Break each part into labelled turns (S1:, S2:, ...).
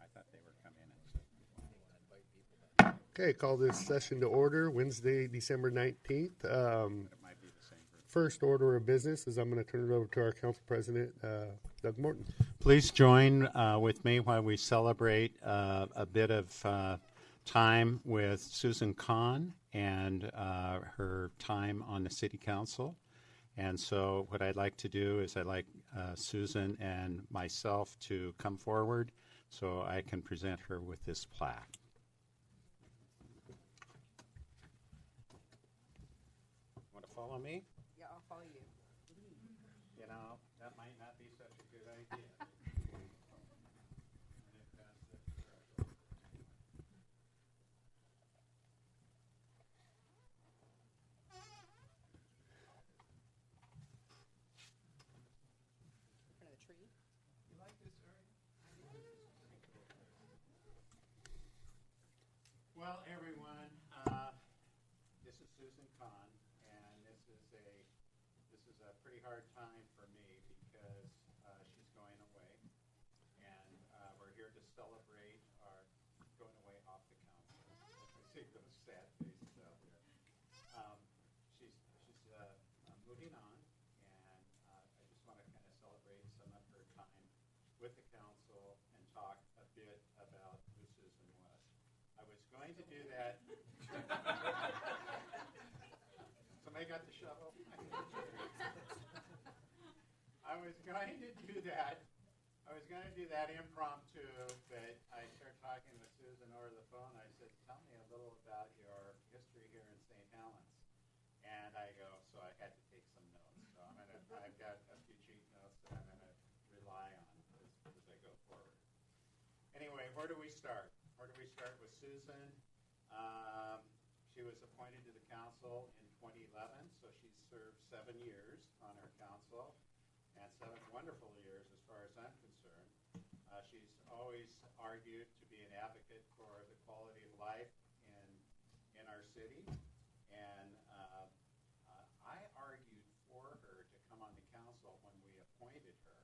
S1: I thought they were coming and stuff.
S2: Okay, call this session to order, Wednesday, December 19th.
S1: But it might be the same group.
S2: First order of business is I'm going to turn it over to our council president, Doug Morton.
S1: Please join with me while we celebrate a bit of time with Susan Kahn and her time on the city council. And so what I'd like to do is I'd like Susan and myself to come forward so I can present her with this plaque. Want to follow me?
S3: Yeah, I'll follow you.
S1: You know, that might not be such a good idea.
S3: In front of the tree.
S1: Well, everyone, this is Susan Kahn, and this is a pretty hard time for me because she's going away, and we're here to celebrate our going away off the council. I see those sad faces out there. She's moving on, and I just want to kind of celebrate some of her time with the council and talk a bit about who Susan was. I was going to do that. Somebody got the shovel? I was going to do that. I was going to do that impromptu, but I started talking with Susan over the phone. I said, "Tell me a little about your history here in St. Helens." And I go, so I had to take some notes. So I've got a few cheat notes that I'm going to rely on as I go forward. Anyway, where do we start? Where do we start with Susan? She was appointed to the council in 2011, so she served 7 years on our council, and 7 wonderful years as far as I'm concerned. She's always argued to be an advocate for the quality of life in our city, and I argued for her to come on the council when we appointed her,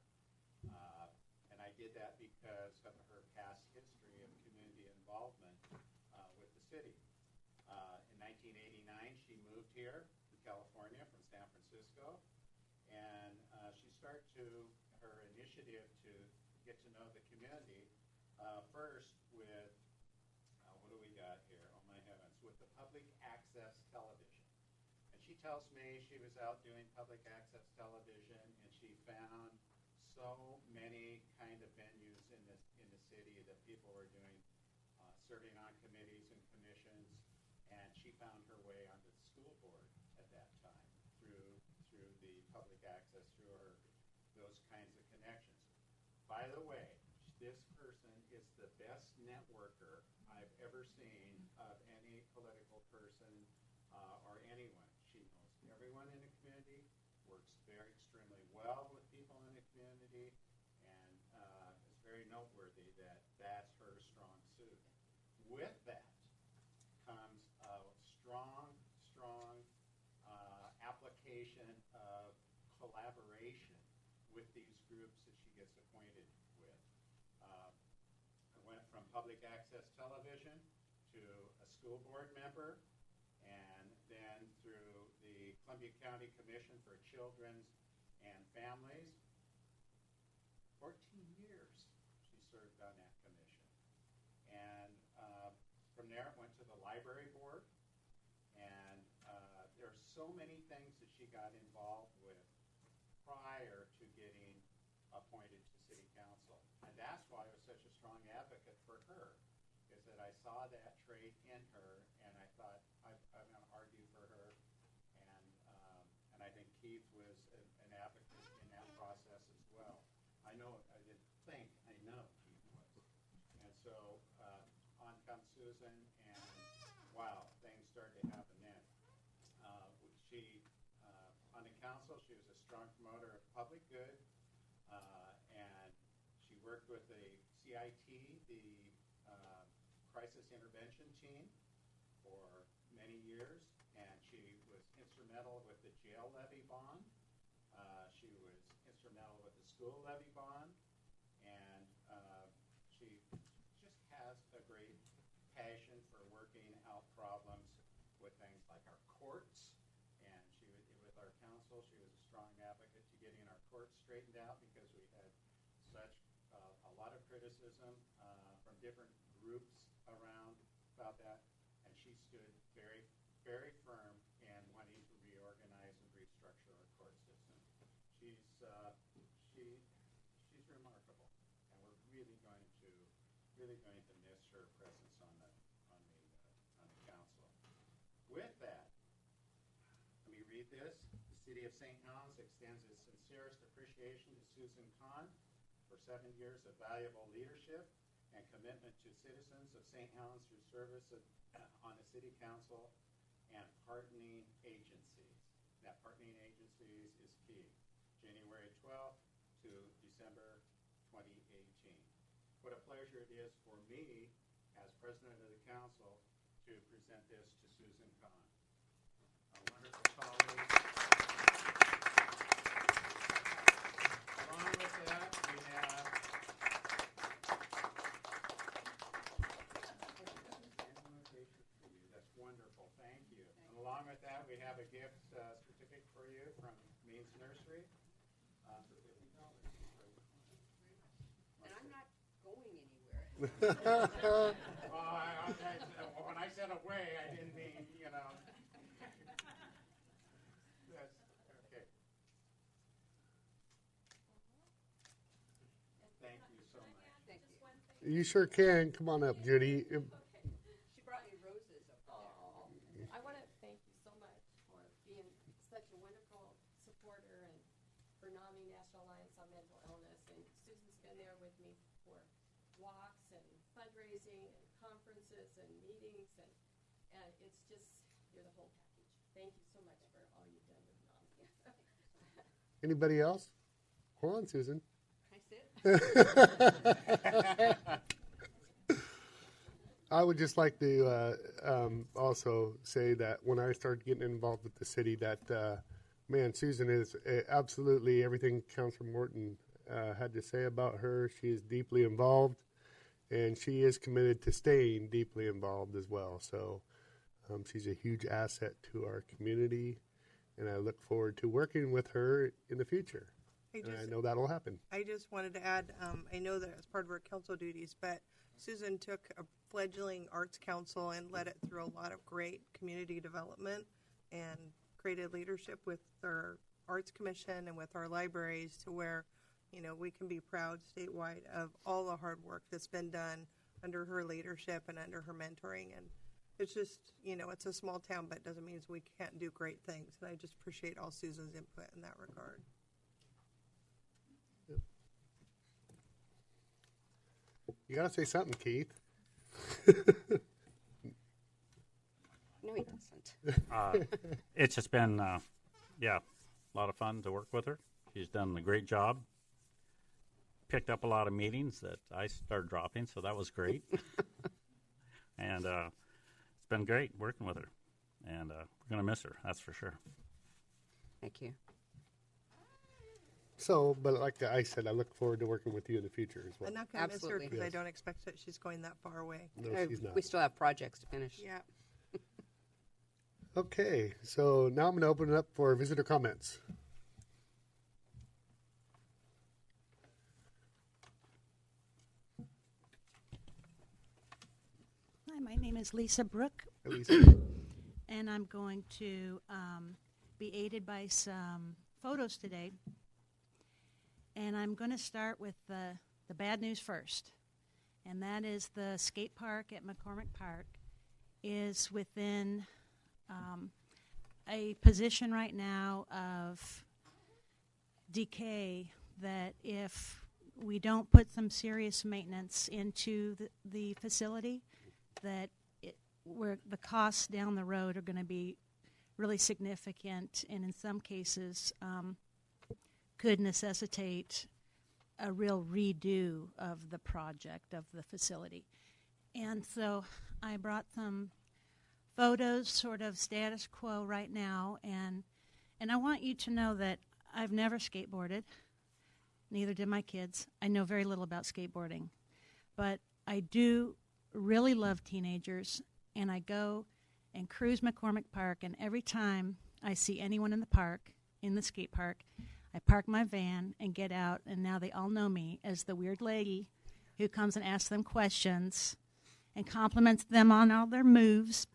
S1: and I did that because of her past history of community involvement with the city. In 1989, she moved here to California from San Francisco, and she started her initiative to get to know the community first with, what do we got here? Oh my heavens, with the public access television. And she tells me she was out doing public access television, and she found so many kind of venues in the city that people were doing, serving on committees and commissions, and she found her way onto the school board at that time through the public access, through those kinds of connections. By the way, this person is the best networker I've ever seen of any political person or anyone. She knows everyone in the community, works very extremely well with people in the community, and is very noteworthy that that's her strong suit. With that comes a strong application of collaboration with these groups that she gets appointed with. I went from public access television to a school board member, and then through the Columbia County Commission for Children's and Families. 14 years she served on that commission. And from there, it went to the library board, and there are so many things that she got involved with prior to getting appointed to city council. And that's why I was such a strong advocate for her, is that I saw that trait in her, and I thought I'm going to argue for her. And I think Keith was an advocate in that process as well. I know Keith was. And so on comes Susan, and wow, things started to happen then. On the council, she was a strong promoter of public good, and she worked with the CIT, the Crisis Intervention Team, for many years, and she was instrumental with the jail levy bond. She was instrumental with the school levy bond, and she council. She was a strong advocate to getting our courts straightened out because we had such a lot of criticism from different groups around about that. And she stood very, very firm in wanting to reorganize and restructure our court system. She's remarkable, and we're really going to miss her presence on the council. With that, let me read this. The City of St. Helens extends its sincerest appreciation to Susan Kahn for 7 years of valuable leadership and commitment to citizens of St. Helens through service on the City Council and partnering agencies. That partnering agencies is key. January 12th to December 2018. What a pleasure it is for me as President of the Council to present this to Susan Kahn, a wonderful colleague. Along with that, we have that's wonderful. Thank you. And along with that, we have a gift certificate for you from Means Nursery for $50.
S3: And I'm not going anywhere.
S1: When I said away, I didn't mean, That's, okay. Thank you so much.
S3: Thank you.
S2: You sure can. Come on up, Judy.
S3: She brought me roses up there.
S4: I want to thank you so much for being such a wonderful supporter and for NAMI, National Alliance on Mental Illness. And Susan's been there with me for walks and fundraising and conferences and meetings. And it's just, you're the whole package. Thank you so much for all you've done with NAMI.
S2: Anybody else? Hold on, Susan.
S3: I said,
S2: I would just like to also say that when I started getting involved with the city, that man, Susan is absolutely everything Councilor Morton had to say about her. She is deeply involved, and she is committed to staying deeply involved as well. So she's a huge asset to our community, and I look forward to working with her in the future. I know that'll happen.
S5: I just wanted to add, I know that as part of her council duties, but Susan took a fledgling arts council and led it through a lot of great community development and created leadership with our arts commission and with our libraries to where, we can be proud statewide of all the hard work that's been done under her leadership and under her mentoring. And it's just, it's a small town, but it doesn't mean we can't do great things. And I just appreciate all Susan's input in that regard.
S2: You got to say something, Keith.
S3: no, he doesn't.
S6: It's just been, a lot of fun to work with her. She's done a great job. Picked up a lot of meetings that I started dropping, so that was great. And it's been great working with her. And we're going to miss her, that's for sure.
S3: Thank you.
S2: So, but like I said, I look forward to working with you in the future as well.
S5: I'm not going to miss her
S3: Absolutely.
S5: because I
S2: Yes.
S5: don't expect that she's going that far away.
S2: No, she's not.
S3: We still have projects to finish.
S5: Yeah.
S2: Okay, so now I'm going to open it up for visitor comments.
S7: Hi, my name is Lisa Brook,
S2: Elisa.
S7: and I'm going to be aided by some photos today. And I'm going to start with the bad news first, and that is the skate park at McCormick Park is within a position right now of decay that if we don't put some serious maintenance into the facility, that where the costs down the road are going to be really significant, and in some cases could necessitate a real redo of the project of the facility. And so I brought some photos, sort of status quo right now, and I want you to know that I've never skateboarded, neither did my kids. I know very little about skateboarding, but I do really love teenagers, and I go and cruise McCormick Park, and every time I see anyone in the park, in the skate park. I park my van and get out, and now they all know me as the weird lady who comes and asks them questions and compliments them on all their moves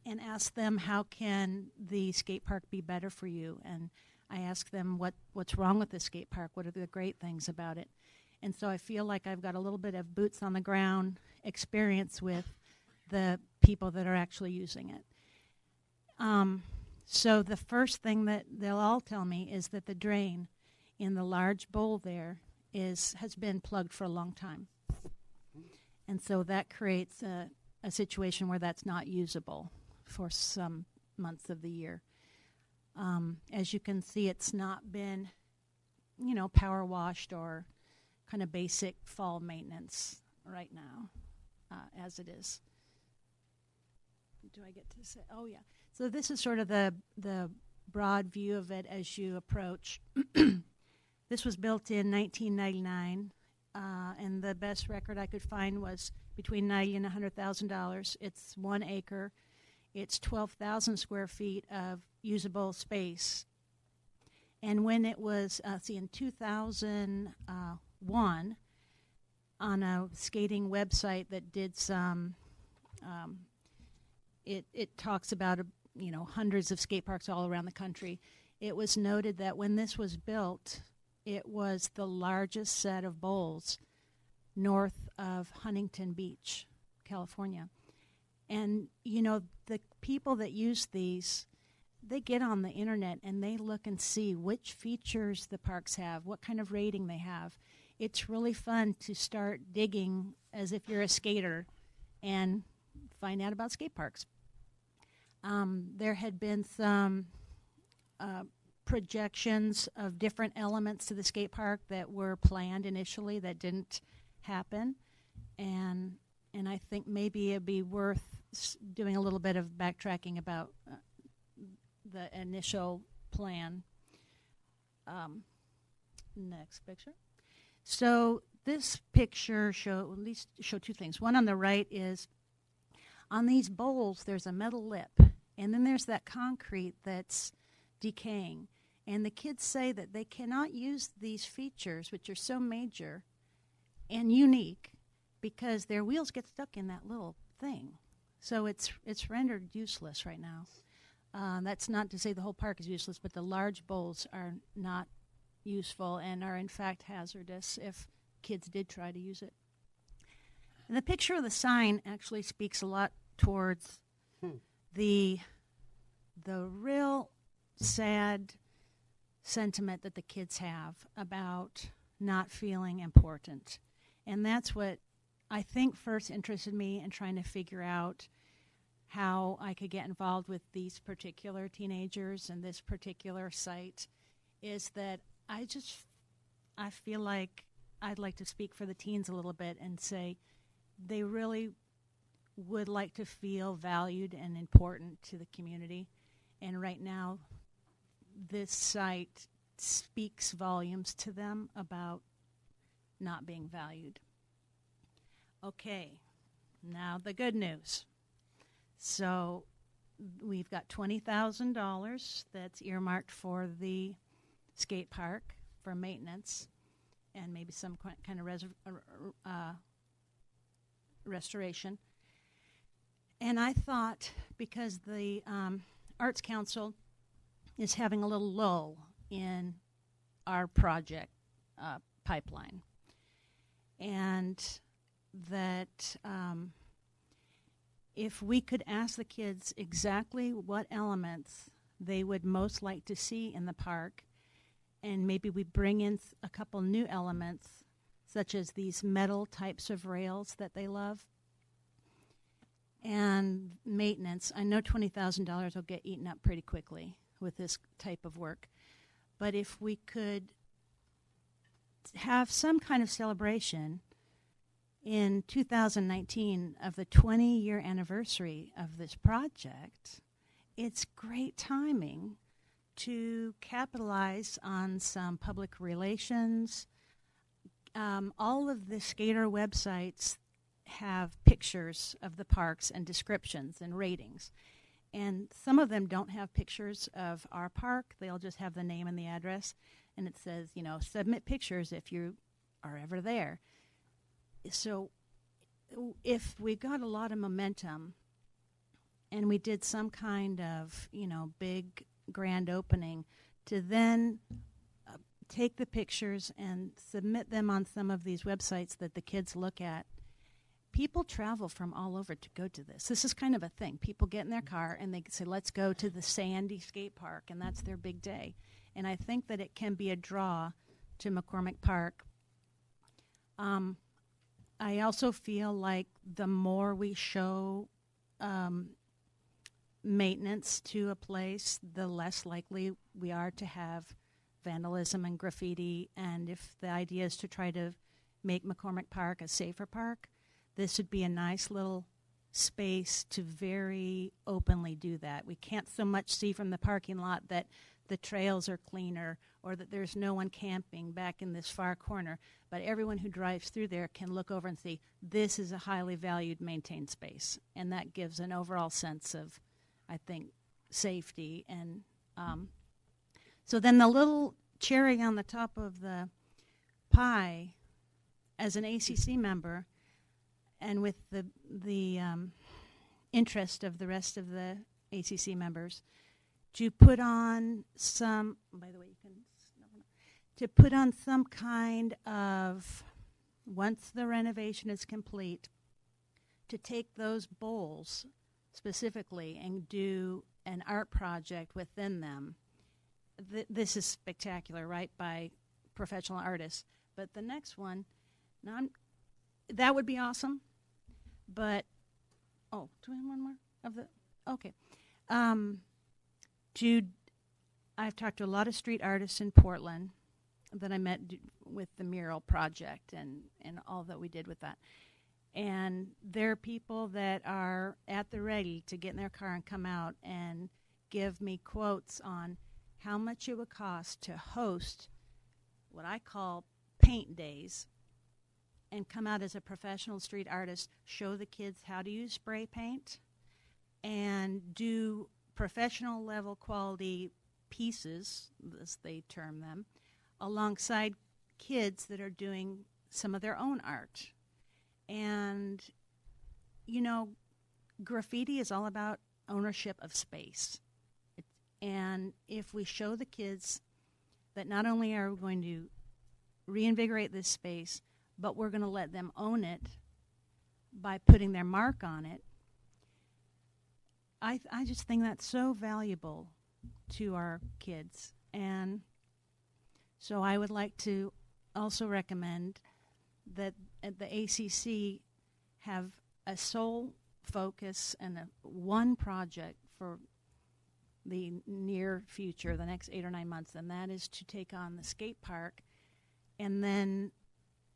S7: and asks them, how can the skate park be better for you? And I ask them what's wrong with the skate park, what are the great things about it. And so I feel like I've got a little bit of boots on the ground experience with the people that are actually using it. So the first thing that they'll all tell me is that the drain in the large bowl there has been plugged for a long time. And so that creates a situation where that's not usable for some months of the year. As you can see, it's not been, power washed or kind of basic fall maintenance right now, as it is. Do I get to say? Oh, yeah. So this is sort of the broad view of it as you approach. This was built in 1999, and the best record I could find was between $90,000 and $100,000. It's 1 acre. It's 12,000 square feet of usable space. And when it was, in 2001, on a skating website that did some, it talks about, hundreds of skate parks all around the country. It was noted that when this was built, it was the largest set of bowls north of Huntington Beach, California. And, the people that use these, they get on the internet and they look and see which features the parks have, what kind of rating they have. It's really fun to start digging as if you're a skater and find out about skate parks. There had been some projections of different elements to the skate park that were planned initially that didn't happen, and I think maybe it'd be worth doing a little bit of backtracking about the initial plan. Next picture. So this picture show two things. One on the right is on these bowls there's a metal lip, and then there's that concrete that's decaying. And the kids say that they cannot use these features, which are so major and unique, because their wheels get stuck in that little thing. So it's rendered useless right now. That's not to say the whole park is useless, but the large bowls are not useful and are in fact hazardous if kids did try to use it. And the picture of the sign actually speaks a lot towards the real sad sentiment that the kids have about not feeling important. And that's what I think first interested me in trying to figure out how I could get involved with these particular teenagers and this particular site, is that I feel like I'd like to speak for the teens a little bit and say they really would like to feel valued and important to the community. And right now, this site speaks volumes to them about not being valued. Okay, now the good news. So we've got $20,000 that's earmarked for the skate park for maintenance and maybe some kind of restoration. And I thought, because the Arts Council is having a little lull in our project pipeline, and that if we could ask the kids exactly what elements they would most like to see in the park, and maybe we bring in a couple new elements, such as these metal types of rails that they love, and maintenance. I know $20,000 will get eaten up pretty quickly with this type of work, but if we could have some kind of celebration in 2019 of the 20-year anniversary of this project, it's great timing to capitalize on some public relations. All of the skater websites have pictures of the parks and descriptions and ratings. And some of them don't have pictures of our park. They'll just have the name and the address. And it says, submit pictures if you are ever there. So if we got a lot of momentum and we did some kind of, big grand opening to then take the pictures and submit them on some of these websites that the kids look at, people travel from all over to go to this. This is kind of a thing. People get in their car and they say, let's go to the Sandy skate park, and that's their big day. And I think that it can be a draw to McCormick Park. I also feel like the more we show maintenance to a place, the less likely we are to have vandalism and graffiti. And if the idea is to try to make McCormick Park a safer park, this would be a nice little space to very openly do that. We can't so much see from the parking lot that the trails are cleaner or that there's no one camping back in this far corner, but everyone who drives through there can look over and see this is a highly valued, maintained space. And that gives an overall sense of, I think, safety. And so then the little cherry on the top of the pie, as an ACC member, and with the interest of the rest of the ACC members, to put on some, by the way, to put on some kind of, once the renovation is complete, to take those bowls specifically and do an art project within them. This is spectacular, right, by professional artists. But the next one, that would be awesome. But, do we have one more of the, okay. Jude, I've talked to a lot of street artists in Portland that I met with the mural project and all that we did with that. And there are people that are at the ready to get in their car and come out and give me quotes on how much it would cost to host what I call paint days and come out as a professional street artist, show the kids how to use spray paint, and do professional level quality pieces, as they term them, alongside kids that are doing some of their own art. And, graffiti is all about ownership of space. And if we show the kids that not only are we going to reinvigorate this space, but we're going to let them own it by putting their mark on it, I just think that's so valuable to our kids. And so I would like to also recommend that at the ACC have a sole focus and one project for the near future, the next 8 or 9 months, and that is to take on the skate park. And then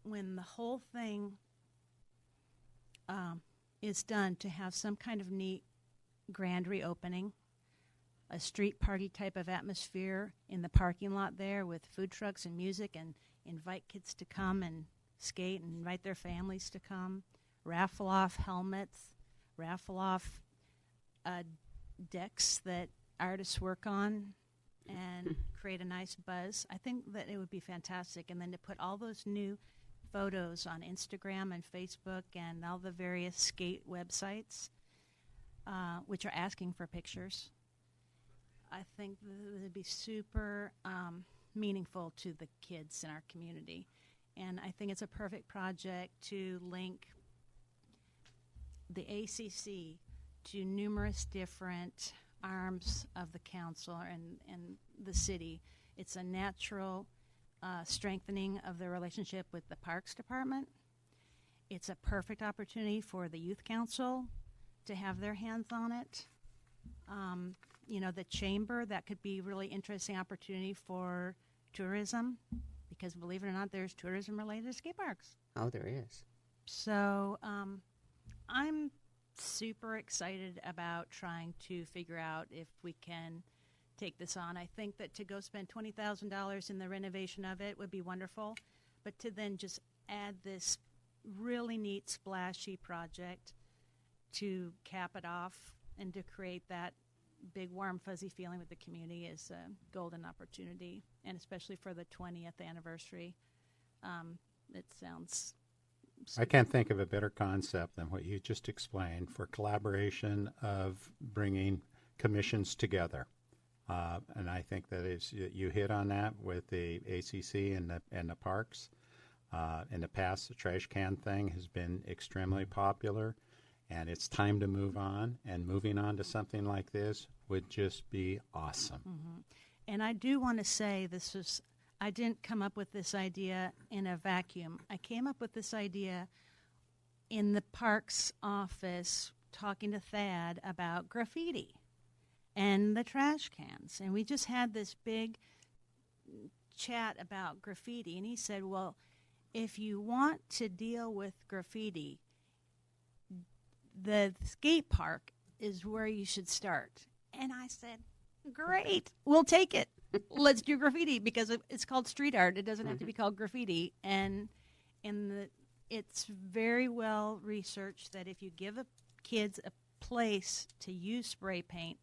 S7: when the whole thing is done, to have some kind of neat grand reopening, a street party type of atmosphere in the parking lot there with food trucks and music, and invite kids to come and skate and invite their families to come, raffle off helmets, raffle off decks that artists work on, and create a nice buzz. I think that it would be fantastic. And then to put all those new photos on Instagram and Facebook and all the various skate websites, which are asking for pictures, I think it would be super meaningful to the kids in our community. And I think it's a perfect project to link the ACC to numerous different arms of the council and the city. It's a natural strengthening of the relationship with the Parks Department. It's a perfect opportunity for the Youth Council to have their hands on it. The chamber, that could be a really interesting opportunity for tourism, because believe it or not, there's tourism related to skate parks.
S8: Oh, there is.
S7: So I'm super excited about trying to figure out if we can take this on. I think that to go spend $20,000 in the renovation of it would be wonderful, but to then just add this really neat splashy project to cap it off and to create that big warm fuzzy feeling with the community is a golden opportunity, and especially for the 20th anniversary. It sounds
S8: I can't think of a better concept than what you just explained for collaboration of bringing commissions together. And I think that is you hit on that with the ACC and the parks. In the past, the trash can thing has been extremely popular, and it's time to move on. And moving on to something like this would just be awesome.
S7: Mm-hmm. And I do want to say I didn't come up with this idea in a vacuum. I came up with this idea in the parks office talking to Thad about graffiti and the trash cans. And we just had this big chat about graffiti. And he said, well, if you want to deal with graffiti, the skate park is where you should start. And I said, great, we'll take it. Let's do graffiti because it's called street art. It doesn't have to be called graffiti. And it's very well researched that if you give kids a place to use spray paint,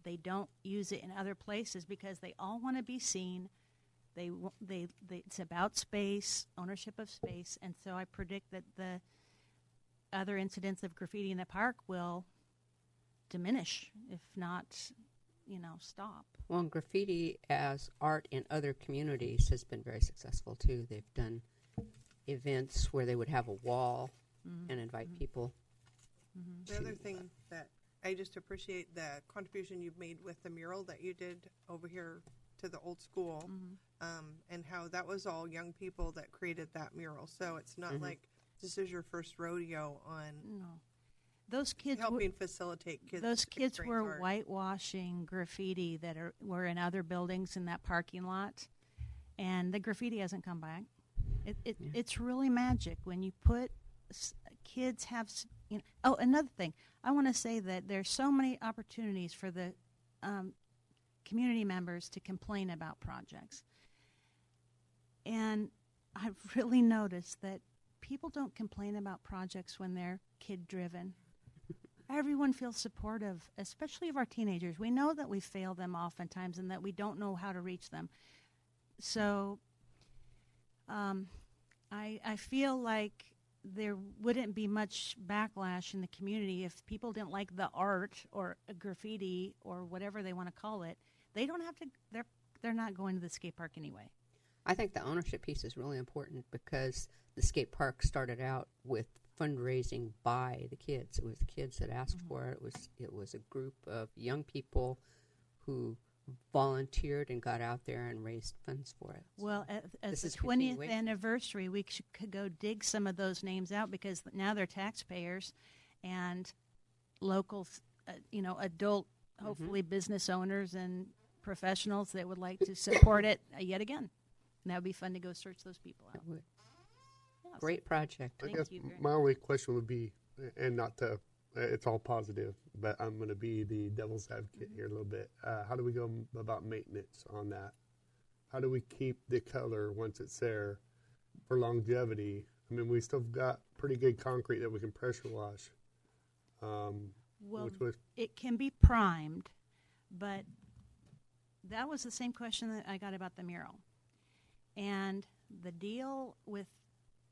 S7: they don't use it in other places because they all want to be seen. It's about space, ownership of space, and so I predict that the other incidents of graffiti in the park will diminish, if not, stop.
S9: Well, and graffiti as art in other communities has been very successful too. They've done events where they would have a wall and invite people.
S5: The other thing that I just appreciate the contribution you've made with the mural that you did over here to the old school, and how that was all young people that created that mural. So it's not like this is your first rodeo on
S7: Those kids
S5: helping facilitate kids.
S7: Those kids
S5: experience
S7: were
S5: art.
S7: whitewashing graffiti that were in other buildings in that parking lot, and the graffiti hasn't come back. It's really magic when you put kids have. Oh, another thing, I want to say that there's so many opportunities for the community members to complain about projects, and I've really noticed that people don't complain about projects when they're kid-driven. Everyone feels supportive, especially of our teenagers. We know that we fail them oftentimes and that we don't know how to reach them. So I feel like there wouldn't be much backlash in the community if people didn't like the art or graffiti or whatever they want to call it. They don't have to, they're not going to the skate park anyway.
S9: I think the ownership piece is really important because the skate park started out with fundraising by the kids. It was the kids that asked for it. It was a group of young people who volunteered and got out there and raised funds for it.
S7: Well, as the
S9: This is
S7: 20th
S9: continuation.
S7: anniversary, we could go dig some of those names out because now they're taxpayers and local, adult, hopefully business owners and professionals that would like to support it yet again. And that would be fun to go search those people out.
S9: It would.
S7: Yeah,
S9: Great project.
S2: I
S7: Thank
S2: guess
S7: you very
S2: my only question would be, and not to, it's all positive, but I'm going to be the devil's advocate here a little bit. How do we go about maintenance on that? How do we keep the color once it's there for longevity? I mean, we still got pretty good concrete that we can pressure wash.
S7: Well,
S2: which was,
S7: it can be primed, but that was the same question that I got about the mural. And the deal with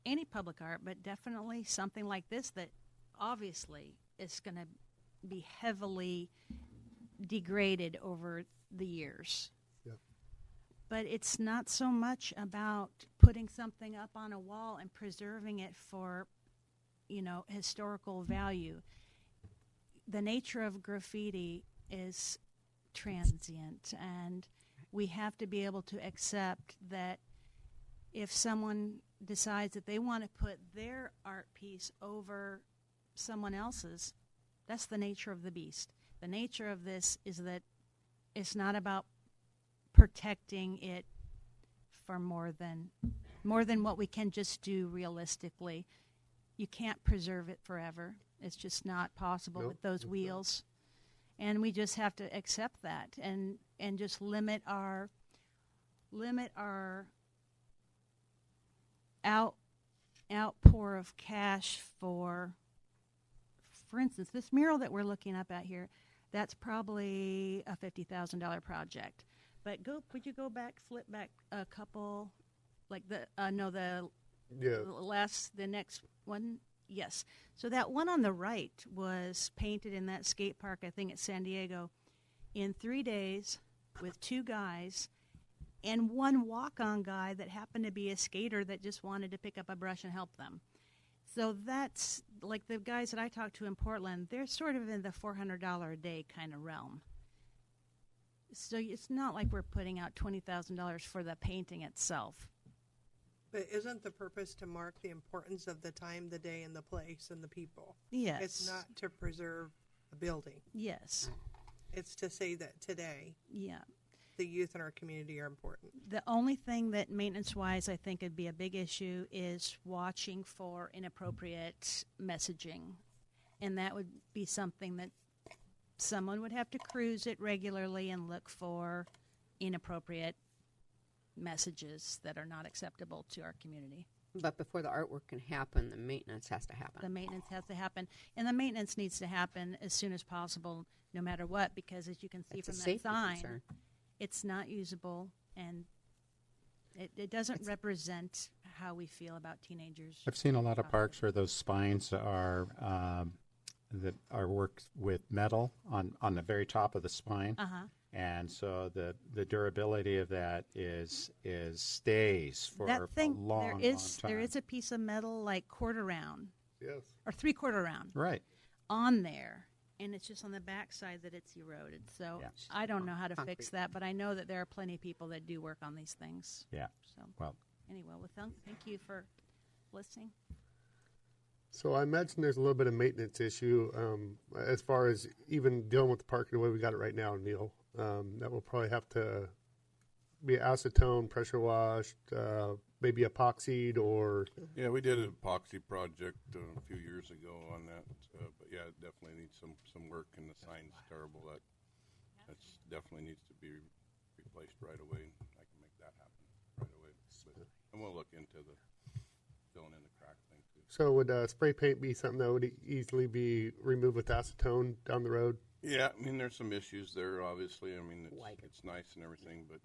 S7: any public art, but definitely something like this that obviously is going to be heavily degraded over the years.
S2: Yep.
S7: But it's not so much about putting something up on a wall and preserving it for, historical value. The nature of graffiti is transient, and we have to be able to accept that if someone decides that they want to put their art piece over someone else's, that's the nature of the beast. The nature of this is that it's not about protecting it for more than what we can just do realistically. You can't preserve it forever. It's just not possible
S2: Nope,
S7: with those
S2: it's not.
S7: wheels. And we just have to accept that and just limit our outpour of cash for instance, this mural that we're looking up at here, That's probably a $50,000 project. But would you go back, flip back a couple, like the next one? Yes. So that one on the right was painted in that skate park, I think it's San Diego, in 3 days with 2 guys and one walk-on guy that happened to be a skater that just wanted to pick up a brush and help them. So that's like the guys that I talked to in Portland, they're sort of in the $400 a day kind of realm. So it's not like we're putting out $20,000 for the painting itself.
S5: But isn't the purpose to mark the importance of the time, the day, and the place, and the people?
S7: Yes.
S5: It's not to preserve a building.
S7: Yes.
S5: It's to say that today,
S7: Yeah.
S5: the youth in our community are important.
S7: The only thing that maintenance-wise I think would be a big issue is watching for inappropriate messaging. And that would be something that someone would have to cruise it regularly and look for inappropriate messages that are not acceptable to our community.
S9: But before the artwork can happen, the maintenance has to happen.
S7: The maintenance has to happen. And the maintenance needs to happen as soon as possible, no matter what, because as you can see
S9: It's a
S7: from that
S9: safety
S7: sign,
S9: concern.
S7: it's not usable, and it doesn't represent how we feel about teenagers.
S8: I've seen a lot of parks where those spines are that are worked with metal on the very top of the spine, and so the durability of that is stays for
S7: That thing,
S8: a long, long time.
S7: there is a piece of metal like quarter round
S2: Yes.
S7: or 3/4 round
S8: Right.
S7: on there, and it's just on the back side that it's eroded. So
S8: Yeah.
S7: I don't know how to
S9: Concrete.
S7: fix that, but I know that there are plenty of people that do work on these things.
S8: Yeah.
S7: So
S8: Well,
S7: anyway, thank you for listening.
S2: So I imagine there's a little bit of maintenance issue as far as even dealing with the park the way we got it right now, Neil. That will probably have to be acetone, pressure washed, maybe epoxied, or
S10: Yeah, we did an epoxy project a few years ago on that, but yeah, it definitely needs some work, and the sign's terrible. That's definitely needs to be replaced right away. I can make that happen right away. And we'll look into the filling in the crack thing too.
S2: so would spray paint be something that would easily be removed with acetone down the road?
S10: Yeah, I mean, there's some issues there, obviously. I mean,
S9: Like-
S10: it's nice and everything, but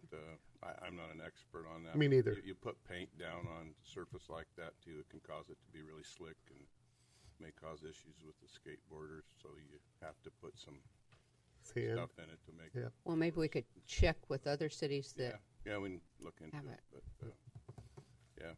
S10: I'm not an expert on that.
S2: Me neither.
S10: You put paint down on a surface like that, too, it can cause it to be really slick and may cause issues with the skateboarders, so you have to put some
S2: Sand.
S10: stuff in it to make
S2: Yeah.
S10: it.
S9: Well, maybe we could check with other cities that
S10: Yeah, we can look into
S9: have
S10: it,
S9: it.
S10: but yeah.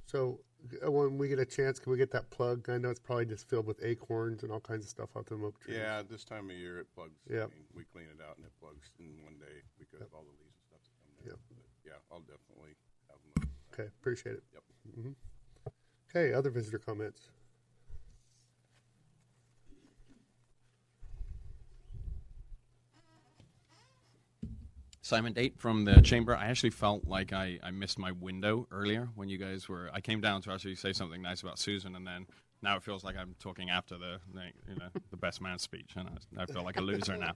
S2: So when we get a chance, can we get that plug? I know it's probably just filled with acorns and all kinds of stuff out the oak trees.
S10: Yeah, this time of year it plugs.
S2: Yep.
S10: I mean, we clean it out and it plugs in one day because of all the leaves and stuff that come down.
S2: Yep.
S10: But yeah, I'll definitely have them look at that.
S2: Okay, appreciate it.
S10: Yep.
S2: Okay, other visitor comments?
S11: Simon Date from the Chamber. I actually felt like I missed my window earlier when you guys were. I came down to actually say something nice about Susan, and then now it feels like I'm talking after the best man speech, and I feel like a loser now.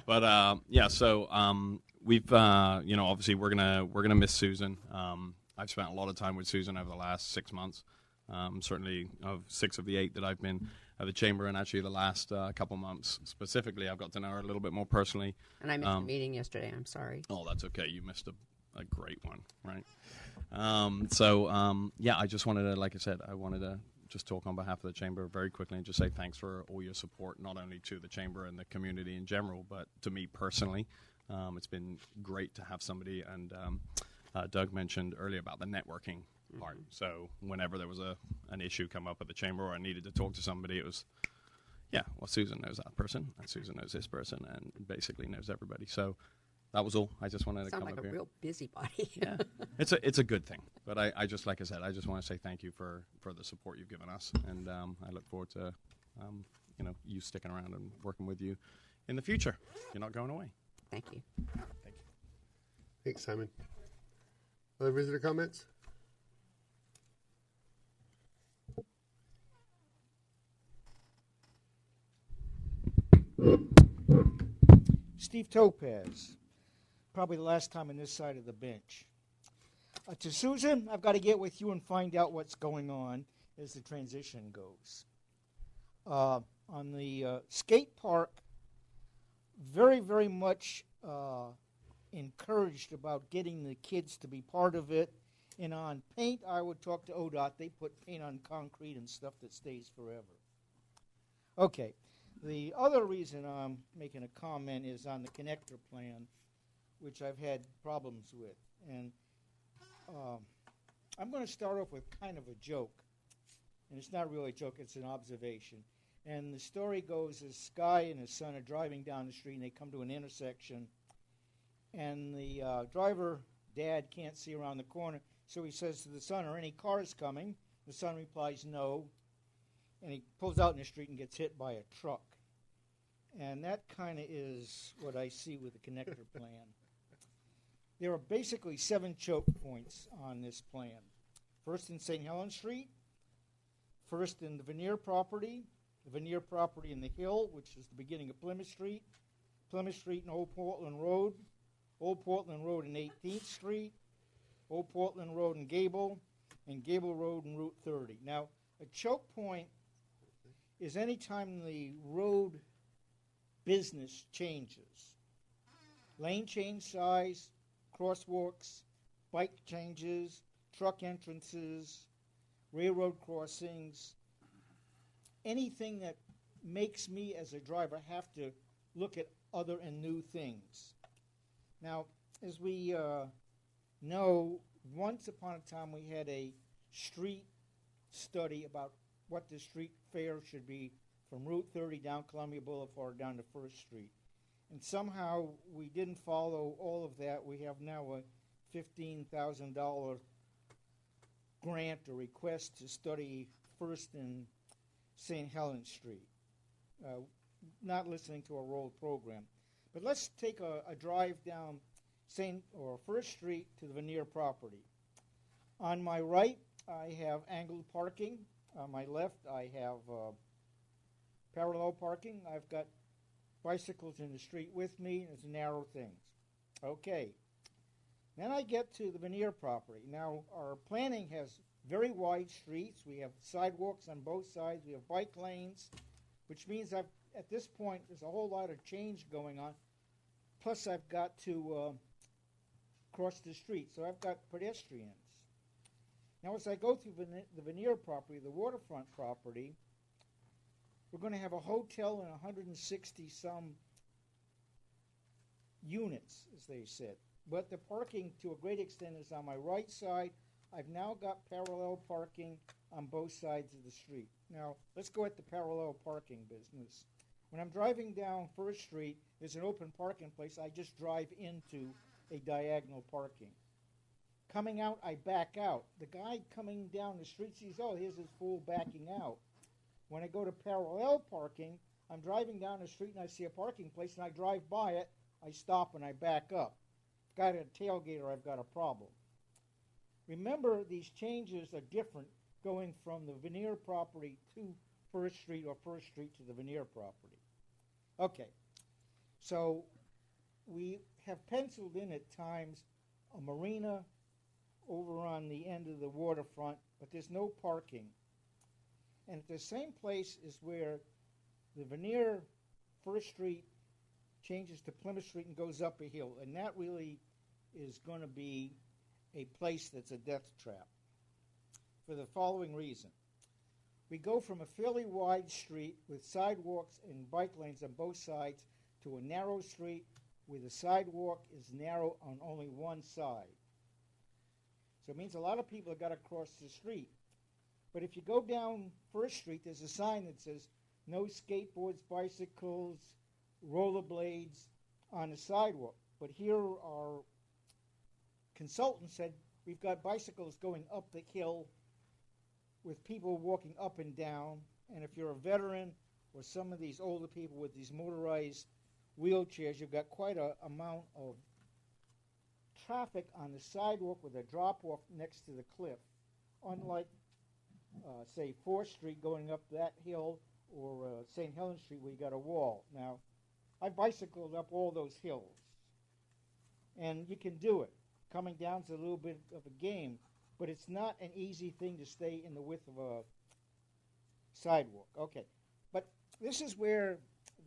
S11: But yeah, so we've obviously we're gonna miss Susan. I've spent a lot of time with Susan over the last 6 months. Certainly of 6 of the 8 that I've been at the Chamber, and actually the last couple months specifically, I've got to know her a little bit more personally.
S9: And I missed a meeting yesterday. I'm sorry.
S11: Oh, that's okay. You missed a great one, right? Yeah, I just wanted to, like I said, I wanted to just talk on behalf of the Chamber very quickly and just say thanks for all your support, not only to the Chamber and the community in general, but to me personally. It's been great to have somebody, and Doug mentioned earlier about the networking part. So whenever there was an issue come up at the Chamber or I needed to talk to somebody, it was, yeah, well, Susan knows that person, and Susan knows this person, and basically knows everybody. So that was all. I just wanted to
S9: Sound
S11: come
S9: like
S11: up
S9: a
S11: here.
S9: real busybody.
S11: Yeah, it's a good thing. But I just, like I said, I just want to say thank you for the support you've given us, and I look forward to you sticking around and working with you in the future. You're not going away.
S9: Thank you.
S11: Thank you.
S2: Thanks, Simon. Other visitor comments?
S12: Steve Topaz, probably the last time on this side of the bench. To Susan, I've got to get with you and find out what's going on as the transition goes. On the skate park, very, very much encouraged about getting the kids to be part of it. And on paint, I would talk to ODOT. They put paint on concrete and stuff that stays forever. Okay. The other reason I'm making a comment is on the connector plan, which I've had problems with. And I'm going to start off with kind of a joke. And it's not really a joke, it's an observation. And the story goes, this Sky and his son are driving down the street, and they come to an intersection. And the driver, Dad, can't see around the corner, so he says to the son, are any cars coming? The son replies, no. And he pulls out in the street and gets hit by a truck. And that kind of is what I see with the connector plan. There are basically 7 choke points on this plan. First in St. Helens Street, first in the Veneer property in the Hill, which is the beginning of Plymouth Street and Old Portland Road and 18th Street, Old Portland Road and Gable Road and Route 30. Now, a choke point is any time the road business changes. Lane change size, crosswalks, bike changes, truck entrances, railroad crossings, anything that makes me as a driver have to look at other and new things. Now, as we know, once upon a time we had a street study about what the street fare should be from Route 30 down Columbia Boulevard down to First Street. And somehow we didn't follow all of that. We have now a $15,000 grant or request to study First and St. Helens Street. Not listening to a roll program. But let's take a drive down First Street to the Veneer property. On my right, I have angled parking. On my left, I have parallel parking. I've got bicycles in the street with me. It's narrow things. Okay. Then I get to the Veneer property. Now, our planning has very wide streets. We have sidewalks on both sides. We have bike lanes, which means at this point, there's a whole lot of change going on. Plus, I've got to cross the street, so I've got pedestrians. Now, as I go through the Veneer property, the waterfront property, we're going to have a hotel and 160-some units, as they said. But the parking, to a great extent, is on my right side. I've now got parallel parking on both sides of the street. Now, let's go at the parallel parking business. When I'm driving down First Street, there's an open parking place. I just drive into a diagonal parking. Coming out, I back out. The guy coming down the street sees, oh, here's his fool backing out. When I go to parallel parking, I'm driving down the street and I see a parking place and I drive by it, I stop and I back up. If I've got a tailgater, I've got a problem. Remember, these changes are different going from the Veneer property to First Street or First Street to the Veneer property. Okay, so we have penciled in at times a marina over on the end of the waterfront, but there's no parking. And at the same place is where the Veneer First Street changes to Plymouth Street and goes up a hill. And that really is going to be a place that's a death trap for the following reason. We go from a fairly wide street with sidewalks and bike lanes on both sides to a narrow street where the sidewalk is narrow on only one side. So it means a lot of people have got to cross the street. But if you go down First Street, there's a sign that says no skateboards, bicycles, rollerblades on the sidewalk. But here our consultant said we've got bicycles going up the hill with people walking up and down. And if you're a veteran or some of these older people with these motorized wheelchairs, you've got quite an amount of traffic on the sidewalk with a drop-off next to the cliff. Unlike, say, 4th Street going up that hill or St. Helens Street where you got a wall. Now, I bicycled up all those hills. And you can do it. Coming down's a little bit of a game, but it's not an easy thing to stay in the width of a sidewalk. Okay, but this is where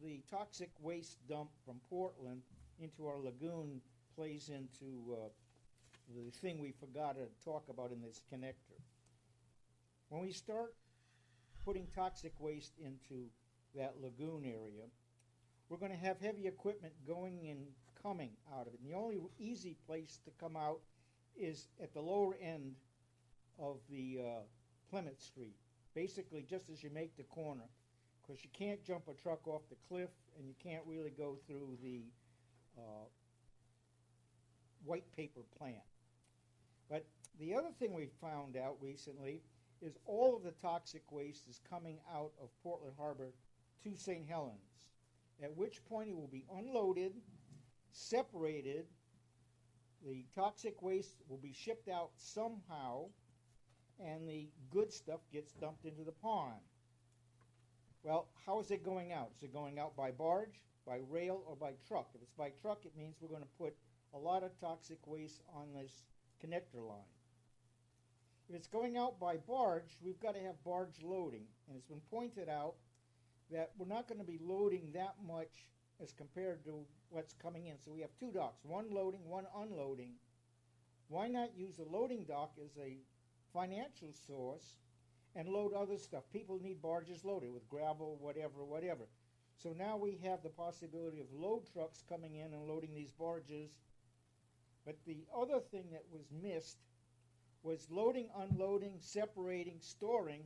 S12: the toxic waste dump from Portland into our lagoon plays into the thing we forgot to talk about in this connector. When we start putting toxic waste into that lagoon area, we're going to have heavy equipment going and coming out of it. And the only easy place to come out is at the lower end of the Plymouth Street, basically just as you make the corner, because you can't jump a truck off the cliff and you can't really go through the white paper plant. But the other thing we found out recently is all of the toxic waste is coming out of Portland Harbor to St. Helens, at which point it will be unloaded, separated, the toxic waste will be shipped out somehow, and the good stuff gets dumped into the pond. Well, how is it going out? Is it going out by barge, by rail, or by truck? If it's by truck, it means we're going to put a lot of toxic waste on this connector line. If it's going out by barge, we've got to have barge loading. And it's been pointed out that we're not going to be loading that much as compared to what's coming in. So we have two docks, one loading, one unloading. Why not use a loading dock as a financial source and load other stuff? People need barges loaded with gravel, whatever. So now we have the possibility of load trucks coming in and loading these barges. But the other thing that was missed was loading, unloading, separating, storing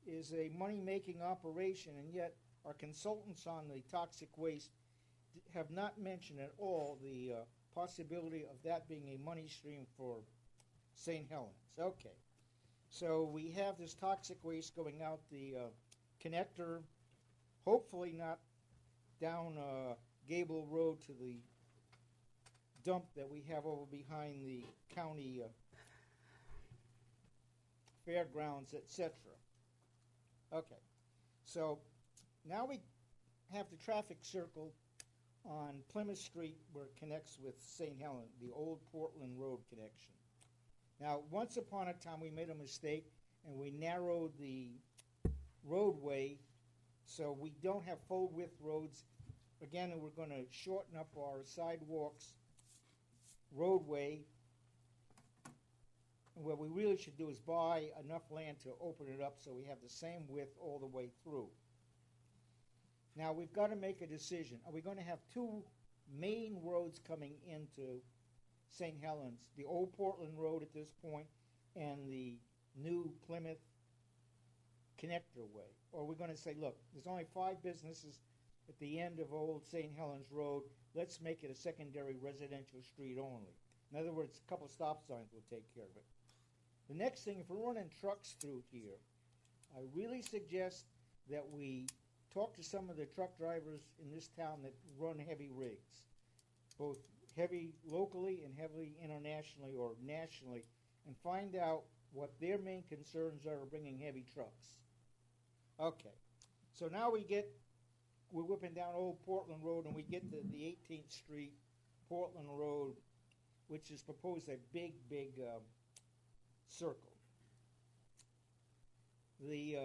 S12: is a money-making operation, and yet our consultants on the toxic waste have not mentioned at all the possibility of that being a money stream for St. Helens. Okay, so we have this toxic waste going out the connector, hopefully not down Gable Road to the dump that we have over behind the county fairgrounds, etc. Okay, so now we have the traffic circle on Plymouth Street where it connects with St. Helens, the old Portland Road connection. Now, once upon a time we made a mistake and we narrowed the roadway so we don't have full width roads. Again, we're going to shorten up our sidewalks roadway. And what we really should do is buy enough land to open it up so we have the same width all the way through. Now we've got to make a decision. Are we going to have two main roads coming into St. Helens, the old Portland Road at this point and the new Plymouth connector way? Or are we going to say, look, there's only 5 businesses at the end of old St. Helens Road. Let's make it a secondary residential street only. In other words, a couple stop signs will take care of it. The next thing, if we're running trucks through here, I really suggest that we talk to some of the truck drivers in this town that run heavy rigs, both heavy locally and heavy internationally or nationally, and find out what their main concerns are bringing heavy trucks. Okay, so now we're whipping down old Portland Road and we get to the 18th Street Portland Road, which is proposed a big circle. The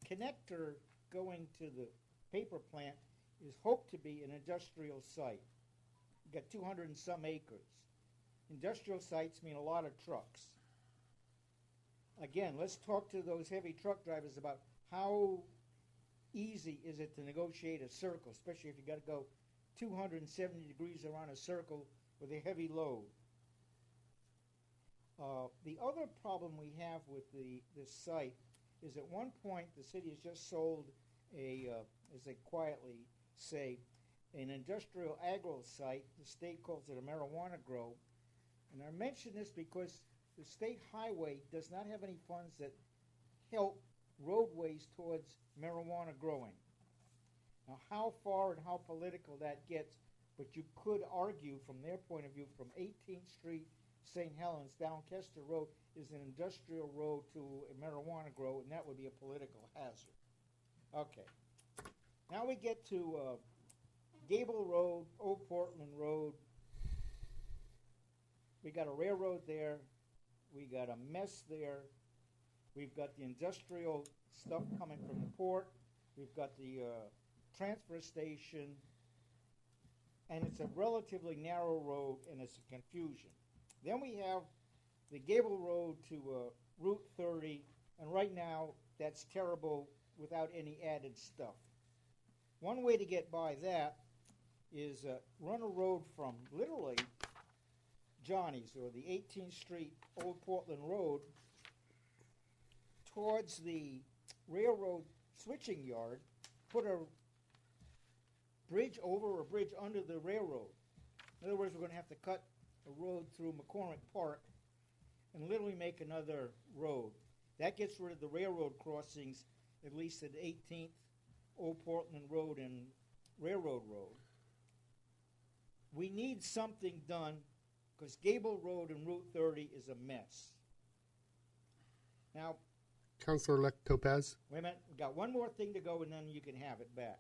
S12: connector going to the paper plant is hoped to be an industrial site. You've got 200 and some acres. Industrial sites mean a lot of trucks. Again, let's talk to those heavy truck drivers about how easy is it to negotiate a circle, especially if you got to go 270 degrees around a circle with a heavy load. The other problem we have with this site is at one point the city has just sold as they quietly say, an industrial agro site. The state calls it a marijuana grow. And I mention this because the state highway does not have any funds that help roadways towards marijuana growing. Now, how far and how political that gets, but you could argue from their point of view from 18th Street, St. Helens, down Kester Road is an industrial road to a marijuana grow, and that would be a political hazard. Okay. Now we get to Gable Road, Old Portland Road. We got a railroad there. We got a mess there. We've got the industrial stuff coming from the port. we've got the transfer station, and it's a relatively narrow road, and it's a confusion. Then we have the Gable Road to Route 30, and right now that's terrible without any added stuff. One way to get by that is run a road from literally Johnny's, or the 18th Street Old Portland Road, towards the railroad switching yard, put a bridge over or a bridge under the railroad. In other words, we're going to have to cut a road through McCormick Park and literally make another road. That gets rid of the railroad crossings, at least at 18th, Old Portland Road and Railroad Road. We need something done because Gable Road and Route 30 is a mess. Now,
S2: Councilor-elect Topaz.
S12: wait a minute, we got one more thing to go and then you can have it back.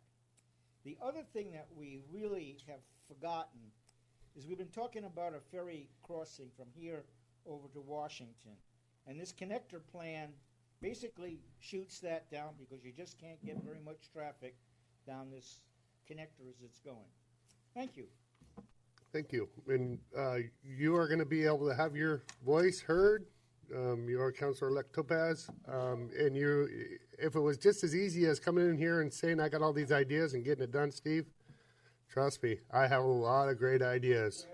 S12: The other thing that we really have forgotten is we've been talking about a ferry crossing from here over to Washington. And this connector plan basically shoots that down because you just can't get very much traffic down this connector as it's going. Thank you.
S2: Thank you. And you are going to be able to have your voice heard. You are Councilor-elect Topaz. And you, if it was just as easy as coming in here and saying, I got all these ideas and getting it done, Steve, trust me, I have a lot of great ideas.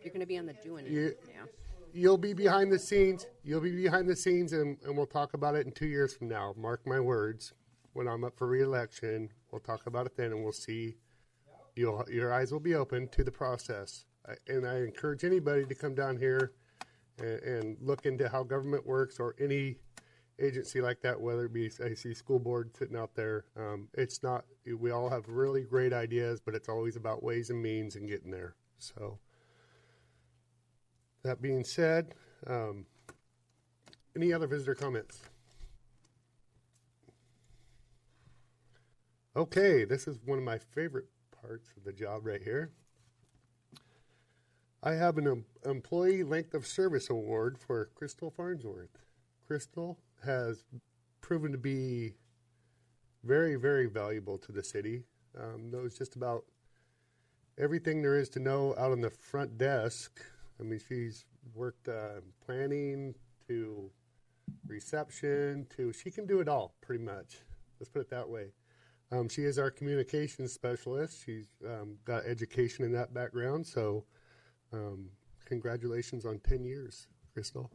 S9: You're going to be on the doing it now.
S2: You'll be behind the scenes. You'll be behind the scenes, and we'll talk about it in 2 years from now. Mark my words. When I'm up for re-election, we'll talk about it then, and we'll see. Your eyes will be open to the process. And I encourage anybody to come down here and look into how government works, or any agency like that, whether it be, I see school board sitting out there. It's not, we all have really great ideas, but it's always about ways and means and getting there. So that being said, any other visitor comments? Okay, this is one of my favorite parts of the job right here. I have an Employee Length of Service Award for Crystal Farnsworth. Crystal has proven to be very, very valuable to the city. Knows just about everything there is to know out on the front desk. I mean, she's worked planning to reception to, she can do it all pretty much. Let's put it that way. She is our communications specialist. She's got education in that background. So congratulations on 10 years, Crystal.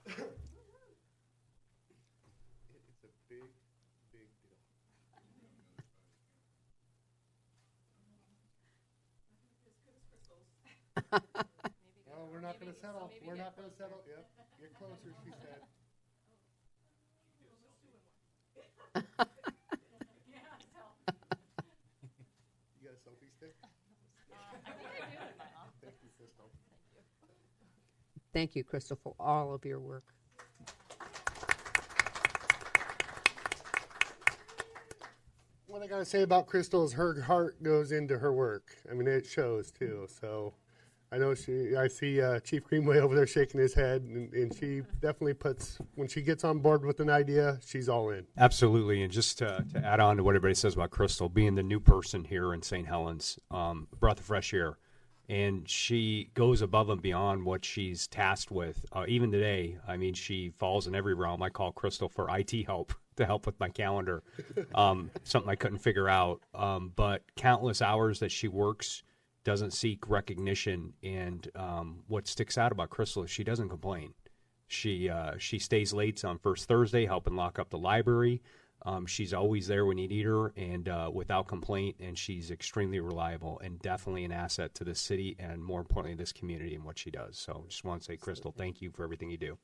S2: It's a big, big deal. Oh, we're not going to settle. We're not going to settle. Yep. Get closer, she said. You got a selfie stick?
S3: I think I do in my office.
S2: Thank you, Crystal.
S9: Thank you, Crystal, for all of your work.
S2: What I got to say about Crystal is her heart goes into her work. I mean, it shows too. So I know I see Chief Greenway over there shaking his head, and she definitely puts, when she gets on board with an idea, she's all in.
S13: Absolutely. And just to add on to what everybody says about Crystal, being the new person here in St. Helens, breath of fresh air. And she goes above and beyond what she's tasked with. Even today, I mean, she falls in every realm. I call Crystal for IT help, to help with my calendar, something I couldn't figure out. But countless hours that she works, doesn't seek recognition. And what sticks out about Crystal is she doesn't complain. She stays late on First Thursday, helping lock up the library. She's always there when you need her, and without complaint, and she's extremely reliable and definitely an asset to this city and, more importantly, this community and what she does. So just want to say, Crystal, thank you for everything you do.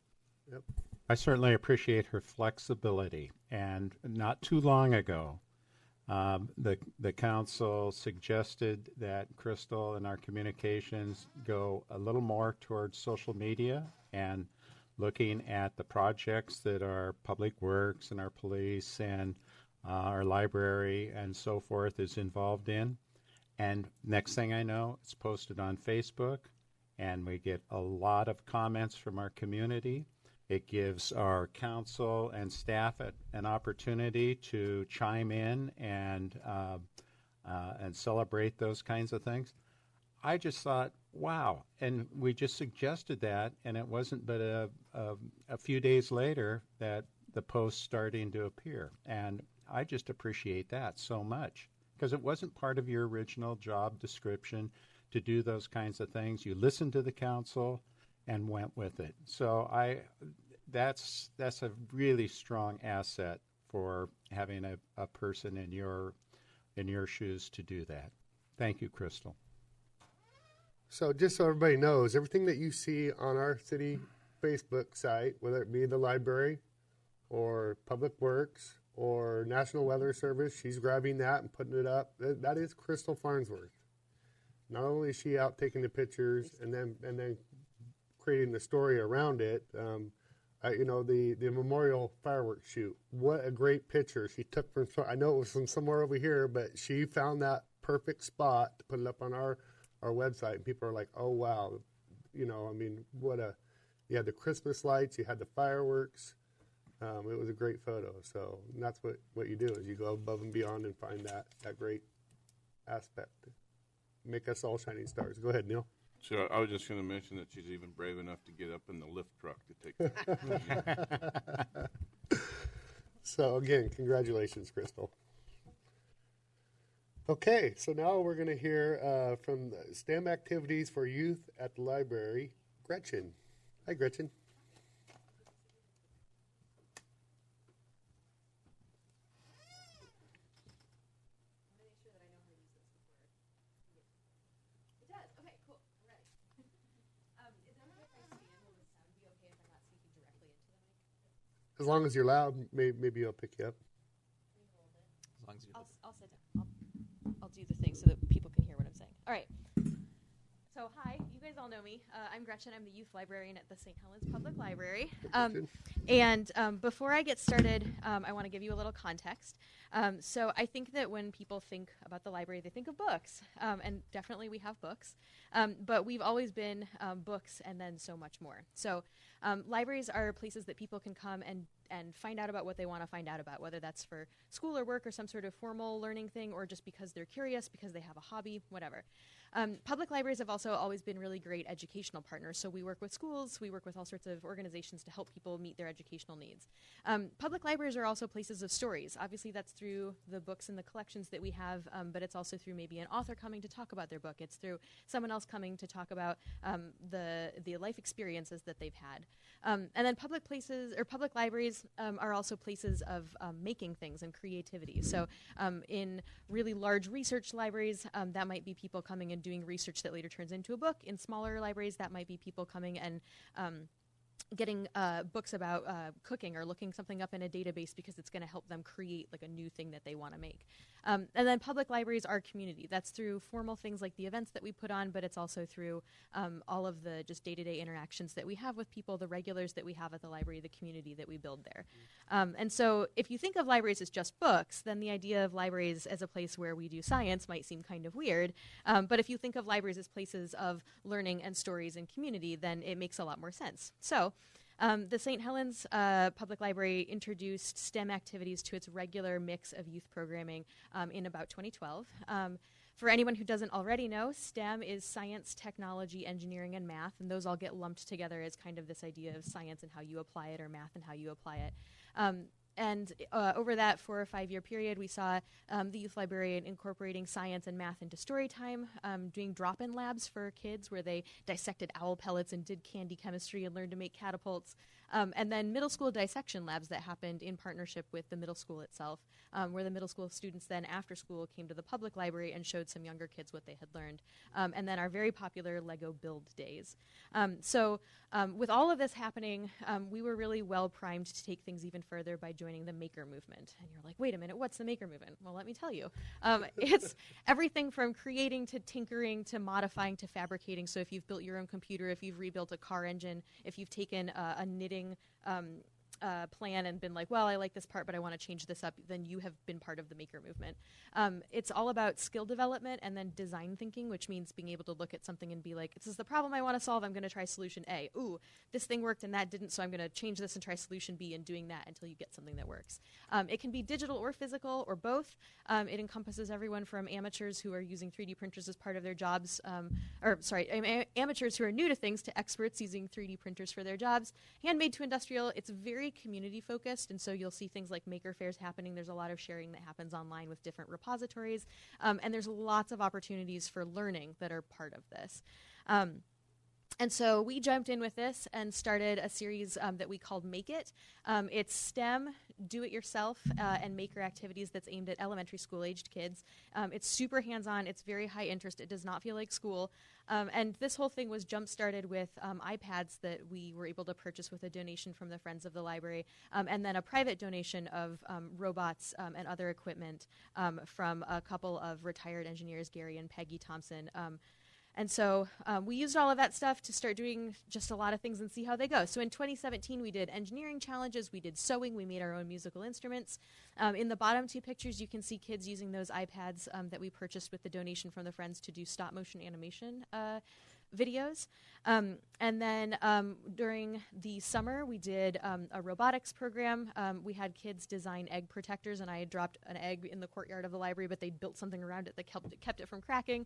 S2: Yep.
S8: I certainly appreciate her flexibility. And not too long ago, the council suggested that Crystal and our communications go a little more towards social media and looking at the projects that our public works and our police and our library and so forth is involved in. And next thing I know, it's posted on Facebook, and we get a lot of comments from our community. It gives our council and staff an opportunity to chime in and celebrate those kinds of things. I just thought, wow, and we just suggested that, and it wasn't but a few days later that the posts starting to appear, and I just appreciate that so much because it wasn't part of your original job description to do those kinds of things. You listened to the council and went with it. So that's a really strong asset for having a person in your shoes to do that. Thank you, Crystal.
S2: So just so everybody knows, everything that you see on our city Facebook site, whether it be the library or Public Works or National Weather Service, she's grabbing that and putting it up. That is Crystal Farnsworth. Not only is she out taking the pictures and then creating the story around it, the memorial fireworks shoot. What a great picture she took from. I know it was from somewhere over here, but she found that perfect spot to put it up on our website. And people are like, "Oh wow," you had the Christmas lights, you had the fireworks. It was a great photo. So that's what you do is you go above and beyond and find that great aspect. Make us all shining stars. Go ahead, Neil.
S10: So I was just going to mention that she's even brave enough to get up in the lift truck to take.
S2: So again, congratulations, Crystal. Okay, so now we're going to hear from the STEM activities for youth at the library, Gretchen. Hi, Gretchen. As long as you're loud, maybe I'll pick you up.
S14: As long as I'll sit down. I'll do the thing so that people can hear what I'm saying. All right. So hi, you guys all know me. I'm Gretchen. I'm the youth librarian at the St. Helens Public Library. Before I get started, I want to give you a little context. So I think that when people think about the library, they think of books. And definitely we have books. But we've always been books and then so much more. So libraries are places that people can come and find out about what they want to find out about, whether that's for school or work or some sort of formal learning thing or just because they're curious, because they have a hobby, whatever. Public libraries have also always been really great educational partners. So we work with schools, we work with all sorts of organizations to help people meet their educational needs. Public libraries are also places of stories. Obviously that's through the books and the collections that we have, but it's also through maybe an author coming to talk about their book. It's through someone else coming to talk about the life experiences that they've had. And then public libraries are also places of making things and creativity. So in really large research libraries, that might be people coming and doing research that later turns into a book. In smaller libraries, that might be people coming and getting books about cooking or looking something up in a database because it's going to help them create like a new thing that they want to make. And then public libraries are community. That's through formal things like the events that we put on, but it's also through all of the just day-to-day interactions that we have with people, the regulars that we have at the library, the community that we build there. And so if you think of libraries as just books, then the idea of libraries as a place where we do science might seem kind of weird. But if you think of libraries as places of learning and stories and community, then it makes a lot more sense. So the St. Helens Public Library introduced STEM activities to its regular mix of youth programming in about 2012. For anyone who doesn't already know, STEM is science, technology, engineering, and math, and those all get lumped together as kind of this idea of science and how you apply it, or math and how you apply it. And over that 4 or 5 year period, we saw the youth librarian incorporating science and math into story time, doing drop-in labs for kids where they dissected owl pellets and did candy chemistry and learned to make catapults. And then middle school dissection labs that happened in partnership with the middle school itself, where the middle school students then after school came to the public library and showed some younger kids what they had learned. And then our very popular Lego build days. So with all of this happening, we were really well primed to take things even further by joining the maker movement. And you're like, wait a minute, what's the maker movement? Well, let me tell you. It's everything from creating to tinkering to modifying to fabricating. So if you've built your own computer, if you've rebuilt a car engine, if you've taken a knitting plan and been like, well, I like this part, but I want to change this up, then you have been part of the maker movement. It's all about skill development and then design thinking, which means being able to look at something and be like, this is the problem I want to solve. I'm going to try solution A. Ooh, this thing worked and that didn't, so I'm going to change this and try solution B, and doing that until you get something that works. It can be digital or physical or both. It encompasses everyone from amateurs who are using 3D printers as part of their jobs, amateurs who are new to things to experts using 3D printers for their jobs. Handmade to industrial, it's very community focused, and so you'll see things like maker fairs happening. There's a lot of sharing that happens online with different repositories, and there's lots of opportunities for learning that are part of this. And so we jumped in with this and started a series that we called Make It. It's STEM, do-it-yourself, and maker activities that's aimed at elementary school-aged kids. It's super hands-on. It's very high interest. It does not feel like school. And this whole thing was jump-started with iPads that we were able to purchase with a donation from the Friends of the Library, and then a private donation of robots and other equipment from a couple of retired engineers, Gary and Peggy Thompson. And so we used all of that stuff to start doing just a lot of things and see how they go. So in 2017, we did engineering challenges, we did sewing, we made our own musical instruments. In the bottom two pictures, you can see kids using those iPads that we purchased with the donation from the Friends to do stop motion animation videos. And then during the summer, we did a robotics program. We had kids design egg protectors, and I had dropped an egg in the courtyard of the library, but they built something around it that kept it from cracking.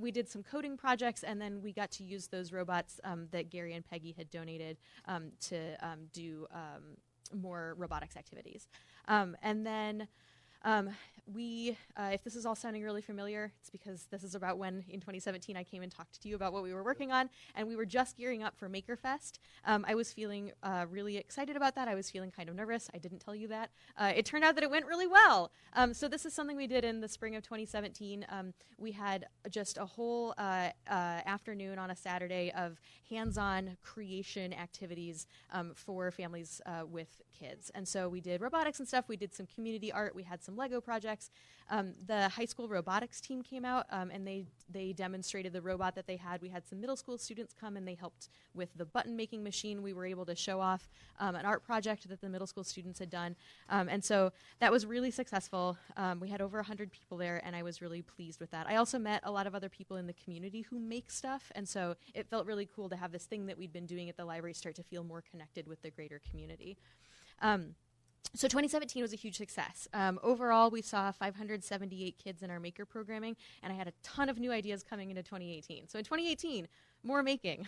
S14: We did some coding projects, and then we got to use those robots that Gary and Peggy had donated to do more robotics activities. And then if this is all sounding really familiar, it's because this is about when in 2017 I came and talked to you about what we were working on, and we were just gearing up for MakerFest. I was feeling really excited about that. I was feeling kind of nervous. I didn't tell you that. It turned out that it went really well. So this is something we did in the spring of 2017. We had just a whole afternoon on a Saturday of hands-on creation activities for families with kids. And so we did robotics and stuff. We did some community art. We had some Lego projects. The high school robotics team came out and they demonstrated the robot that they had. We had some middle school students come and they helped with the button making machine. We were able to show off an art project that the middle school students had done. And so that was really successful. We had over 100 people there, and I was really pleased with that. I also met a lot of other people in the community who make stuff, and so it felt really cool to have this thing that we'd been doing at the library start to feel more connected with the greater community. So 2017 was a huge success. Overall, we saw 578 kids in our maker programming, and I had a ton of new ideas coming into 2018. So in 2018, more making.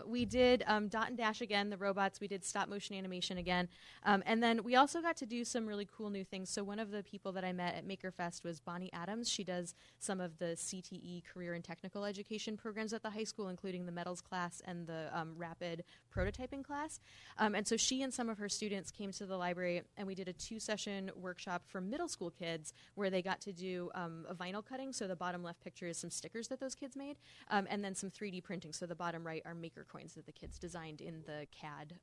S14: We did Dot and Dash again, the robots. We did stop motion animation again. And then we also got to do some really cool new things. So one of the people that I met at MakerFest was Bonnie Adams. She does some of the CTE career and technical education programs at the high school, including the metals class and the rapid prototyping class. And so she and some of her students came to the library, and we did a 2-session workshop for middle school kids where they got to do a vinyl cutting. So the bottom left picture is some stickers that those kids made, and then some 3D printing. So the bottom right are maker coins that the kids designed in the CAD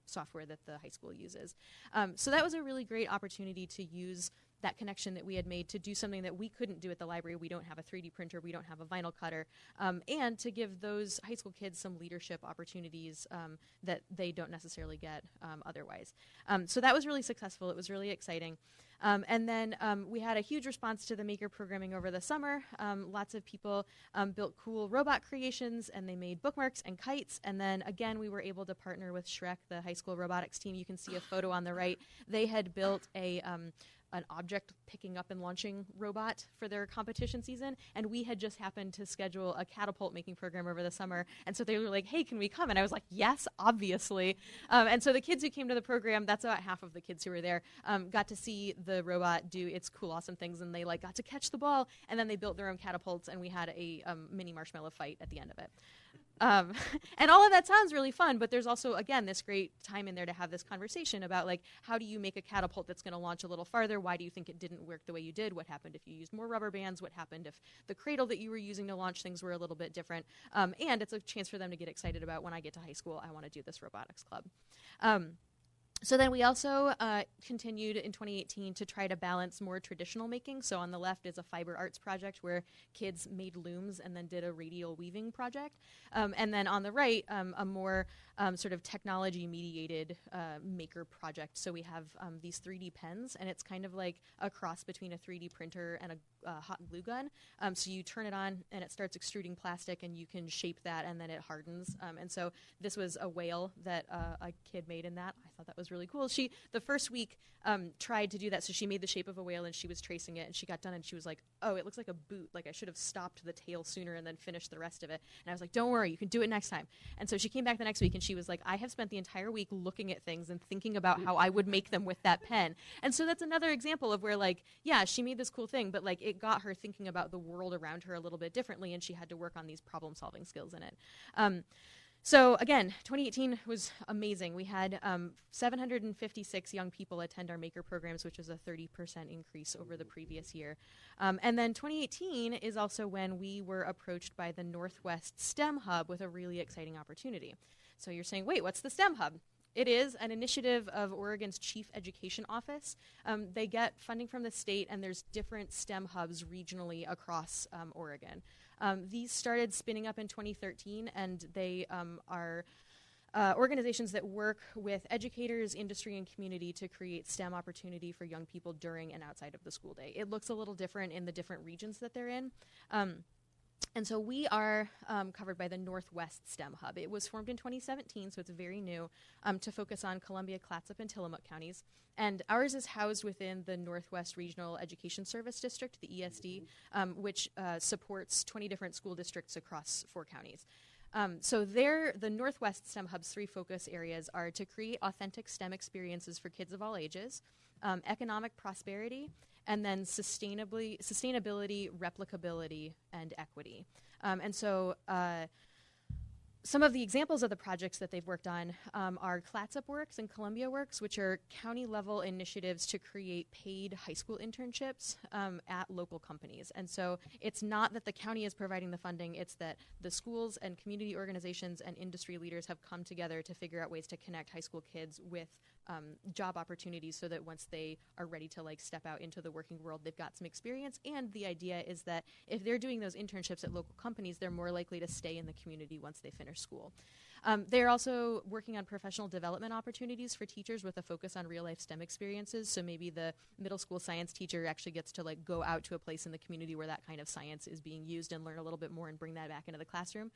S14: software that the high school uses. So that was a really great opportunity to use that connection that we had made to do something that we couldn't do at the library. We don't have a 3D printer, we don't have a vinyl cutter, and to give those high school kids some leadership opportunities that they don't necessarily get otherwise. So that was really successful. It was really exciting. And then we had a huge response to the maker programming over the summer. Lots of people built cool robot creations, and they made bookmarks and kites. And then again, we were able to partner with Shrek, the high school robotics team. You can see a photo on the right. They had built an object picking up and launching robot for their competition season, and we had just happened to schedule a catapult making program over the summer, and so they were like, hey, can we come? And I was like, yes, obviously. And so the kids who came to the program, that's about half of the kids who were there, got to see the robot do its cool, awesome things, and they got to catch the ball, and then they built their own catapults, and we had a mini marshmallow fight at the end of it. And all of that sounds really fun, but there's also, again, this great time in there to have this conversation about, how do you make a catapult that's going to launch a little farther? Why do you think it didn't work the way you did? What happened if you used more rubber bands? What happened if the cradle that you were using to launch things were a little bit different? And it's a chance for them to get excited about, when I get to high school, I want to do this robotics club. So then we also continued in 2018 to try to balance more traditional making. So on the left is a fiber arts project where kids made looms and then did a radial weaving project. And then on the right, a more sort of technology mediated maker project. So we have these 3D pens, and it's kind of like a cross between a 3D printer and a hot glue gun. So you turn it on and it starts extruding plastic, and you can shape that and then it hardens. And so this was a whale that a kid made in that. I thought that was really cool. She, the first week, tried to do that. So she made the shape of a whale and she was tracing it, and she got done and she was like, oh, it looks like a boot. Like I should have stopped the tail sooner and then finished the rest of it. And I was like, don't worry, you can do it next time. And so she came back the next week and she was like, I have spent the entire week looking at things and thinking about how I would make them with that pen. And so that's another example of where, like, yeah, she made this cool thing, but like it got her thinking about the world around her a little bit differently, and she had to work on these problem solving skills in it. So again, 2018 was amazing. We had 756 young people attend our maker programs, which is a 30% increase over the previous year. And then 2018 is also when we were approached by the Northwest STEM Hub with a really exciting opportunity. So you're saying, wait, what's the STEM Hub? It is an initiative of Oregon's Chief Education Office. They get funding from the state, and there's different STEM hubs regionally across Oregon. These started spinning up in 2013, and they are organizations that work with educators, industry, and community to create STEM opportunity for young people during and outside of the school day. It looks a little different in the different regions that they're in. And so we are covered by the Northwest STEM Hub. It was formed in 2017, so it's very new, to focus on Columbia, Clatsop, and Tillamook counties. And ours is housed within the Northwest Regional Education Service District, the ESD, which supports 20 different school districts across 4 counties. So the Northwest STEM Hub's 3 focus areas are to create authentic STEM experiences for kids of all ages, economic prosperity, and then sustainability, replicability, and equity. And so some of the examples of the projects that they've worked on are Clatsop Works and Columbia Works, which are county-level initiatives to create paid high school internships at local companies. And so it's not that the county is providing the funding, it's that the schools and community organizations and industry leaders have come together to figure out ways to connect high school kids with job opportunities so that once they are ready to like step out into the working world, they've got some experience. And the idea is that if they're doing those internships at local companies, they're more likely to stay in the community once they finish school. They're also working on professional development opportunities for teachers with a focus on real-life STEM experiences. So maybe the middle school science teacher actually gets to like go out to a place in the community where that kind of science is being used and learn a little bit more and bring that back into the classroom.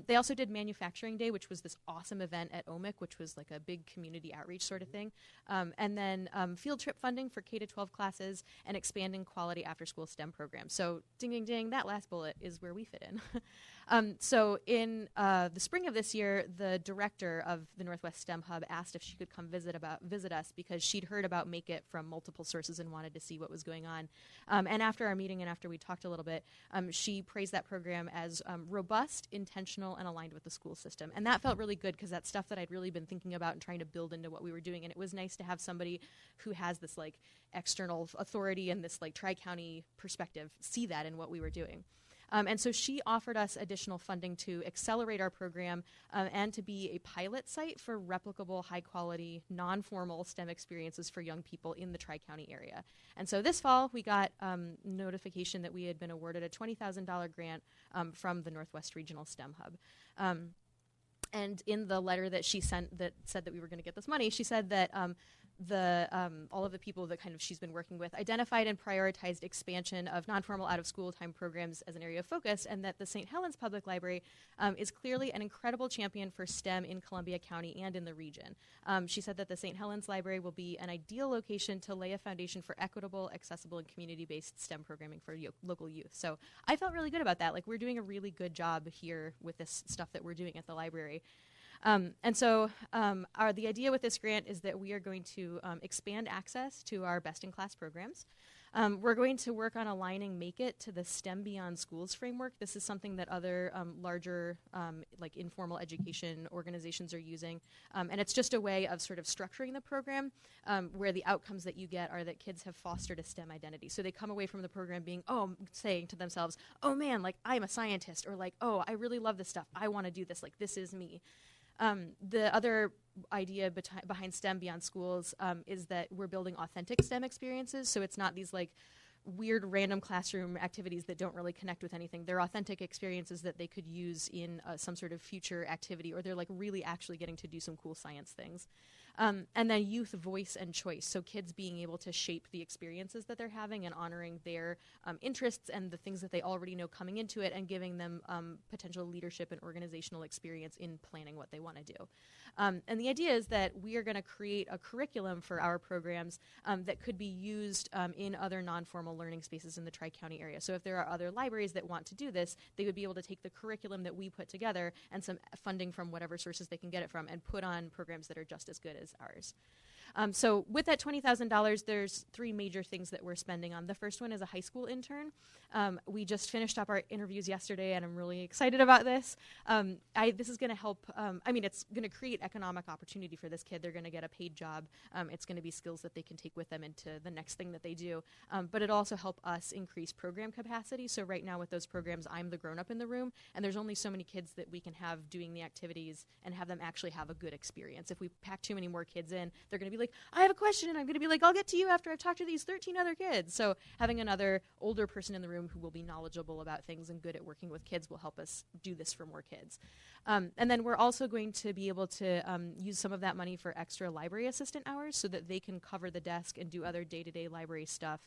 S14: They also did Manufacturing Day, which was this awesome event at OMIC, which was like a big community outreach sort of thing. And then field trip funding for K-12 classes and expanding quality after-school STEM programs. So ding, ding, ding, that last bullet is where we fit in. So in the spring of this year, the director of the Northwest STEM Hub asked if she could come visit us because she'd heard about Make It from multiple sources and wanted to see what was going on. And after our meeting and after we talked a little bit, she praised that program as robust, intentional, and aligned with the school system. And that felt really good because that's stuff that I'd really been thinking about and trying to build into what we were doing. And it was nice to have somebody who has this like external authority and this like tri-county perspective see that in what we were doing. And so she offered us additional funding to accelerate our program and to be a pilot site for replicable, high-quality, non-formal STEM experiences for young people in the Tri-County area. And so this fall, we got notification that we had been awarded a $20,000 grant from the Northwest Regional STEM Hub. And in the letter that she sent that said that we were going to get this money, she said that all of the people that kind of she's been working with identified and prioritized expansion of non-formal out-of-school time programs as an area of focus, and that the St. Helens Public Library is clearly an incredible champion for STEM in Columbia County and in the region. She said that the St. Helens Library will be an ideal location to lay a foundation for equitable, accessible, and community-based STEM programming for local youth. So I felt really good about that. Like, we're doing a really good job here with this stuff that we're doing at the library. And so the idea with this grant is that we are going to expand access to our best-in-class programs. We're going to work on aligning Make It to the STEM Beyond Schools framework. This is something that other larger like informal education organizations are using. And it's just a way of sort of structuring the program where the outcomes that you get are that kids have fostered a STEM identity. So they come away from the program being, saying to themselves, oh man, like I'm a scientist, or like, oh, I really love this stuff. I want to do this. Like, this is me. The other idea behind STEM Beyond Schools is that we're building authentic STEM experiences. So it's not these like weird random classroom activities that don't really connect with anything. They're authentic experiences that they could use in some sort of future activity, or they're like really actually getting to do some cool science things. And then youth voice and choice. So kids being able to shape the experiences that they're having and honoring their interests and the things that they already know coming into it, and giving them potential leadership and organizational experience in planning what they want to do. And the idea is that we are going to create a curriculum for our programs that could be used in other non-formal learning spaces in the Tri-County area. So if there are other libraries that want to do this, they would be able to take the curriculum that we put together and some funding from whatever sources they can get it from, and put on programs that are just as good as ours. So with that $20,000, there's three major things that we're spending on. The first one is a high school intern. We just finished up our interviews yesterday, and I'm really excited about this. This is going to help, it's going to create economic opportunity for this kid. They're going to get a paid job. It's going to be skills that they can take with them into the next thing that they do. But it'll also help us increase program capacity. So right now with those programs, I'm the grown-up in the room, and there's only so many kids that we can have doing the activities and have them actually have a good experience. If we pack too many more kids in, they're going to be like, I have a question, and I'm going to be like, I'll get to you after I've talked to these 13 other kids. So having another older person in the room who will be knowledgeable about things and good at working with kids will help us do this for more kids. And then we're also going to be able to use some of that money for extra library assistant hours so that they can cover the desk and do other day-to-day library stuff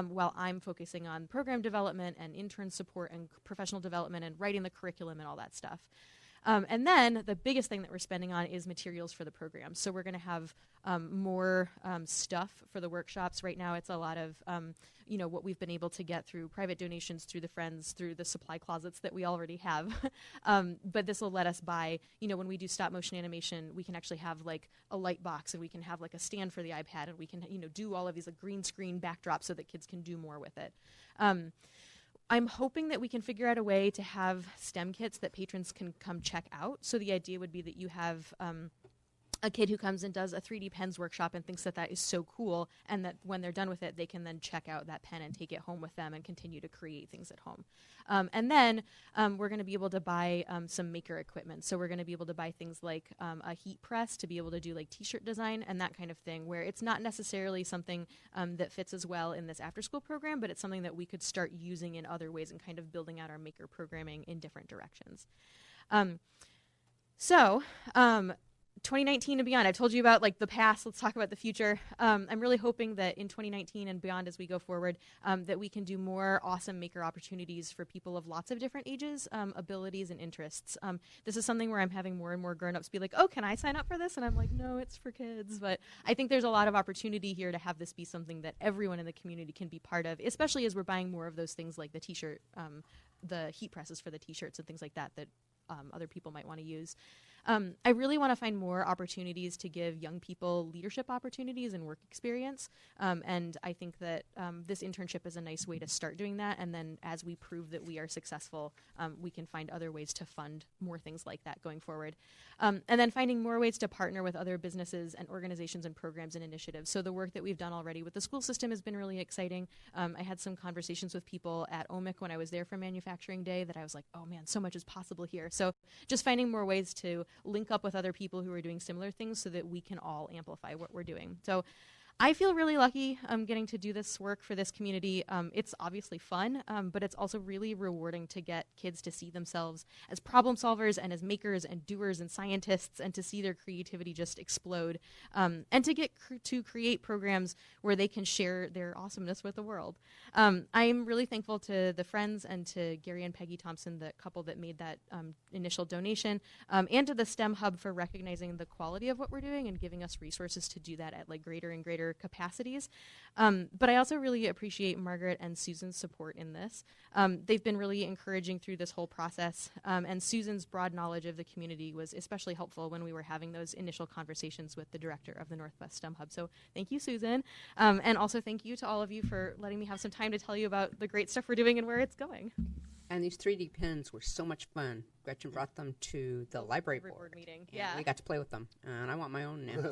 S14: while I'm focusing on program development and intern support and professional development and writing the curriculum and all that stuff. And then the biggest thing that we're spending on is materials for the program. So we're going to have more stuff for the workshops. Right now it's a lot of, what we've been able to get through private donations, through the Friends, through the supply closets that we already have. But this will let us buy, when we do stop motion animation, we can actually have like a light box, and we can have like a stand for the iPad, and we can, do all of these like green screen backdrops so that kids can do more with it. I'm hoping that we can figure out a way to have STEM kits that patrons can come check out. So the idea would be that you have a kid who comes and does a 3D pens workshop and thinks that that is so cool, and that when they're done with it, they can then check out that pen and take it home with them and continue to create things at home. And then we're going to be able to buy some maker equipment. So we're going to be able to buy things like a heat press to be able to do like t-shirt design and that kind of thing, where it's not necessarily something that fits as well in this after-school program, but it's something that we could start using in other ways and kind of building out our maker programming in different directions. 2019 and beyond, I've told you about like the past. Let's talk about the future. I'm really hoping that in 2019 and beyond as we go forward, that we can do more awesome maker opportunities for people of lots of different ages, abilities, and interests. This is something where I'm having more and more grown-ups be like, oh, can I sign up for this? And I'm like, no, it's for kids. But I think there's a lot of opportunity here to have this be something that everyone in the community can be part of, especially as we're buying more of those things like the t-shirt, the heat presses for the t-shirts and things like that other people might want to use. I really want to find more opportunities to give young people leadership opportunities and work experience. And I think that this internship is a nice way to start doing that. And then as we prove that we are successful, we can find other ways to fund more things like that going forward. And then finding more ways to partner with other businesses and organizations and programs and initiatives. So the work that we've done already with the school system has been really exciting. I had some conversations with people at OMIC when I was there for Manufacturing Day that I was like, oh man, so much is possible here. So just finding more ways to link up with other people who are doing similar things so that we can all amplify what we're doing. So I feel really lucky getting to do this work for this community. It's obviously fun, but it's also really rewarding to get kids to see themselves as problem solvers and as makers and doers and scientists, and to see their creativity just explode, and to get to create programs where they can share their awesomeness with the world. I'm really thankful to the Friends and to Gary and Peggy Thompson, the couple that made that initial donation, and to the STEM Hub for recognizing the quality of what we're doing and giving us resources to do that at like greater and greater capacities. But I also really appreciate Margaret and Susan's support in this. They've been really encouraging through this whole process, and Susan's broad knowledge of the community was especially helpful when we were having those initial conversations with the director of the Northwest STEM Hub. So thank you, Susan. And also thank you to all of you for letting me have some time to tell you about the great stuff we're doing and where it's going.
S9: And these 3D pens were so much fun. Gretchen brought them to the library board
S14: meeting.
S9: Yeah, we got to play with them, and I want my own now.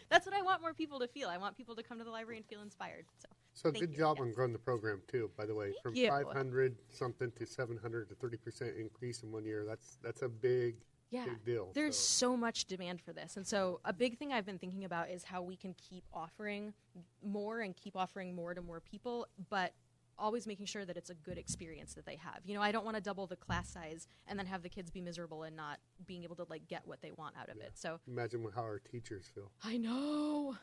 S14: That's what I want more people to feel. I want people to come to the library and feel inspired.
S2: So good job on growing the program too, by the way. From 500 something to 700 to 30% increase in 1 year. That's a big
S14: Yeah,
S2: big deal.
S14: there's
S2: so.
S14: so much demand for this. And so a big thing I've been thinking about is how we can keep offering more and keep offering more to more people, but always making sure that it's a good experience that they have. You know, I don't want to double the class size and then have the kids be miserable and not being able to like get what they want out of it. So
S2: imagine how our teachers feel.
S14: I know.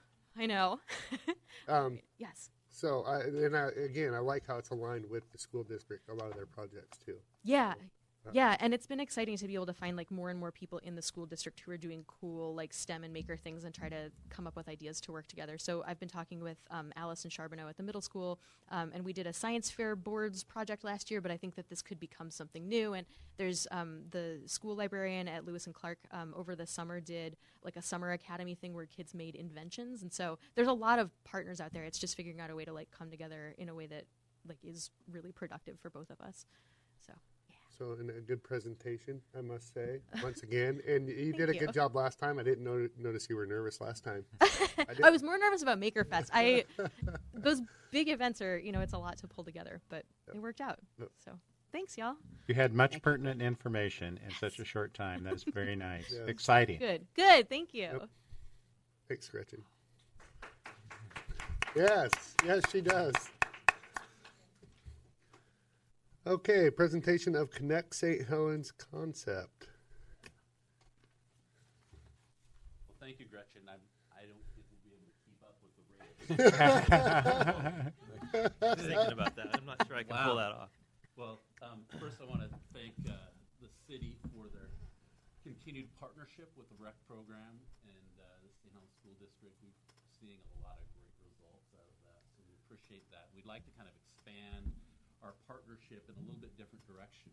S14: Yes.
S2: So again, I like how it's aligned with the school district, a lot of their projects too.
S14: Yeah. Yeah, and it's been exciting to be able to find like more and more people in the school district who are doing cool like STEM and maker things and try to come up with ideas to work together. So I've been talking with Allison Charbonneau at the middle school, and we did a science fair boards project last year, but I think that this could become something new. And there's the school librarian at Lewis and Clark over the summer did like a summer academy thing where kids made inventions. And so there's a lot of partners out there. It's just figuring out a way to like come together in a way that like is really productive for both of us. So.
S2: So, and a good presentation, I must say, once again. And you did a good job last time. I didn't notice you were nervous last time.
S14: I was more nervous about MakerFest. Those big events are, you know, it's a lot to pull together, but it worked out. So, thanks, y'all.
S8: You had much pertinent information in such a short time. That's very nice. Yeah. Exciting.
S14: Good. Thank you.
S2: Yep. Thanks, Gretchen. Yes, she does. Okay, presentation of Connect St. Helens concept.
S15: Well, thank you, Gretchen. I don't think we'll be able to keep up with the rate.
S16: I was thinking about that. I'm not sure I can pull that off.
S15: Well, first I want to thank the city for their continued partnership with the REC program and the St. Helens School District. We're seeing a lot of great results out of that, so we appreciate that. We'd like to kind of expand our partnership in a little bit different direction.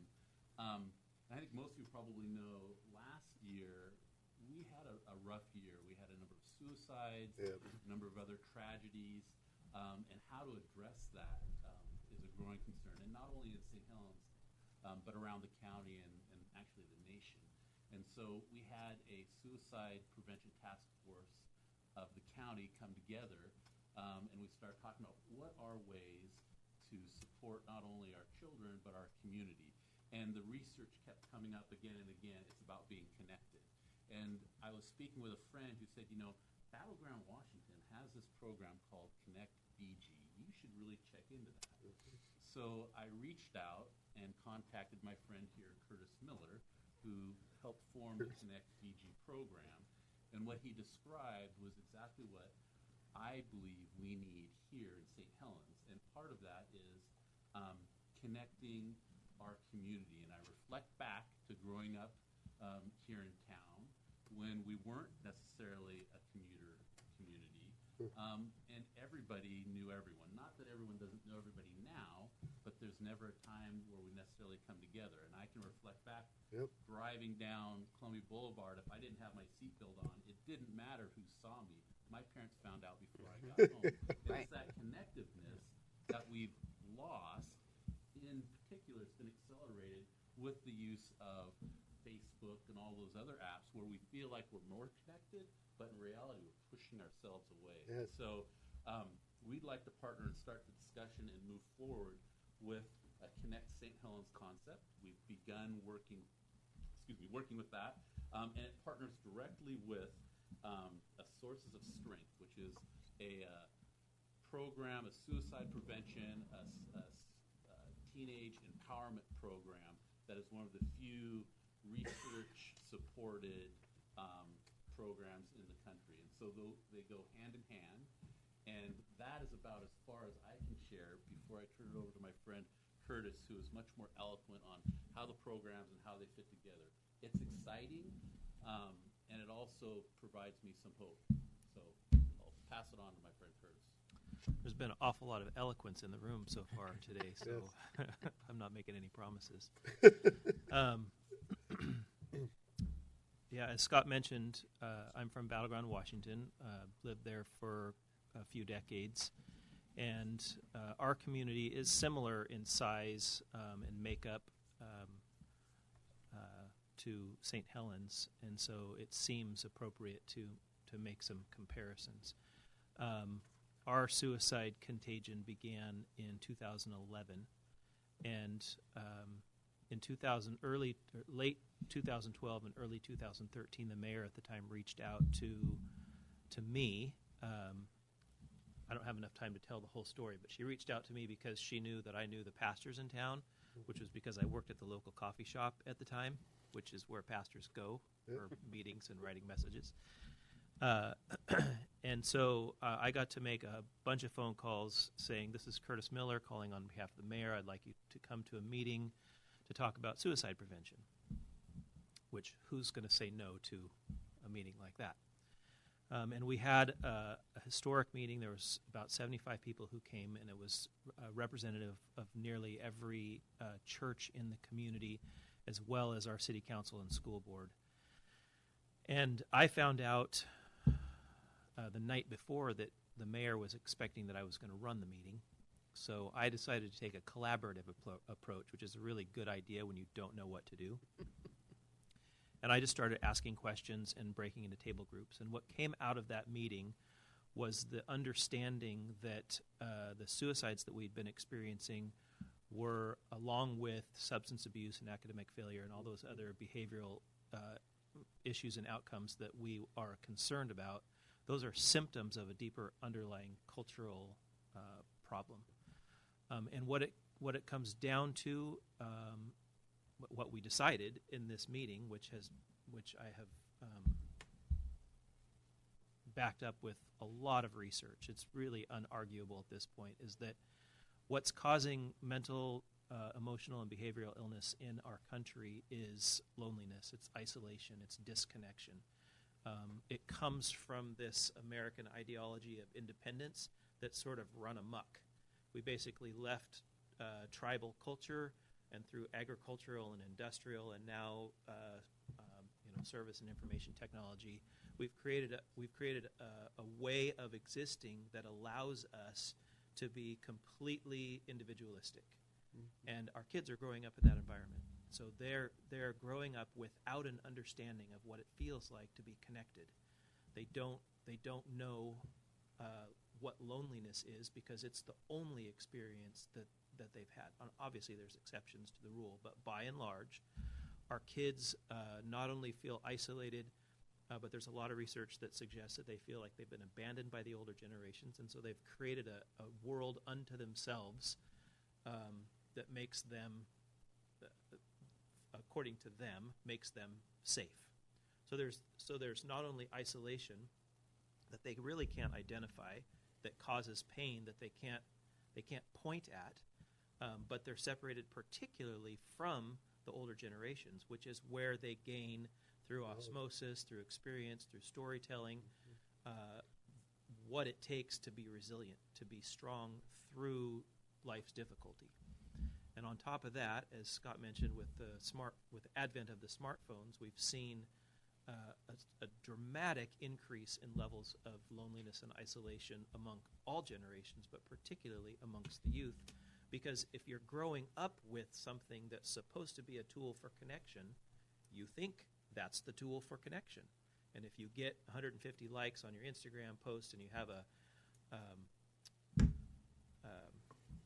S15: I think most of you probably know last year we had a rough year. We had a number of suicides, a number of other tragedies, and how to address that is a growing concern, and not only in St. Helens, but around the county and actually the nation. And so we had a suicide prevention task force of the county come together, and we started talking about what are ways to support not only our children but our community. And the research kept coming up again and again. It's about being connected. And I was speaking with a friend who said, you know, Battleground Washington has this program called Connect BG. You should really check into that. So I reached out and contacted my friend here, Curtis Miller, who helped form the Connect BG program. And what he described was exactly what I believe we need here in St. Helens. And part of that is connecting our community. And I reflect back to growing up here in town when we weren't necessarily a commuter community, and everybody knew everyone. Not that everyone doesn't know everybody now, but there's never a time where we necessarily come together. And I can reflect back driving down Columbia Boulevard. If I didn't have my seatbelt on, it didn't matter who saw me. My parents found out before I got home. Right. It's that connectiveness that we've lost. In particular, it's been accelerated with the use of Facebook and all those other apps where we feel like we're more connected, but in reality, we're pushing ourselves away.
S2: Yes.
S15: So we'd like to partner and start the discussion and move forward with a Connect St. Helens concept. We've begun working with that, and it partners directly with a Sources of Strength, which is a program, a suicide prevention, a teenage empowerment program that is one of the few research-supported programs in the country. And so they go hand in hand, and that is about as far as I can share before I turn it over to my friend Curtis, who is much more eloquent on how the programs and how they fit together. It's exciting, and it also provides me some hope. So I'll pass it on to my friend Curtis.
S16: There's been an awful lot of eloquence in the room so far today, so I'm not making any promises. Yeah, as Scott mentioned, I'm from Battleground, Washington. Lived there for a few decades, and our community is similar in size and makeup to St. Helens, and so it seems appropriate to make some comparisons. Our suicide contagion began in 2011, and late 2012 and early 2013, the mayor at the time reached out to me. I don't have enough time to tell the whole story, but she reached out to me because she knew that I knew the pastors in town, which was because I worked at the local coffee shop at the time, which is where pastors go for meetings and writing messages. And so I got to make a bunch of phone calls saying, this is Curtis Miller calling on behalf of the mayor. I'd like you to come to a meeting to talk about suicide prevention, which who's going to say no to a meeting like that? And we had a historic meeting. There was about 75 people who came, and it was representative of nearly every church in the community, as well as our city council and school board. And I found out the night before that the mayor was expecting that I was going to run the meeting. So I decided to take a collaborative approach, which is a really good idea when you don't know what to do. And I just started asking questions and breaking into table groups. And what came out of that meeting was the understanding that the suicides that we'd been experiencing were, along with substance abuse and academic failure and all those other behavioral issues and outcomes that we are concerned about, those are symptoms of a deeper underlying cultural problem. And what it comes down to, what we decided in this meeting, which I have backed up with a lot of research, it's really unarguable at this point, is that what's causing mental, emotional, and behavioral illness in our country is loneliness, it's isolation, it's disconnection. It comes from this American ideology of independence that's sort of run amok. We basically left tribal culture, and through agricultural and industrial, and now service and information technology, we've created a way of existing that allows us to be completely individualistic. Mm-hmm. And our kids are growing up in that environment. So they're growing up without an understanding of what it feels like to be connected. They don't know what loneliness is, because it's the only experience that they've had. Obviously, there's exceptions to the rule, but by and large, our kids not only feel isolated, but there's a lot of research that suggests that they feel like they've been abandoned by the older generations, and so they've created a world unto themselves that makes them, according to them, makes them safe. So there's not only isolation that they really can't identify, that causes pain that they can't point at, but they're separated particularly from the older generations, which is where they gain through osmosis, through experience, through storytelling, what it takes to be resilient, to be strong through life's difficulty. And on top of that, as Scott mentioned, with the advent of the smartphones, we've seen a dramatic increase in levels of loneliness and isolation among all generations, but particularly amongst the youth. Because if you're growing up with something that's supposed to be a tool for connection, you think that's the tool for connection. And if you get 150 likes on your Instagram post and you have a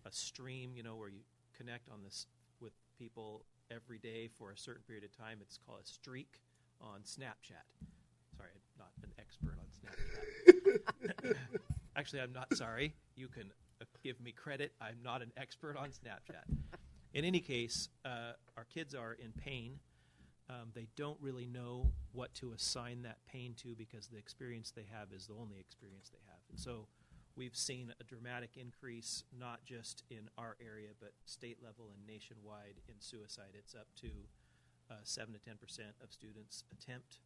S16: stream, where you connect on this with people every day for a certain period of time, it's called a streak on Snapchat. Sorry, I'm not an expert on Snapchat. Actually, I'm not sorry. You can give me credit. I'm not an expert on Snapchat. In any case, our kids are in pain. They don't really know what to assign that pain to, because the experience they have is the only experience they have. And so we've seen a dramatic increase, not just in our area, but state level and nationwide in suicide. It's up to 7 to 10% of students attempt.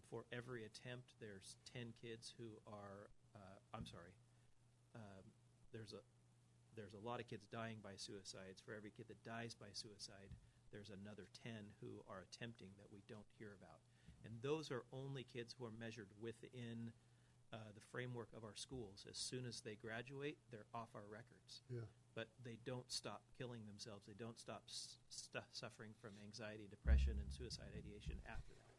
S16: For every attempt, there's 10 kids who are, there's a lot of kids dying by suicides. For every kid that dies by suicide, there's another 10 who are attempting that we don't hear about. And those are only kids who are measured within the framework of our schools. As soon as they graduate, they're off our records. Yeah. But they don't stop killing themselves. They don't stop suffering from anxiety, depression, and suicide ideation after that.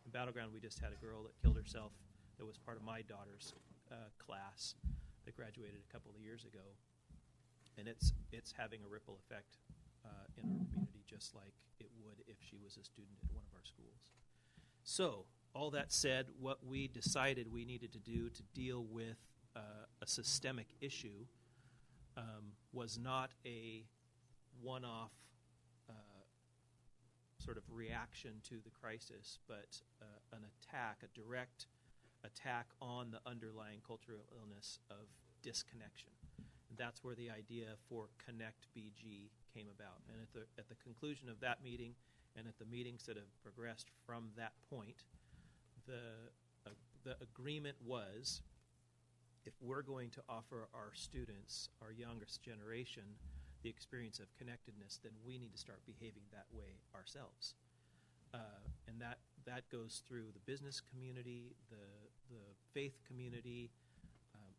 S16: In Battleground, we just had a girl that killed herself that was part of my daughter's class that graduated a couple of years ago. And it's having a ripple effect in our community, just like it would if she was a student at one of our schools. So, all that said, what we decided we needed to do to deal with a systemic issue was not a one-off sort of reaction to the crisis, but an attack, a direct attack on the underlying cultural illness of disconnection. And that's where the idea for Connect BG came about. And at the conclusion of that meeting and at the meetings that have progressed from that point, the agreement was, if we're going to offer our students, our youngest generation, the experience of connectedness, then we need to start behaving that way ourselves. And that goes through the business community, the faith community,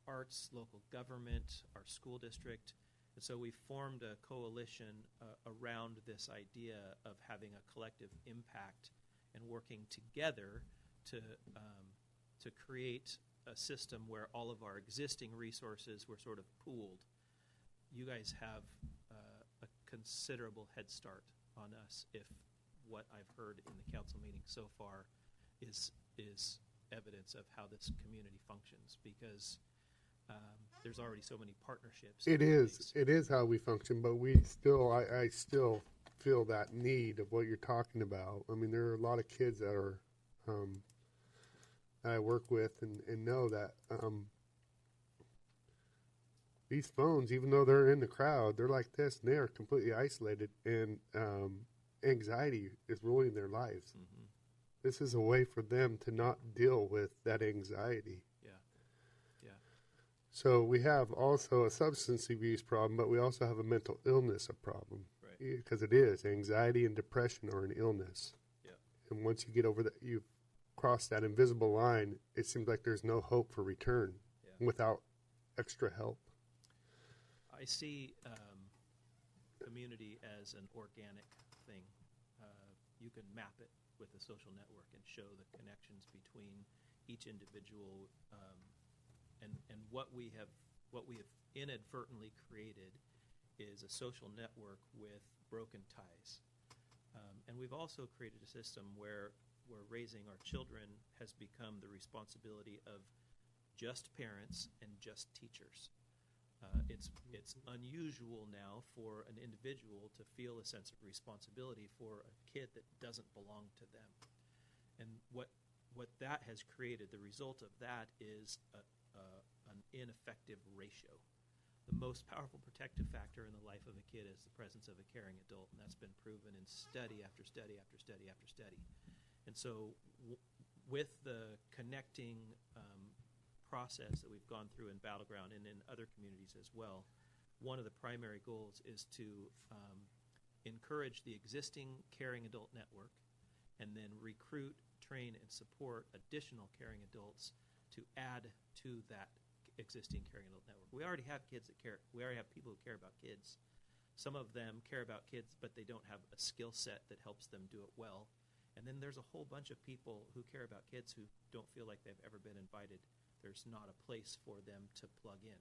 S16: arts, local government, our school district. And so we formed a coalition around this idea of having a collective impact and working together to create a system where all of our existing resources were sort of pooled. You guys have a considerable head start on us if what I've heard in the council meeting so far is evidence of how this community functions, because there's already so many partnerships.
S2: It is how we function, but we still, I still feel that need of what you're talking about. I mean, there are a lot of kids that are, I work with and know that these phones, even though they're in the crowd, they're like this, and they are completely isolated, and anxiety is ruining their lives.
S16: Mm-hmm.
S2: This is a way for them to not deal with that anxiety.
S16: Yeah.
S2: So we have also a substance abuse problem, but we also have a mental illness problem.
S16: Right.
S2: Because it is. Anxiety and depression are an illness.
S16: Yeah.
S2: And once you get over that, you cross that invisible line, it seems like there's no hope for return without extra help.
S16: I see community as an organic thing. You can map it with a social network and show the connections between each individual, and what we have inadvertently created is a social network with broken ties. And we've also created a system where raising our children has become the responsibility of just parents and just teachers. It's unusual now for an individual to feel a sense of responsibility for a kid that doesn't belong to them. And what that has created, the result of that is an ineffective ratio. The most powerful protective factor in the life of a kid is the presence of a caring adult, and that's been proven in study after study after study after study. And so with the connecting process that we've gone through in Battleground and in other communities as well, one of the primary goals is to encourage the existing caring adult network and then recruit, train, and support additional caring adults to add to that existing caring adult network. We already have kids that care. We already have people who care about kids. Some of them care about kids, but they don't have a skill set that helps them do it well. And then there's a whole bunch of people who care about kids who don't feel like they've ever been invited. There's not a place for them to plug in.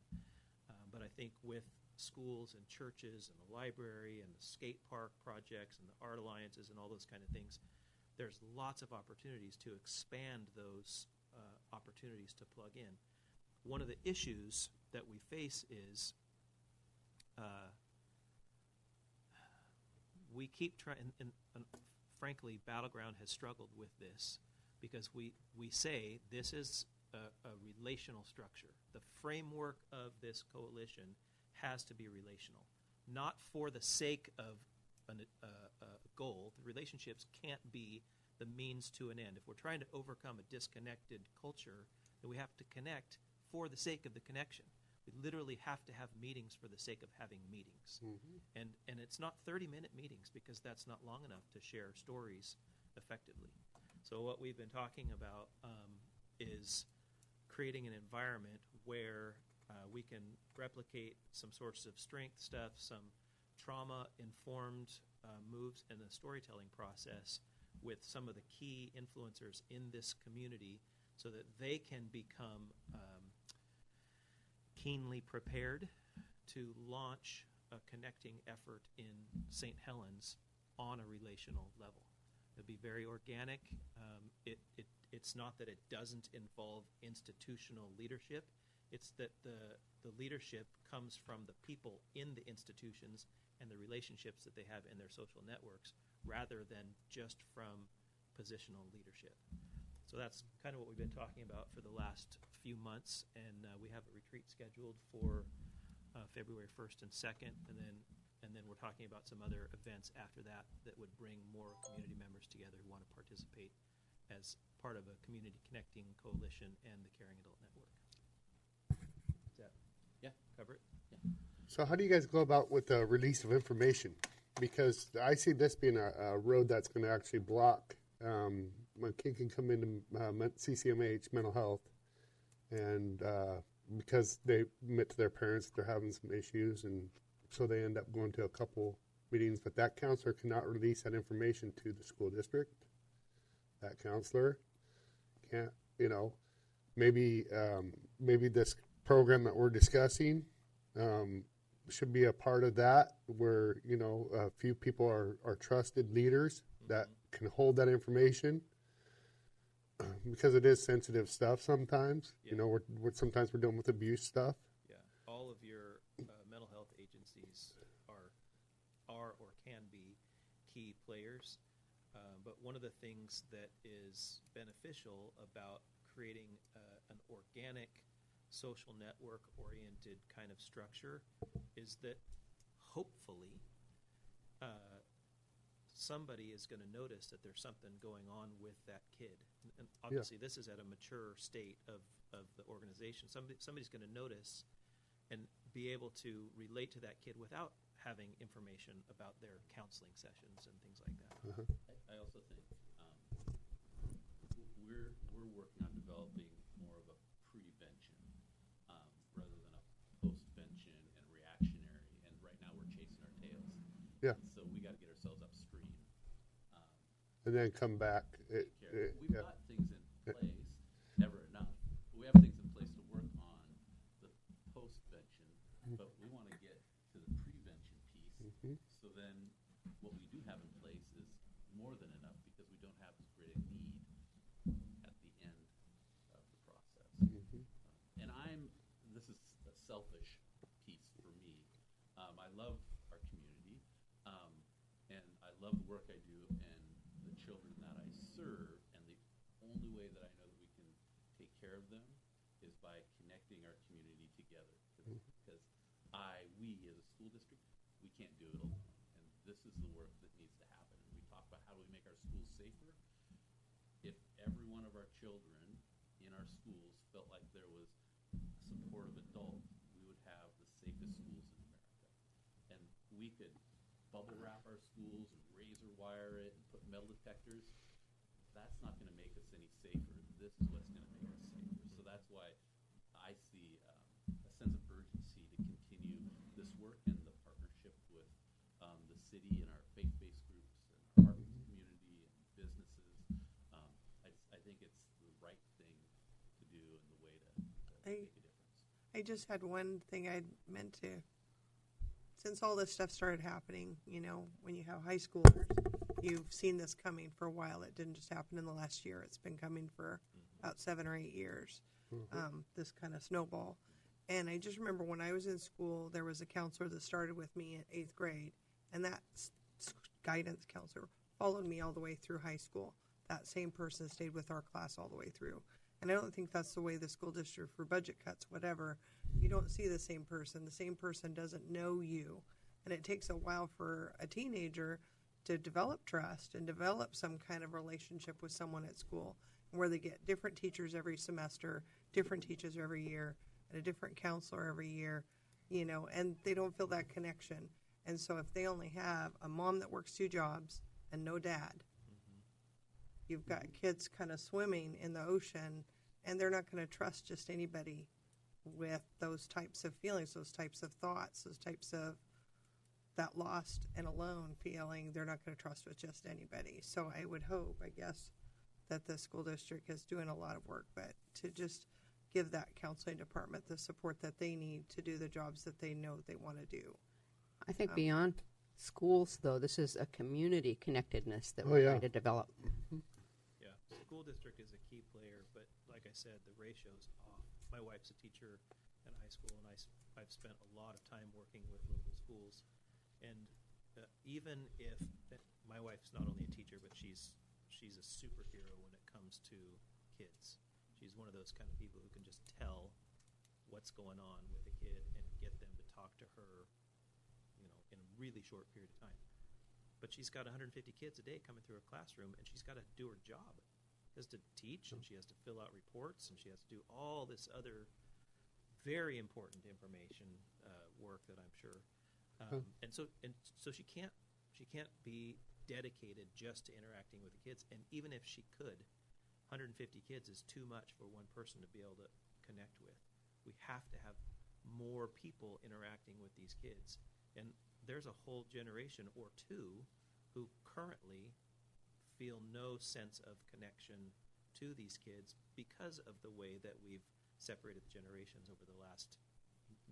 S16: But I think with schools and churches and the library and the skate park projects and the art alliances and all those kind of things, there's lots of opportunities to expand those opportunities to plug in. One of the issues that we face is we keep trying, and frankly, Battleground has struggled with this because we say this is a relational structure. The framework of this coalition has to be relational, not for the sake of a goal. The relationships can't be the means to an end. If we're trying to overcome a disconnected culture, then we have to connect for the sake of the connection. We literally have to have meetings for the sake of having meetings. Mm-hmm. And it's not 30-minute meetings because that's not long enough to share stories effectively. So what we've been talking about is creating an environment where we can replicate some source of strength stuff, some trauma-informed moves in the storytelling process with some of the key influencers in this community so that they can become keenly prepared to launch a connecting effort in St. Helens on a relational level. It'll be very organic. It's not that it doesn't involve institutional leadership. It's that the leadership comes from the people in the institutions and the relationships that they have in their social networks, rather than just from positional leadership. So that's kind of what we've been talking about for the last few months, and we have a retreat scheduled for February 1st and 2nd, and then we're talking about some other events after that that would bring more community members together who want to participate as part of a community connecting coalition and the Caring Adult Network. Does that cover it? Yeah.
S2: So how do you guys go about with the release of information? Because I see this being a road that's going to actually block when a kid can come into CCMH mental health, and because they admit to their parents that they're having some issues, and so they end up going to a couple meetings, but that counselor cannot release that information to the school district. That counselor can't, maybe this program that we're discussing should be a part of that, where a few people are trusted leaders that can hold that information, because it is sensitive stuff sometimes.
S16: Yeah.
S2: Sometimes we're dealing with abuse stuff.
S16: Yeah, all of your mental health agencies are or can be key players. But one of the things that is beneficial about creating an organic, social network-oriented kind of structure is that hopefully somebody is going to notice that there's something going on with that kid. And obviously this is at a mature state of the organization. Somebody's going to notice and be able to relate to that kid without having information about their counseling sessions and things like that.
S2: Uh-huh.
S15: I also think we're working on developing more of a prevention rather than a postvention and reactionary. And right now we're chasing our tails.
S2: Yeah.
S15: And so we got to get ourselves upstream.
S2: And then come back.
S15: We've got things in place, never enough. We have things in place to work on the postvention, but we want to get to the prevention piece.
S2: Mm-hmm.
S15: So then what we do have in place is more than enough, because we don't have as great a need at the end of the process.
S2: Mm-hmm.
S15: And this is a selfish piece for me. I love our community, and I love the work I do and the children that I serve, and the only way that I know that we can take care of them is by connecting our community together. Because we as a school district, we can't do it alone. And this is the work that needs to happen. And we talk about how do we make our schools safer. If every one of our children in our schools felt like there was a supportive adult, we would have the safest schools in America. And we could bubble wrap our schools and razor wire it and put metal detectors. That's not going to make us any safer. This is what's going to make us safer. So that's why I see a sense of urgency to continue this work and the partnership with the city and our faith-based groups and our community and businesses. I think it's the right thing to do and the way to make a difference.
S5: I just had one thing I meant to. Since all this stuff started happening, when you have high schoolers, you've seen this coming for a while. It didn't just happen in the last year. It's been coming for about 7 or 8 years, this kind of snowball. And I just remember when I was in school, there was a counselor that started with me in 8th grade, and that guidance counselor followed me all the way through high school. That same person stayed with our class all the way through. And I don't think that's the way the school district, for budget cuts, whatever, you don't see the same person. The same person doesn't know you. And it takes a while for a teenager to develop trust and develop some kind of relationship with someone at school, where they get different teachers every semester, different teachers every year, and a different counselor every year, and they don't feel that connection. And so if they only have a mom that works 2 jobs and no dad, you've got kids kind of swimming in the ocean, and they're not going to trust just anybody with those types of feelings, those types of thoughts, those types of that lost and alone feeling. They're not going to trust with just anybody. So I would hope, I guess, that the school district is doing a lot of work, but to just give that counseling department the support that they need to do the jobs that they know they want to do.
S9: I think beyond schools, though. This is a community connectedness that
S2: Oh,
S9: we're
S2: yeah.
S9: trying to develop.
S16: Yeah, school district is a key player, but like I said, the ratio's off. My wife's a teacher in high school, and I've spent a lot of time working with local schools. And even if my wife's not only a teacher, but she's a superhero when it comes to kids. She's one of those kind of people who can just tell what's going on with a kid and get them to talk to her, in a really short period of time. But she's got 150 kids a day coming through her classroom, and she's got to do her job. She has to teach, and she has to fill out reports, and she has to do all this other very important information work that I'm sure. And so she can't be dedicated just to interacting with the kids. And even if she could, 150 kids is too much for one person to be able to connect with. We have to have more people interacting with these kids. And there's a whole generation or two who currently feel no sense of connection to these kids because of the way that we've separated the generations over the last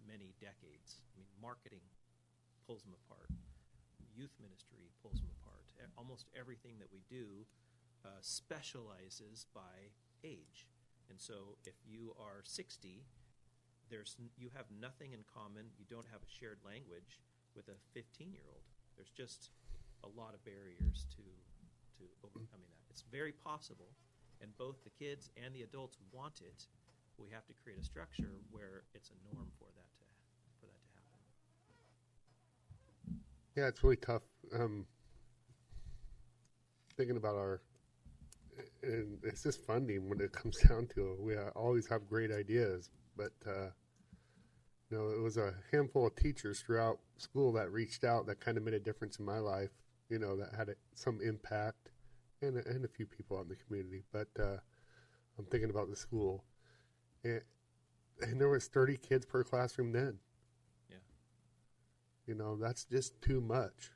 S16: many decades. I mean, marketing pulls them apart. Youth ministry pulls them apart. Almost everything that we do specializes by age. And so if you are 60, you have nothing in common. You don't have a shared language with a 15-year-old. There's just a lot of barriers to overcoming that. It's very possible, and both the kids and the adults want it. We have to create a structure where it's a norm for that to happen.
S2: Yeah, it's really tough. Thinking about and it's just funding when it comes down to it. We always have great ideas, but it was a handful of teachers throughout school that reached out that kind of made a difference in my life. That had some impact, and a few people out in the community. But I'm thinking about the school, and there was 30 kids per classroom then. Yeah. That's just too much.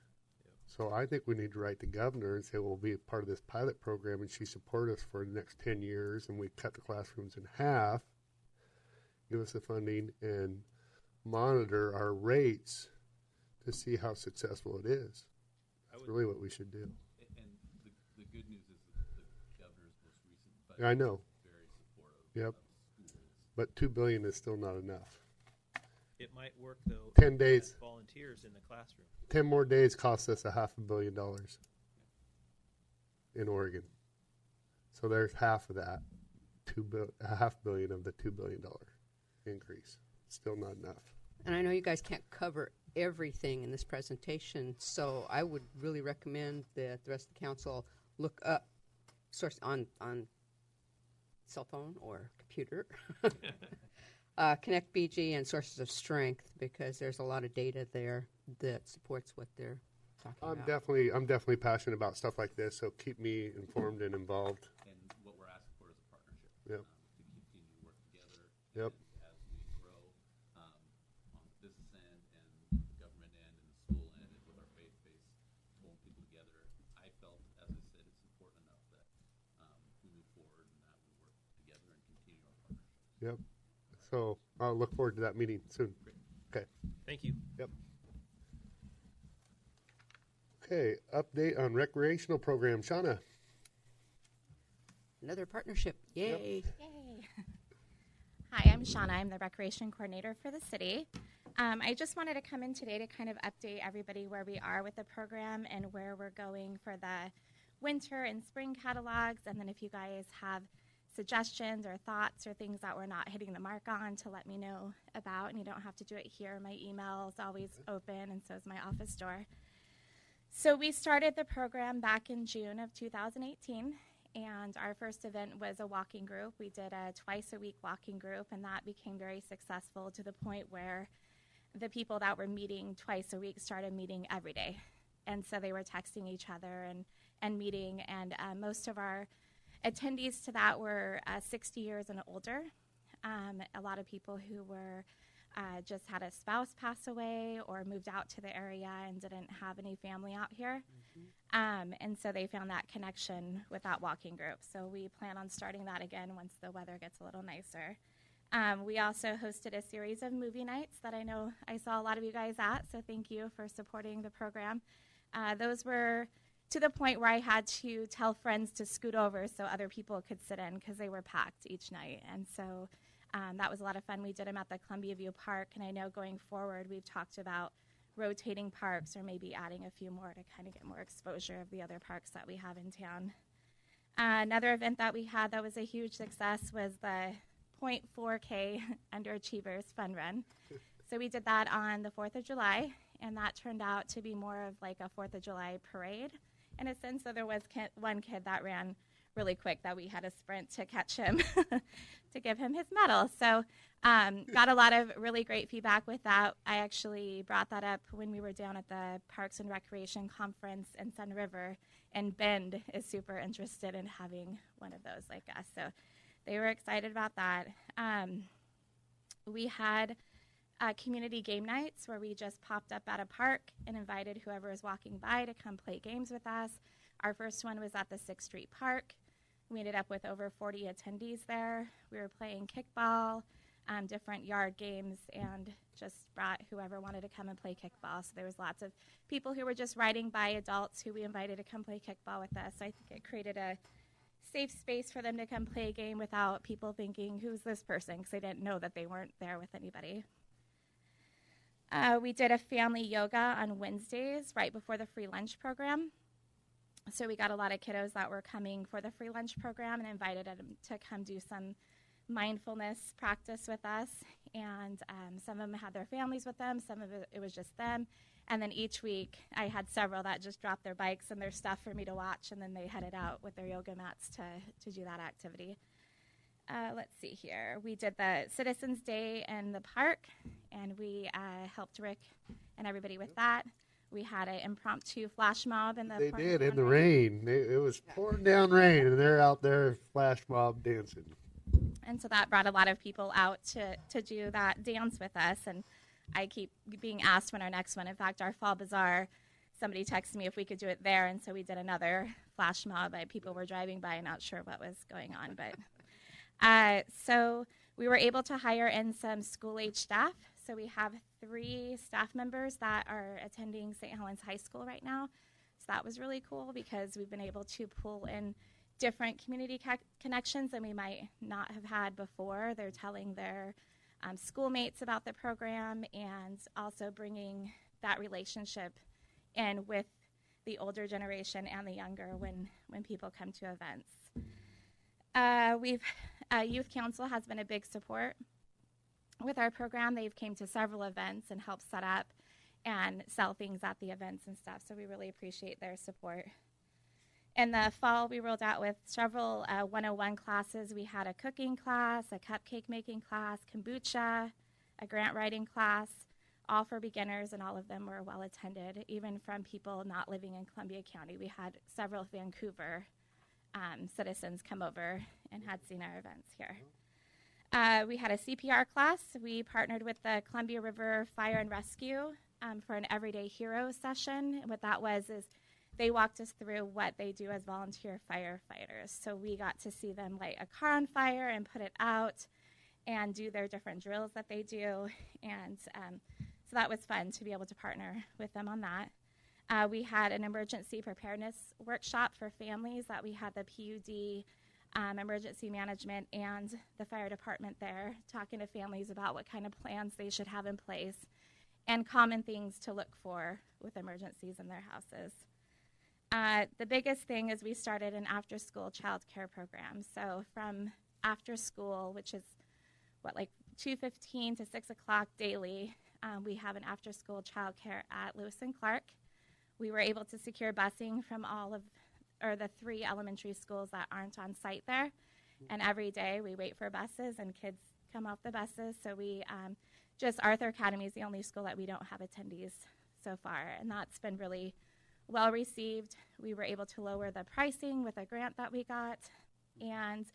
S2: So I think we need to write the governor and say, we'll be a part of this pilot program, and she support us for the next 10 years, and we cut the classrooms in half, give us the funding, and monitor our rates to see how successful it is. That's really what we should do.
S15: And the good news is that the governor's most recent budget
S2: I know.
S15: is very supportive
S2: Yep.
S15: of schools.
S2: But $2 billion is still not enough.
S16: It might work, though,
S2: 10
S16: if
S2: days.
S16: you had volunteers in the classroom.
S2: 10 more days cost us $500 million in Oregon. So there's half of that, $500 million of the $2 billion increase. Still not enough.
S9: And I know you guys can't cover everything in this presentation, so I would really recommend that the rest of the council look up source on cell phone or computer. Connect BG and Sources of Strength, because there's a lot of data there that supports what they're talking about.
S2: I'm definitely passionate about stuff like this, so keep me informed and involved.
S15: And what we're asking for is a partnership.
S2: Yep.
S15: To continue to work together.
S2: Yep.
S15: And as we grow on the business end and the government end and the school end, and with our faith-based pulling people together, I felt, as I said, it's important enough that we move forward and that we work together and continue our partnership.
S2: Yep. So I'll look forward to that meeting soon. Okay.
S16: Thank you.
S2: Yep. Okay, update on recreational program. Shauna.
S9: Another partnership. Yay.
S17: Yay. Hi, I'm Shauna. I'm the recreation coordinator for the city. I just wanted to come in today to kind of update everybody where we are with the program and where we're going for the winter and spring catalogs. And then if you guys have suggestions or thoughts or things that we're not hitting the mark on, to let me know about. And you don't have to do it here. My email is always open, and so is my office door. So we started the program back in June of 2018, and our first event was a walking group. We did a twice-a-week walking group, and that became very successful to the point where the people that were meeting twice a week started meeting every day. And so they were texting each other and meeting, and most of our attendees to that were 60 years and older. A lot of people who were just had a spouse pass away or moved out to the area and didn't have any family out here. And so they found that connection with that walking group. So we plan on starting that again once the weather gets a little nicer. We also hosted a series of movie nights that I know I saw a lot of you guys at, so thank you for supporting the program. Those were to the point where I had to tell friends to scoot over so other people could sit in because they were packed each night. And so that was a lot of fun. We did them at the Columbia View Park, and I know going forward we've talked about rotating parks or maybe adding a few more to kind of get more exposure of the other parks that we have in town. Another event that we had that was a huge success was the 0.4K Underachievers Fun Run. So we did that on the 4th of July, and that turned out to be more of like a 4th of July parade in a sense. So there was one kid that ran really quick that we had a sprint to catch him to give him his medal. So got a lot of really great feedback with that. I actually brought that up when we were down at the Parks and Recreation Conference in Sun River, and Bend is super interested in having one of those like us. So they were excited about that. We had community game nights where we just popped up at a park and invited whoever was walking by to come play games with us. Our first one was at the 6th Street Park. We ended up with over 40 attendees there. We were playing kickball, different yard games, and just brought whoever wanted to come and play kickball. So there was lots of people who were just riding by, adults who we invited to come play kickball with us. I think it created a safe space for them to come play a game without people thinking, who's this person? Because they didn't know that they weren't there with anybody. We did a family yoga on Wednesdays right before the free lunch program. So we got a lot of kiddos that were coming for the free lunch program and invited them to come do some mindfulness practice with us. And some of them had their families with them. Some of it was just them. And then each week I had several that just dropped their bikes and their stuff for me to watch, and then they headed out with their yoga mats to do that activity. Let's see here. We did the Citizens Day in the park, and we helped Rick and everybody with that. We had an impromptu flash mob in the
S2: They
S17: park
S2: did in
S17: on
S2: the
S17: rain.
S2: rain. It was pouring down rain, and they're out there flash mob dancing.
S17: And so that brought a lot of people out to do that dance with us. And I keep being asked when our next one. In fact, our Fall Bazaar, somebody texted me if we could do it there. And so we did another flash mob. People were driving by, not sure what was going on. But so we were able to hire in some school-age staff. So we have 3 staff members that are attending St. Helens High School right now. So that was really cool because we've been able to pull in different community connections than we might not have had before. They're telling their schoolmates about the program and also bringing that relationship in with the older generation and the younger when people come to events. Youth Council has been a big support with our program. They've came to several events and helped set up and sell things at the events and stuff, so we really appreciate their support. In the fall, we rolled out with several 101 classes. We had a cooking class, a cupcake making class, kombucha, a grant writing class, all for beginners, and all of them were well attended, even from people not living in Columbia County. We had several Vancouver citizens come over and had seen our events here. We had a CPR class. We partnered with the Columbia River Fire and Rescue for an Everyday Hero session. And what that was is they walked us through what they do as volunteer firefighters. So we got to see them light a car on fire and put it out and do their different drills that they do. And so that was fun to be able to partner with them on that. We had an emergency preparedness workshop for families that we had the PUD, emergency management, and the fire department there talking to families about what kind of plans they should have in place and common things to look for with emergencies in their houses. The biggest thing is we started an after-school child care program. So from after school, which is 2:15 to 6 o'clock daily, we have an after-school child care at Lewis and Clark. We were able to secure busing from the 3 elementary schools that aren't on site there. And every day we wait for buses and kids come off the buses. So we just Arthur Academy is the only school that we don't have attendees so far. And that's been really well received. We were able to lower the pricing with a grant that we got. And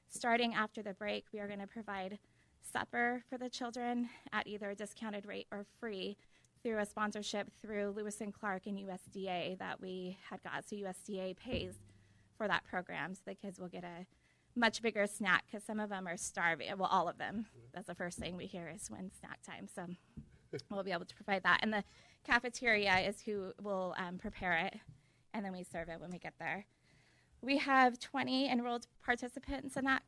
S17: starting after the break, we are going to provide supper for the children at either a discounted rate or free through a sponsorship through Lewis and Clark and USDA that we had got. So USDA pays for that program, so the kids will get a much bigger snack because some of them are starving. Well, all of them. That's the first thing we hear is when snack time. So we'll be able to provide that. And the cafeteria is who will prepare it, and then we serve it when we get there. We have 20 enrolled participants in that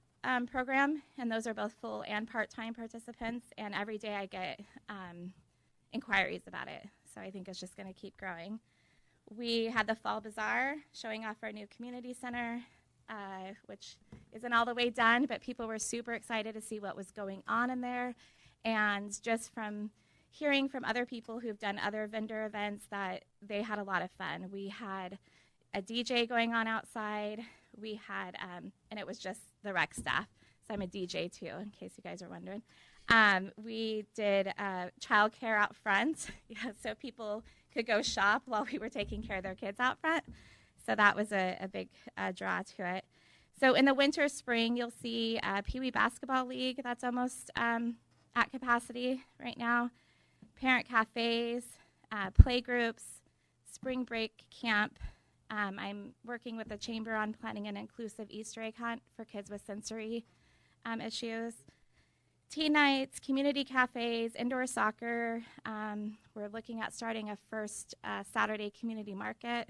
S17: program, and those are both full and part-time participants. And every day I get inquiries about it. So I think it's just going to keep growing. We had the Fall Bazaar showing off our new community center, which isn't all the way done, but people were super excited to see what was going on in there. And just from hearing from other people who've done other vendor events that they had a lot of fun. We had a DJ going on outside. We had, and it was just the rec staff. So I'm a DJ too, in case you guys are wondering. We did childcare out front, so people could go shop while we were taking care of their kids out front. So that was a big draw to it. So in the winter, spring, you'll see Pee Wee Basketball League. That's almost at capacity right now. Parent cafes, play groups, spring break camp. I'm working with the Chamber on planning an inclusive Easter egg hunt for kids with sensory issues. Teen nights, community cafes, indoor soccer. We're looking at starting a first Saturday community market.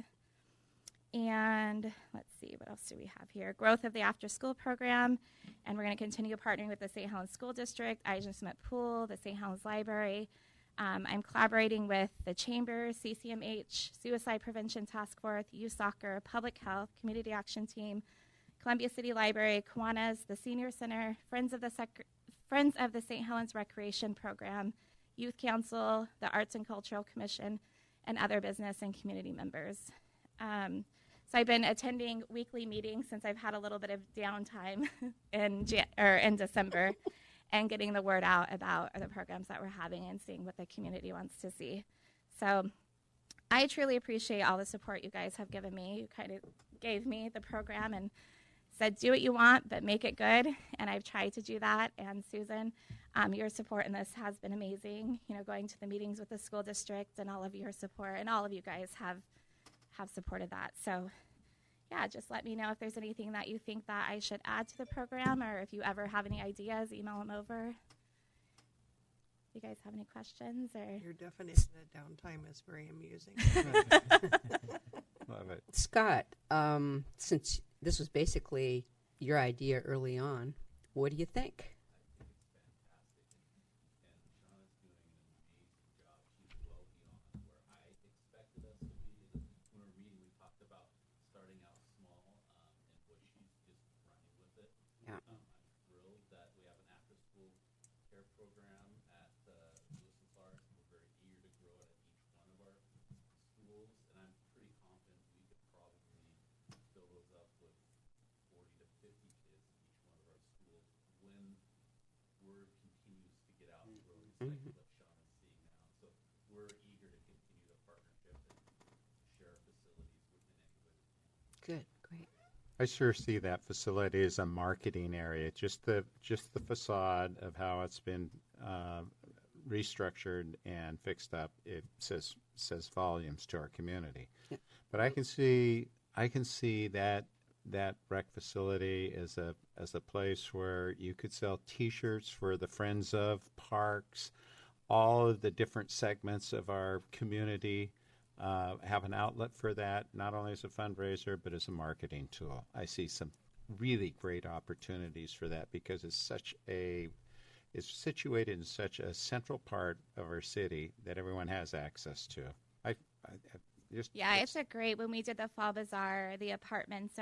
S17: And let's see, what else do we have here? Growth of the after-school program. And we're going to continue partnering with the St. Helens School District, Aja Smith Pool, the St. Helens Library. I'm collaborating with the Chamber, CCMH, Suicide Prevention Task Force, Youth Soccer, Public Health, Community Action Team, Columbia City Library, Kiwanis, the Senior Center, Friends of the St. Helens Recreation Program, Youth Council, the Arts and Cultural Commission, and other business and community members. So I've been attending weekly meetings since I've had a little bit of downtime in December and getting the word out about the programs that we're having and seeing what the community wants to see. So I truly appreciate all the support you guys have given me. You kind of gave me the program and said, do what you want, but make it good. And I've tried to do that. And Susan, your support in this has been amazing. You know, going to the meetings with the school district and all of your support, and all of you guys have supported that. So yeah, just let me know if there's anything that you think that I should add to the program, or if you ever have any ideas, email them over. You guys have any questions? Or
S5: your definition of downtime is very amusing.
S8: Love it.
S9: Scott, since this was basically your idea early on, what do you think? Good, great.
S8: I sure see that facility as a marketing area. Just the facade of how it's been restructured and fixed up. It says volumes to our community.
S9: Yeah.
S8: But I can see that rec facility as a place where you could sell T-shirts for the Friends of Parks, all of the different segments of our community. Have an outlet for that, not only as a fundraiser, but as a marketing tool. I see some really great opportunities for that because it's situated in such a central part of our city that everyone has access to.
S17: It's a great, when we did the Fall Bazaar, the apartments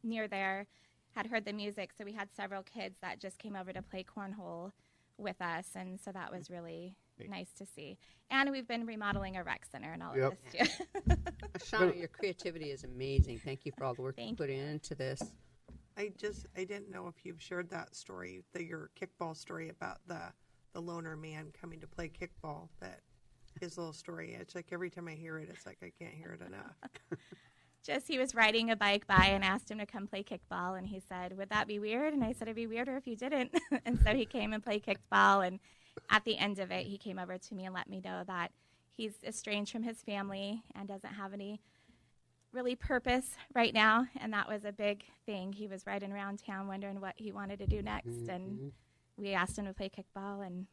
S17: near there had heard the music, so we had several kids that just came over to play cornhole with us, and so that was really nice to see. And we've been remodeling a rec center and all of this too.
S9: Shauna, your creativity is amazing. Thank you for all the work you put into this.
S5: I didn't know if you've shared that story, your kickball story about the loner man coming to play kickball. That his little story. It's like every time I hear it, it's like I can't hear it enough.
S17: Just he was riding a bike by and asked him to come play kickball, and he said, "Would that be weird?" And I said, "It'd be weirder if you didn't." And so he came and played kickball, and at the end of it, he came over to me and let me know that he's estranged from his family and doesn't have any really purpose right now, and that was a big thing. He was riding around town wondering what he wanted to do next, and we asked him to play kickball, and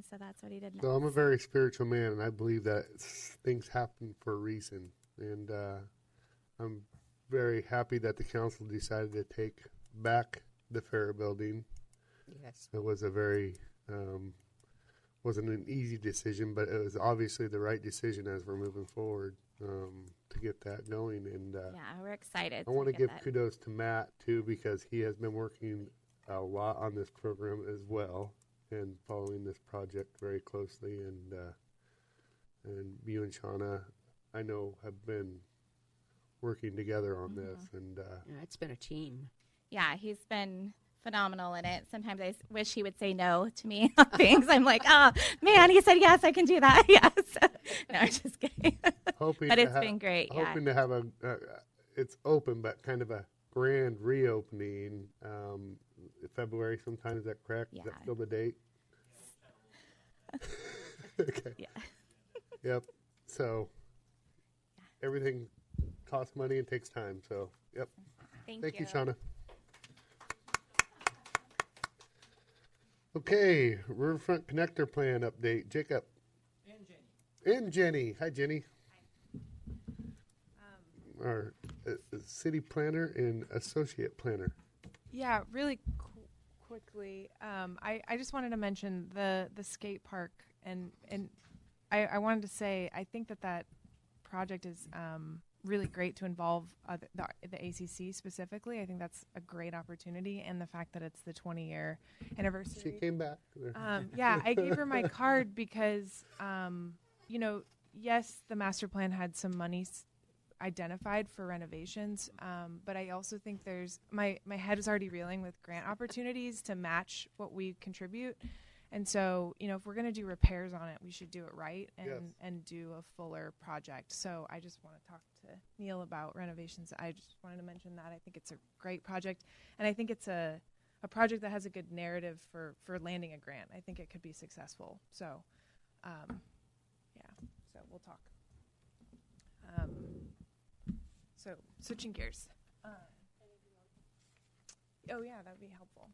S17: so that's what he did next.
S2: So I'm a very spiritual man, and I believe that things happen for a reason. And I'm very happy that the council decided to take back the fair building.
S9: Yes.
S2: It was a very wasn't an easy decision, but it was obviously the right decision as we're moving forward to get that going. And
S17: yeah, we're excited.
S2: I want to
S17: get
S2: give
S17: that.
S2: kudos to Matt too, because he has been working a lot on this program as well and following this project very closely. And you and Shauna, I know, have been working together on this. And
S9: Yeah, it's been a team.
S17: Yeah, he's been phenomenal in it. Sometimes I wish he would say no to me on things. I'm like, oh, man, he said yes, I can do that. Yes. No, I'm just kidding. But it's been great.
S2: Hoping to have it's open, but kind of a grand reopening February sometime. Is that correct?
S17: Yeah.
S2: Is that still the date? Okay.
S17: Yeah.
S2: Yep. So everything costs money and takes time. So, yep.
S17: Thank
S2: you,
S17: you.
S2: Shauna. Okay, Riverfront Connector Plan update. Jacob. And Jenny. Hi, Jenny. Our city planner and associate planner.
S18: Yeah, really quickly. I just wanted to mention the skate park, and I wanted to say I think that project is really great to involve the ACC specifically. I think that's a great opportunity, and the fact that it's the 20-year anniversary.
S2: She came back.
S18: Yeah, I gave her my card because, yes, the master plan had some money identified for renovations, but I also think there's my head is already reeling with grant opportunities to match what we contribute. And so, if we're going to do repairs on it, we should do it right and do a fuller project. So I just want to talk to Neil about renovations. I just wanted to mention that. I think it's a great project, and I think it's a project that has a good narrative for landing a grant. I think it could be successful. So, so we'll talk. So switching gears. Oh yeah, that would be helpful.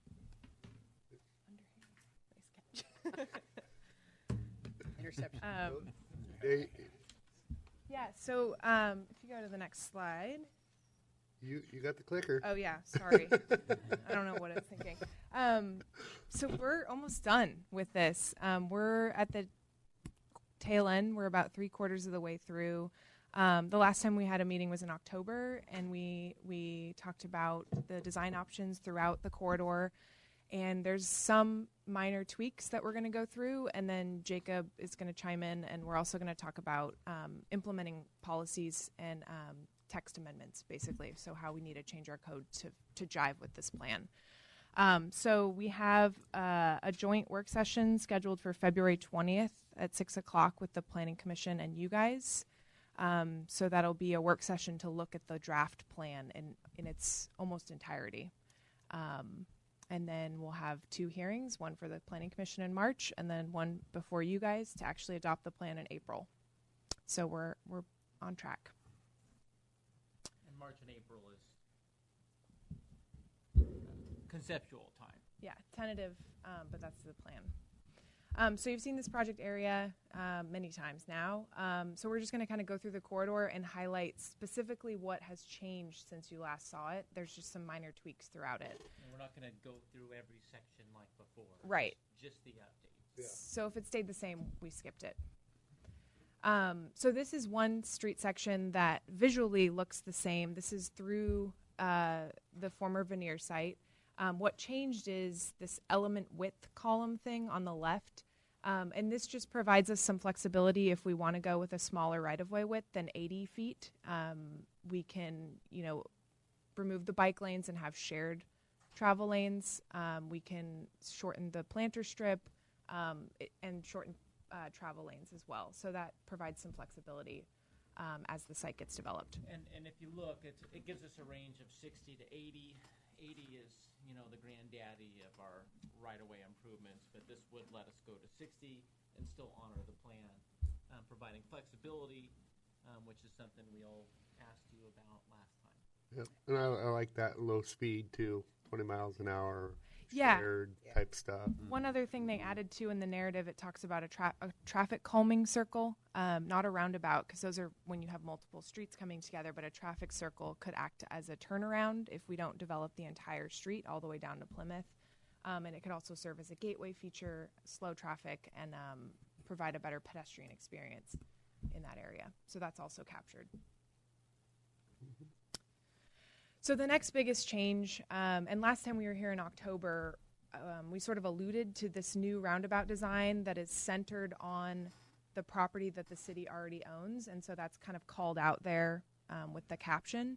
S9: Interception.
S18: Yeah, so if you go to the next slide.
S2: You got the clicker.
S18: Oh, yeah, sorry. I don't know what I was thinking. So we're almost done with this. We're at the tail end. We're about 3/4 of the way through. The last time we had a meeting was in October, and we talked about the design options throughout the corridor. And there's some minor tweaks that we're going to go through, and then Jacob is going to chime in, and we're also going to talk about implementing policies and text amendments, basically, so how we need to change our code to jive with this plan. So we have a joint work session scheduled for February 20th at 6 o'clock with the Planning Commission and you guys. So that'll be a work session to look at the draft plan in its almost entirety. And then we'll have 2 hearings, one for the Planning Commission in March, and then one before you guys to actually adopt the plan in April. So we're on track.
S19: And March and April is conceptual time.
S18: Yeah, tentative, but that's the plan. So you've seen this project area many times now. So we're just going to kind of go through the corridor and highlight specifically what has changed since you last saw it. There's just some minor tweaks throughout it.
S19: And we're not going to go through every section like before.
S18: Right.
S19: Just the updates.
S18: Yeah. So if it stayed the same, we skipped it. So this is one street section that visually looks the same. This is through the former veneer site. What changed is this element width column thing on the left. And this just provides us some flexibility if we want to go with a smaller right-of-way width than 80 feet. We can, remove the bike lanes and have shared travel lanes. We can shorten the planter strip and shorten travel lanes as well. So that provides some flexibility as the site gets developed.
S19: And if you look, it gives us a range of 60 to 80. 80 is, the granddaddy of our right-of-way improvements, but this would let us go to 60 and still honor the plan, providing flexibility, which is something we all asked you about last time.
S2: Yep. And I like that low speed too, 20 miles an hour,
S18: Yeah.
S2: shared type stuff.
S18: One other thing they added to in the narrative, it talks about a traffic calming circle, not a roundabout, because those are when you have multiple streets coming together, but a traffic circle could act as a turnaround if we don't develop the entire street all the way down to Plymouth. And it could also serve as a gateway feature, slow traffic, and provide a better pedestrian experience in that area. So that's also captured. So the next biggest change, and last time we were here in October, we sort of alluded to this new roundabout design that is centered on the property that the city already owns, and so that's kind of called out there with the caption.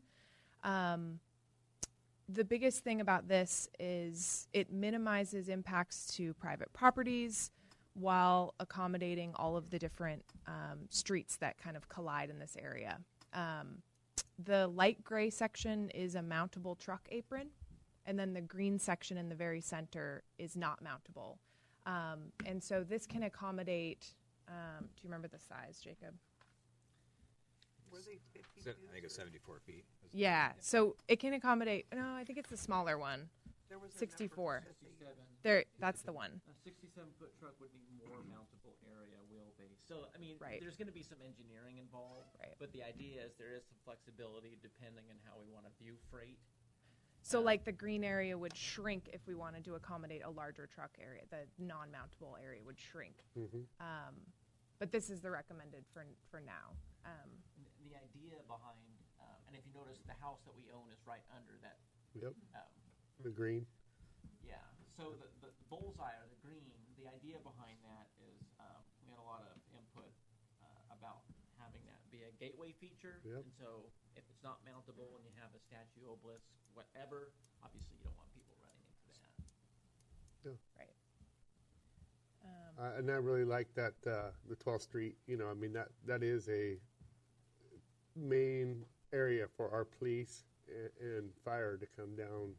S18: The biggest thing about this is it minimizes impacts to private properties while accommodating all of the different streets that kind of collide in this area. The light gray section is a mountable truck apron, and then the green section in the very center is not mountable. And so this can accommodate, do you remember the size, Jacob?
S5: Were they 52?
S13: I think it's 74 feet.
S18: Yeah, so it can accommodate, no, I think it's the smaller one.
S5: There was a
S18: 64.
S19: 67.
S18: There, that's the one.
S19: A 67-foot truck would need more mountable area wheelbase. So, I mean,
S18: Right.
S19: there's going to be some engineering involved,
S18: Right.
S19: but the idea is there is some flexibility depending on how we want to view freight.
S18: So like the green area would shrink if we wanted to accommodate a larger truck area. The non-mountable area would shrink.
S2: Mm-hmm.
S18: But this is the recommended for now.
S19: The idea behind, and if you notice, the house that we own is right under that.
S2: Yep.
S19: Um,
S2: The green.
S19: Yeah. So the bullseye or the green, the idea behind that is we had a lot of input about having that be a gateway feature.
S2: Yep.
S19: And so if it's not mountable and you have a statue, obelisk, whatever, obviously you don't want people running into that.
S2: Yeah.
S18: Right.
S2: And I really like that the 12th Street. You know, I mean that is a main area for our police and fire to come down.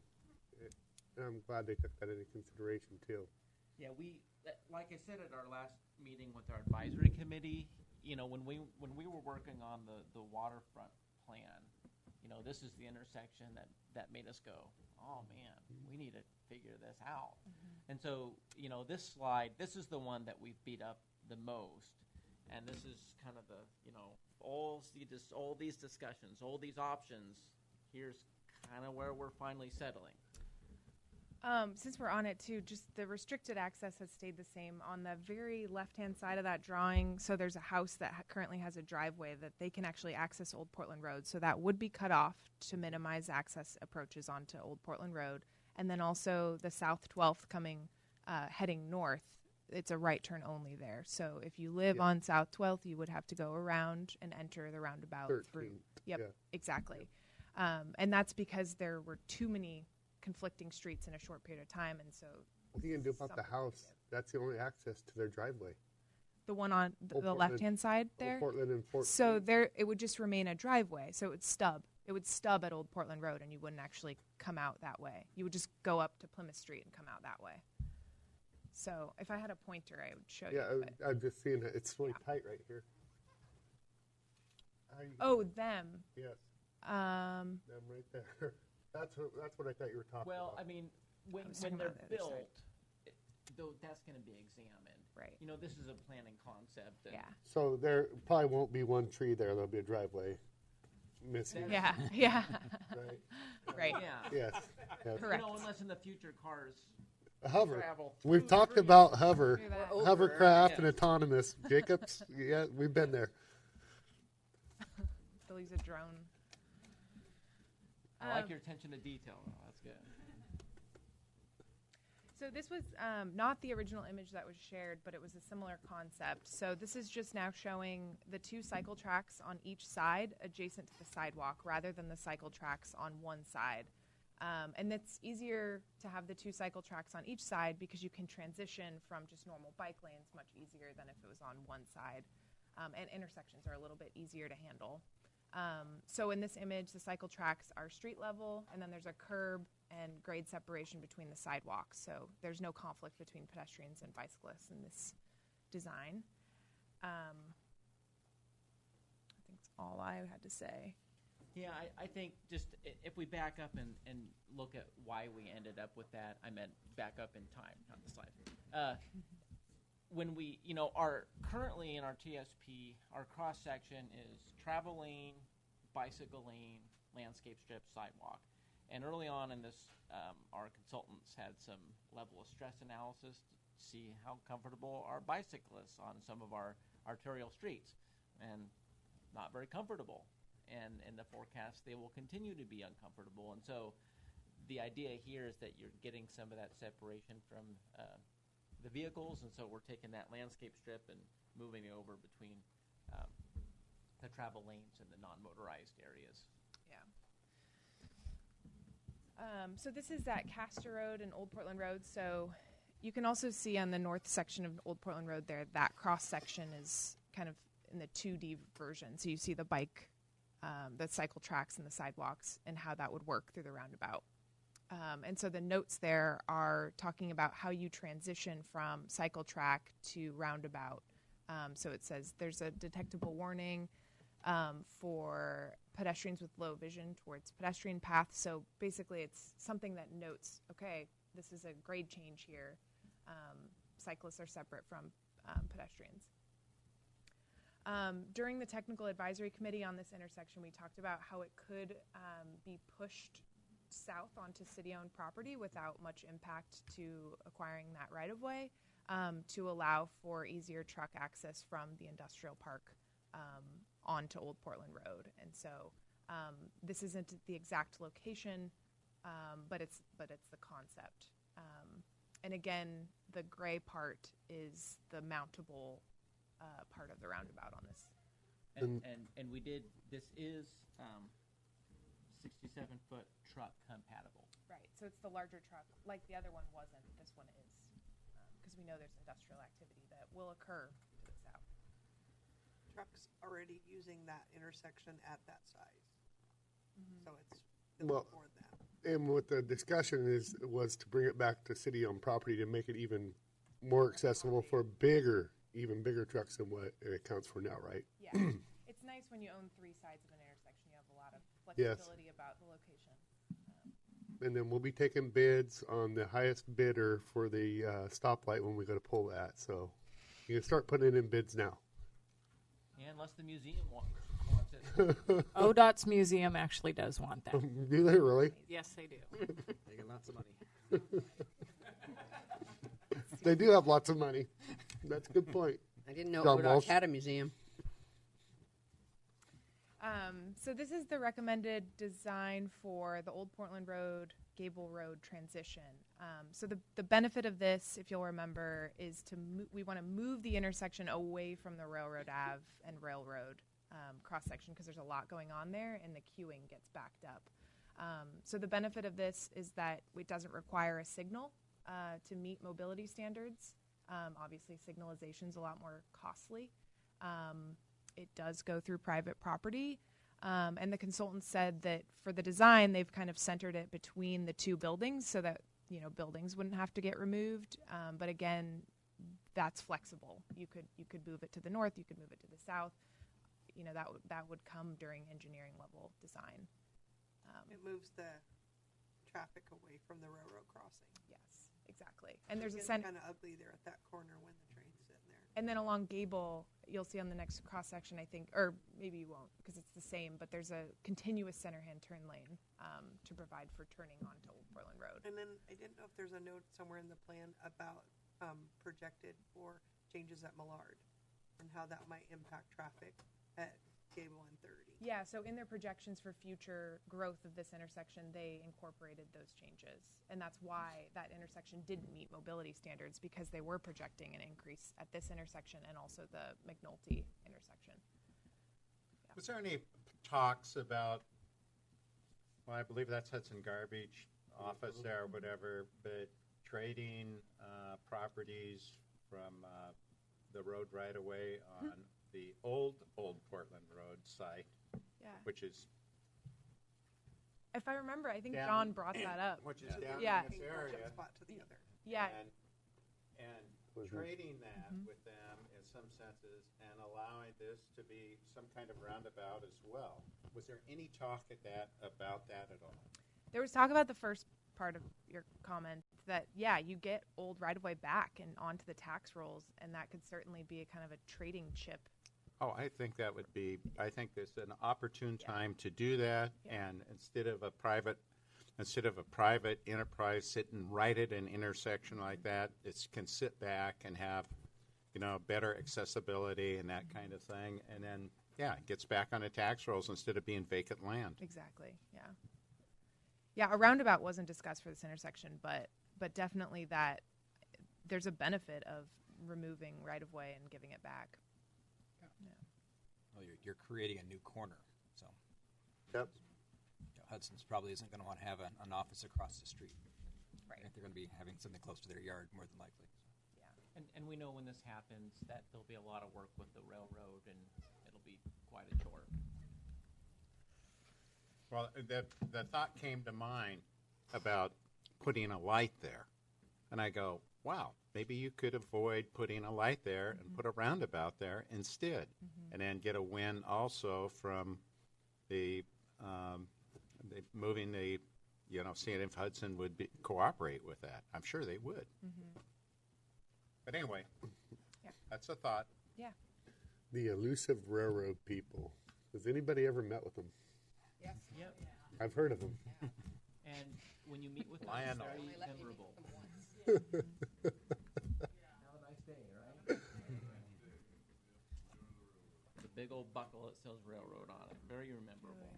S2: And I'm glad they took that into consideration too.
S19: Yeah, like I said at our last meeting with our advisory committee, you know, when we were working on the waterfront plan, you know, this is the intersection that made us go, oh man, we need to figure this out. And so, you know, this slide, this is the one that we've beat up the most, and this is kind of the, you know, all these discussions, all these options. Here's kind of where we're finally settling.
S18: Since we're on it too, just the restricted access has stayed the same on the very left-hand side of that drawing. So there's a house that currently has a driveway that they can actually access Old Portland Road. So that would be cut off to minimize access approaches onto Old Portland Road. And then also the South 12th coming, heading north, it's a right turn only there. So if you live on South 12th, you would have to go around and enter the roundabout
S2: 13th.
S18: through. Yep,
S2: Yeah.
S18: exactly. And that's because there were too many conflicting streets in a short period of time, and so
S2: What are you gonna do about the house? That's the only access to their driveway.
S18: the one on
S2: Old
S18: the
S2: Portland-
S18: left-hand side
S2: Old
S18: there.
S2: Portland and Fort
S18: So
S2: Street.
S18: there, it would just remain a driveway. So it would stub. It would stub at Old Portland Road, and you wouldn't actually come out that way. You would just go up to Plymouth Street and come out that way. So if I had a pointer, I would show
S2: Yeah,
S18: you. but-
S2: I'm just seeing it. It's really tight right here. How you-
S18: Oh, them.
S2: Yes,
S18: Um,
S2: them right there. That's what I thought you were talking
S19: Well,
S2: about.
S19: I mean, when
S18: was talking
S19: they're
S18: about the other side.
S19: built, though that's going to be examined.
S18: Right.
S19: You know, this is a planning concept. And
S18: yeah.
S2: So there probably won't be one tree there. There'll be a driveway missing.
S18: Yeah. Yeah.
S2: Right.
S18: Right.
S19: Yeah.
S2: Yes. Yes.
S18: Correct.
S19: You know, unless in the future cars
S2: Hover.
S19: travel.
S2: We've
S19: through
S2: talked
S19: trees.
S2: about hover,
S18: Through that.
S2: hovercraft, and
S19: Yeah.
S2: autonomous. Jacobs, yeah, we've been there.
S18: They'll use a drone.
S19: I like your attention to detail. Though. That's good.
S18: So this was not the original image that was shared, but it was a similar concept. So this is just now showing the two cycle tracks on each side adjacent to the sidewalk rather than the cycle tracks on one side. And it's easier to have the two cycle tracks on each side because you can transition from just normal bike lanes much easier than if it was on one side. And intersections are a little bit easier to handle. So in this image, the cycle tracks are street level, and then there's a curb and grade separation between the sidewalks. So there's no conflict between pedestrians and bicyclists in this design. I think that's all I had to say.
S19: Yeah, I think just if we back up and look at why we ended up with that, I meant back up in time, not the slide. When we, currently in our TSP, our cross section is travel lane, bicycle lane, landscape strip, sidewalk. And early on in this, our consultants had some level of stress analysis to see how comfortable are bicyclists on some of our arterial streets, and not very comfortable. And in the forecast, they will continue to be uncomfortable. And so the idea here is that you're getting some of that separation from the vehicles, and so we're taking that landscape strip and moving it over between the travel lanes and the non-motorized areas.
S18: So this is that Castor Road and Old Portland Road. So you can also see on the north section of Old Portland Road there, that cross section is kind of in the 2D version. So you see the bike, the cycle tracks and the sidewalks and how that would work through the roundabout. And so the notes there are talking about how you transition from cycle track to roundabout. So it says there's a detectable warning for pedestrians with low vision towards pedestrian path. So basically it's something that notes, okay, this is a grade change here. Cyclists are separate from pedestrians. During the technical advisory committee on this intersection, we talked about how it could be pushed south onto city-owned property without much impact to acquiring that right-of-way, to allow for easier truck access from the industrial park onto Old Portland Road. And so this isn't the exact location, but it's the concept. And again, the gray part is the mountable part of the roundabout on this.
S19: And we did, this is 67-foot truck compatible.
S18: Right, so it's the larger truck. Like the other one wasn't, this one is. Because we know there's industrial activity that will occur to the south.
S5: Trucks already using that intersection at that size. So it's
S2: Well,
S5: for that.
S2: and what the discussion was to bring it back to city-owned property to make it even more accessible for even bigger trucks than what it accounts for now, right?
S18: Yeah, it's nice when you own three sides of an intersection. You have a lot of flexibility about the location.
S2: And then we'll be taking bids on the highest bidder for the stoplight when we go to pull that. So you can start putting in bids now.
S19: Yeah, unless the museum wants it.
S3: ODOT's museum actually does want that.
S2: Do they really?
S3: Yes, they do.
S20: They get lots of money.
S2: They do have lots of money. That's a good point.
S9: I didn't know
S2: John
S9: ODOT
S2: Walsh.
S9: had a museum.
S18: So this is the recommended design for the Old Portland Road, Gable Road transition. So the benefit of this, if you'll remember, is we want to move the intersection away from the Railroad Ave and Railroad cross section because there's a lot going on there and the queuing gets backed up. So the benefit of this is that it doesn't require a signal to meet mobility standards. Obviously, signalization is a lot more costly. It does go through private property. And the consultant said that for the design, they've kind of centered it between the two buildings so that, buildings wouldn't have to get removed. But again, that's flexible. You could move it to the north, you could move it to the south. That would come during engineering level design.
S5: It moves the traffic away from the railroad crossing.
S18: Yes, exactly. And there's a
S5: kind of ugly there at that corner when the train's sitting there.
S18: And then along Gable, you'll see on the next cross section, I think, or maybe you won't because it's the same, but there's a continuous center hand turn lane to provide for turning onto Old Portland Road.
S5: And then I didn't know if there's a note somewhere in the plan about projected for changes at Millard and how that might impact traffic at Gable and 30.
S18: Yeah, so in their projections for future growth of this intersection, they incorporated those changes. And that's why that intersection didn't meet mobility standards because they were projecting an increase at this intersection and also the McNulty intersection. Yeah.
S8: Was there any talks about, well, I believe that's Hudson Garbage office there or whatever, but trading properties from the road right away on the old Portland Road site, which is,
S18: if I remember, I think John brought that up.
S2: Which is down
S18: yeah.
S2: in this area.
S5: Spot to the other.
S18: Yeah.
S8: And trading that with them in some senses and allowing this to be some kind of roundabout as well.
S9: Was there any talk about that at all?
S18: There was talk about the first part of your comment that, yeah, you get old right-of-way back and onto the tax rolls, and that could certainly be a kind of a trading chip.
S8: Oh, I think that would be, I think there's an opportune time to do that, and instead of a private enterprise sitting right at an intersection like that, it can sit back and have, better accessibility and that kind of thing, and then, it gets back on the tax rolls instead of being vacant land.
S18: Exactly, yeah. Yeah, a roundabout wasn't discussed for this intersection, but definitely that there's a benefit of removing right-of-way and giving it back.
S20: Well, you're creating a new corner, so.
S2: Yep.
S20: Hudson's probably isn't going to want to have an office across the street.
S18: Right.
S20: They're going to be having something close to their yard more than likely.
S19: And we know when this happens that there'll be a lot of work with the railroad, and it'll be quite a chore.
S8: Well, the thought came to mind about putting a light there. And I go, wow, maybe you could avoid putting a light there and put a roundabout there instead. And then get a win also from the moving the, seeing if Hudson would cooperate with that. I'm sure they would. But anyway, that's a thought.
S18: Yeah.
S2: The elusive railroad people. Has anybody ever met with them?
S19: Yes. Yep.
S2: I've heard of them.
S19: And when you meet with them,
S8: Lionel.
S19: it's very memorable. Have a nice day, right? The big old buckle that says railroad on it. Very memorable.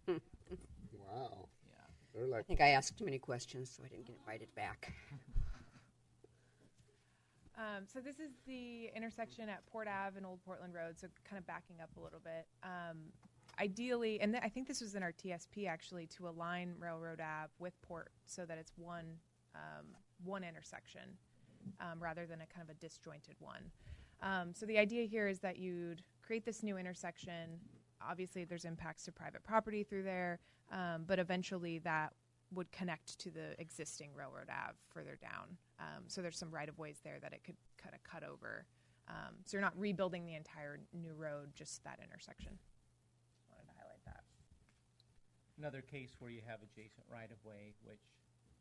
S2: Wow.
S19: Yeah.
S2: They're like,
S9: I think I asked too many questions, so I didn't get invited back.
S18: So this is the intersection at Port Ave and Old Portland Road, so kind of backing up a little bit. Ideally, and I think this was in our TSP actually, to align Railroad Ave with Port so that it's one intersection rather than a kind of a disjointed one. So the idea here is that you'd create this new intersection. Obviously, there's impacts to private property through there, but eventually that would connect to the existing Railroad Ave further down. So there's some right-of-ways there that it could kind of cut over. So you're not rebuilding the entire new road, just that intersection. Just wanted to highlight that.
S19: Another case where you have adjacent right-of-way, which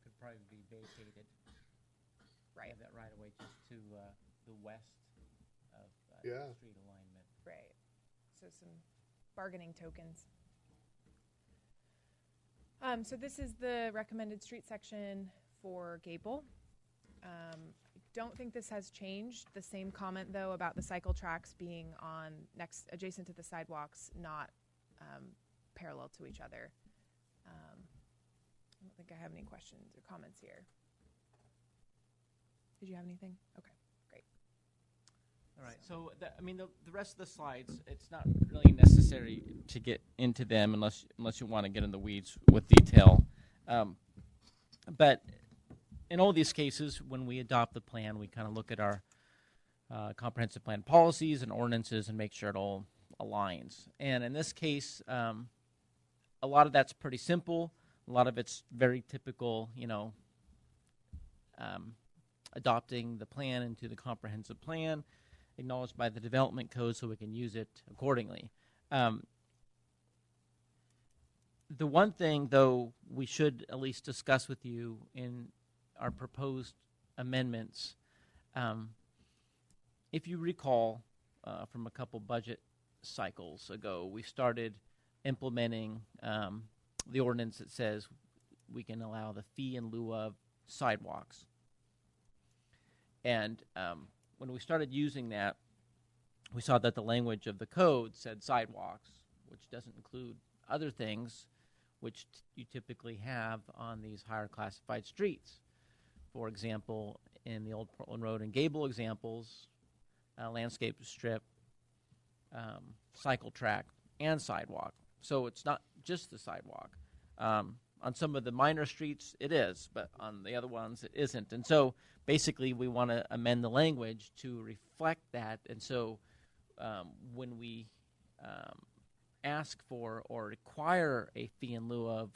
S19: could probably be vacated.
S18: Right.
S19: You have that right-of-way just to the west of
S2: Yeah.
S19: street alignment.
S18: Right. So some bargaining tokens. So this is the recommended street section for Gable. I don't think this has changed. The same comment, though, about the cycle tracks being adjacent to the sidewalks, not parallel to each other. I don't think I have any questions or comments here. Did you have anything? Okay, great.
S19: All right. So, the rest of the slides, it's not really necessary to get into them unless you want to get in the weeds with detail. But in all these cases, when we adopt the plan, we kind of look at our comprehensive plan policies and ordinances and make sure it all aligns. And in this case, a lot of that's pretty simple. A lot of it's very typical, adopting the plan into the comprehensive plan, acknowledged by the development code so we can use it accordingly. The one thing, though, we should at least discuss with you in our proposed amendments, if you recall from a couple budget cycles ago, we started implementing the ordinance that says we can allow the fee in lieu of sidewalks. And when we started using that, we saw that the language of the code said sidewalks, which doesn't include other things which you typically have on these higher classified streets. For example, in the Old Portland Road and Gable examples, landscape strip, cycle track, and sidewalk. So it's not just the sidewalk. On some of the minor streets, it is, but on the other ones, it isn't. And so basically, we want to amend the language to reflect that. And so when we ask for or require a fee in lieu of,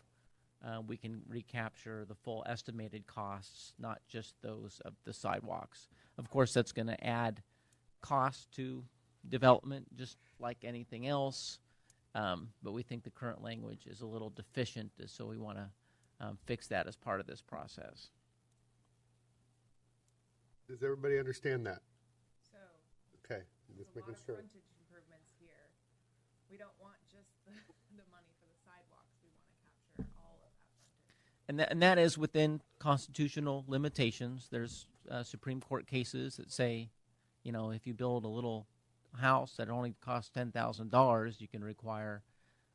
S19: we can recapture the full estimated costs, not just those of the sidewalks. Of course, that's going to add cost to development, just like anything else. But we think the current language is a little deficient, so we want to fix that as part of this process.
S2: Does everybody understand that?
S18: So,
S2: Okay,
S18: there's
S2: just
S18: a lot
S2: making
S18: of
S2: sure.
S18: frontage improvements here. We don't want just the money for the sidewalks. We want to capture all of that frontage.
S19: And that is within constitutional limitations. There's Supreme Court cases that say, you know, if you build a little house that only costs $10,000, you can require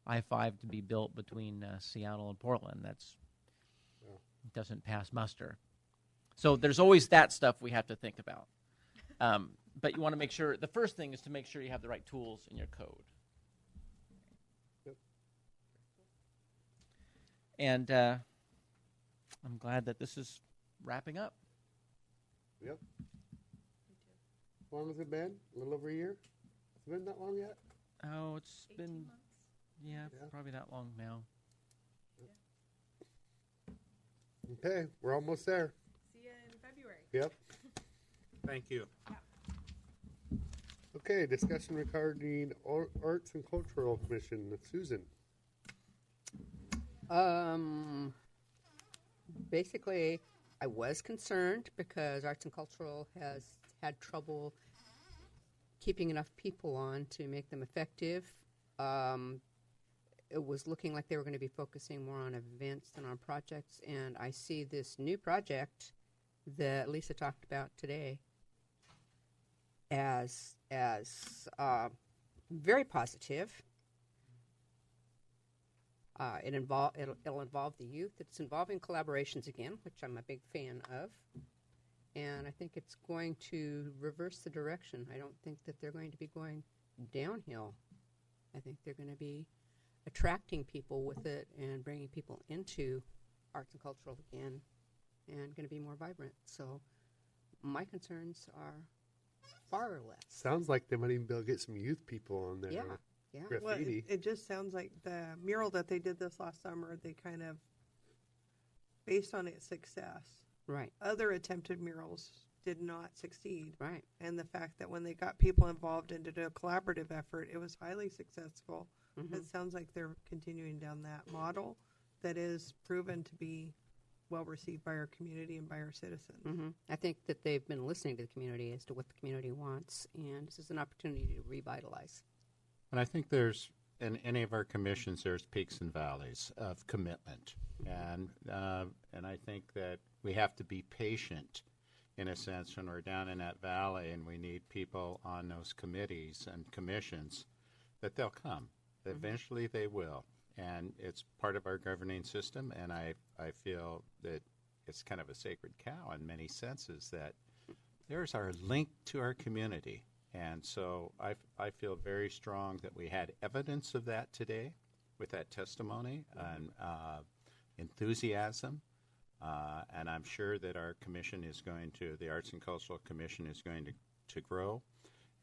S19: I-5 to be built between Seattle and Portland. That's doesn't pass muster. So there's always that stuff we have to think about. But you want to make sure, the first thing is to make sure you have the right tools in your code.
S2: Yep.
S19: And I'm glad that this is wrapping up.
S2: Yep. How long has it been? A little over a year? Has it been that long yet?
S19: Oh, it's
S18: 18
S19: been,
S18: months.
S19: yeah, probably that long now.
S2: Okay, we're almost there.
S18: See you in February.
S2: Yep.
S8: Thank you.
S2: Okay, discussion regarding Arts and Cultural Commission. Susan.
S9: Basically, I was concerned because Arts and Cultural has had trouble keeping enough people on to make them effective. It was looking like they were going to be focusing more on events than on projects, and I see this new project that Lisa talked about today as very positive. It'll involve the youth. It's involving collaborations again, which I'm a big fan of. And I think it's going to reverse the direction. I don't think that they're going to be going downhill. I think they're going to be attracting people with it and bringing people into arts and cultural again and going to be more vibrant. So my concerns are far less.
S2: Sounds like they might even be able to get some youth people on there.
S9: Yeah.
S5: Well,
S2: Graffiti.
S5: it just sounds like the mural that they did this last summer, they kind of, based on its success.
S9: Right.
S5: Other attempted murals did not succeed.
S9: Right.
S5: And the fact that when they got people involved and did a collaborative effort, it was highly successful.
S9: Mm-hmm.
S5: It sounds like they're continuing down that model that is proven to be well received by our community and by our citizens.
S9: Mm-hmm. I think that they've been listening to the community as to what the community wants, and this is an opportunity to revitalize.
S8: And I think there's, in any of our commissions, there's peaks and valleys of commitment. And I think that we have to be patient, in a sense, when we're down in that valley and we need people on those committees and commissions, that they'll come. Eventually they will. And it's part of our governing system, and I feel that it's kind of a sacred cow in many senses, that there's our link to our community. And so I feel very strong that we had evidence of that today with that testimony and enthusiasm. And I'm sure that our commission is going to, the Arts and Cultural Commission is going to grow.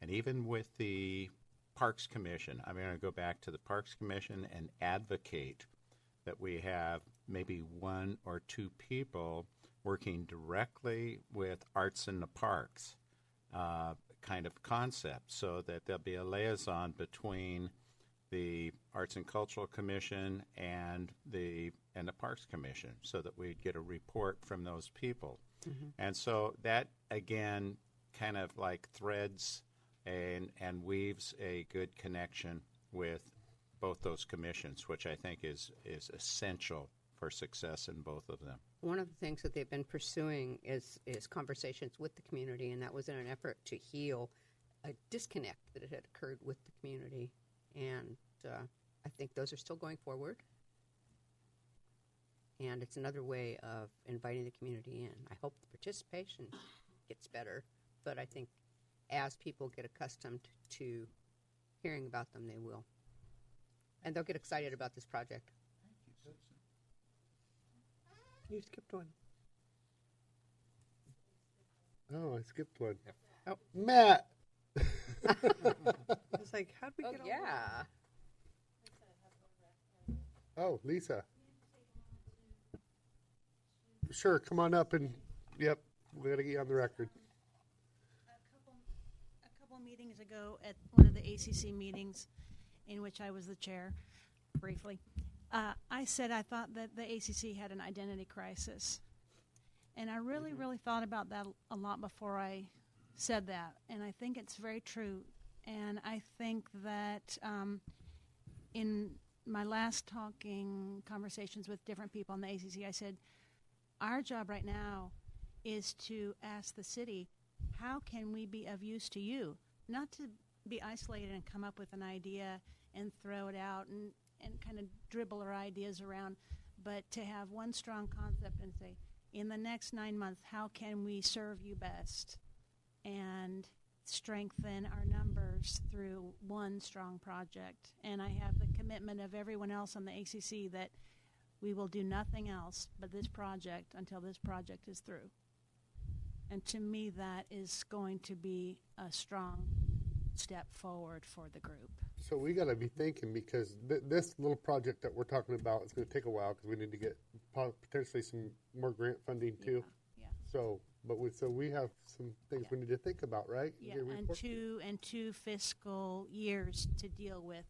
S8: And even with the Parks Commission, I'm going to go back to the Parks Commission and advocate that we have maybe one or two people working directly with arts in the parks kind of concept, so that there'll be a liaison between the Arts and Cultural Commission and the Parks Commission, so that we'd get a report from those people. Mm-hmm. And so that, again, kind of like threads and weaves a good connection with both those commissions, which I think is essential for success in both of them.
S9: One of the things that they've been pursuing is conversations with the community, and that was in an effort to heal a disconnect that had occurred with the community. And I think those are still going forward. And it's another way of inviting the community in. I hope the participation gets better, but I think as people get accustomed to hearing about them, they will. And they'll get excited about this project.
S5: You skipped one.
S2: Oh, I skipped one.
S9: Yep.
S2: Oh, Matt.
S5: It's like, how'd we get over
S9: yeah.
S2: Oh, Lisa. Sure, come on up and, yep, we got to get you on the record.
S7: A couple meetings ago at one of the ACC meetings, in which I was the chair briefly, I said I thought that the ACC had an identity crisis. And I really, really thought about that a lot before I said that. And I think it's very true. And I think that in my last conversations with different people in the ACC, I said, our job right now is to ask the city, how can we be of use to you? Not to be isolated and come up with an idea and throw it out and kind of dribble our ideas around, but to have one strong concept and say, in the next 9 months, how can we serve you best and strengthen our numbers through one strong project? And I have the commitment of everyone else on the ACC that we will do nothing else but this project until this project is through. And to me, that is going to be a strong step forward for the group.
S2: So we got to be thinking, because this little project that we're talking about is going to take a while, because we need to get potentially some more grant funding too.
S7: Yeah.
S2: So, so we have some things we need to think about, right?
S7: Yeah,
S2: Your report?
S7: and two fiscal years to deal with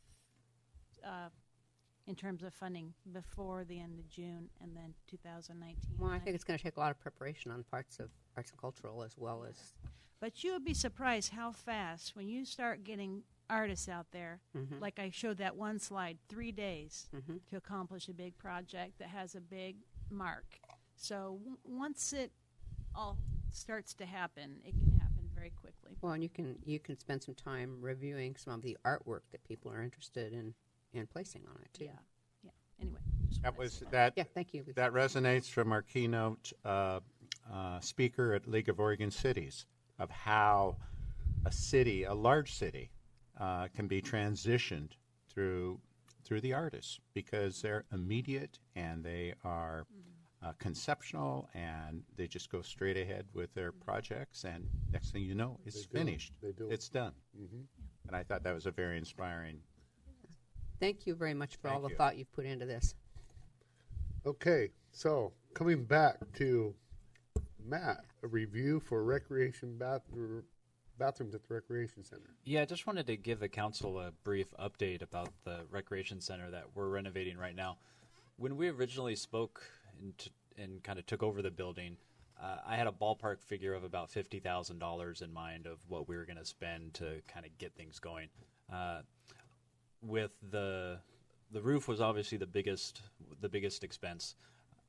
S7: in terms of funding before the end of June and then 2019.
S9: Well, I think it's going to take a lot of preparation on parts of arts and cultural as well as.
S7: But you would be surprised how fast, when you start getting artists out there, like I showed that one slide, 3 days to accomplish a big project that has a big mark. So once it all starts to happen, it can happen very quickly.
S9: Well, and you can spend some time reviewing some of the artwork that people are interested in placing on it too.
S7: Yeah. Anyway.
S8: That was that.
S9: Yeah, thank you.
S8: That resonates from our keynote speaker at League of Oregon Cities, of how a large city, can be transitioned through the artists, because they're immediate and they are conceptual, and they just go straight ahead with their projects, and next thing you know, it's finished. It's done. And I thought that was a very inspiring.
S9: Thank you very much for all the thought you've put into this.
S2: Okay, so coming back to Matt, a review for recreation bathrooms at the Recreation Center.
S20: Yeah, I just wanted to give the council a brief update about the Recreation Center that we're renovating right now. When we originally spoke and kind of took over the building, I had a ballpark figure of about $50,000 in mind of what we were going to spend to kind of get things going. With the roof was obviously the biggest expense,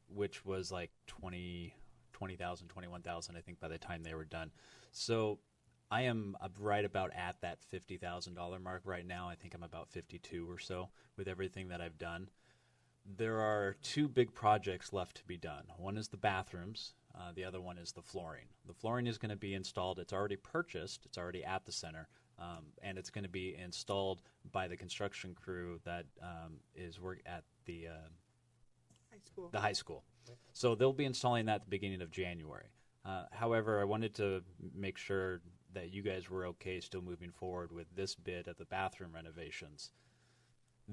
S20: which was like $20,000, $21,000, I think, by the time they were done. So I am right about at that $50,000 mark right now. I think I'm about 52 or so with everything that I've done. There are two big projects left to be done. One is the bathrooms. The other one is the flooring. The flooring is going to be installed. It's already purchased. It's already at the center. And it's going to be installed by the construction crew that is at the high school. So they'll be installing that at the beginning of January. However, I wanted to make sure that you guys were okay still moving forward with this bid of the bathroom renovations.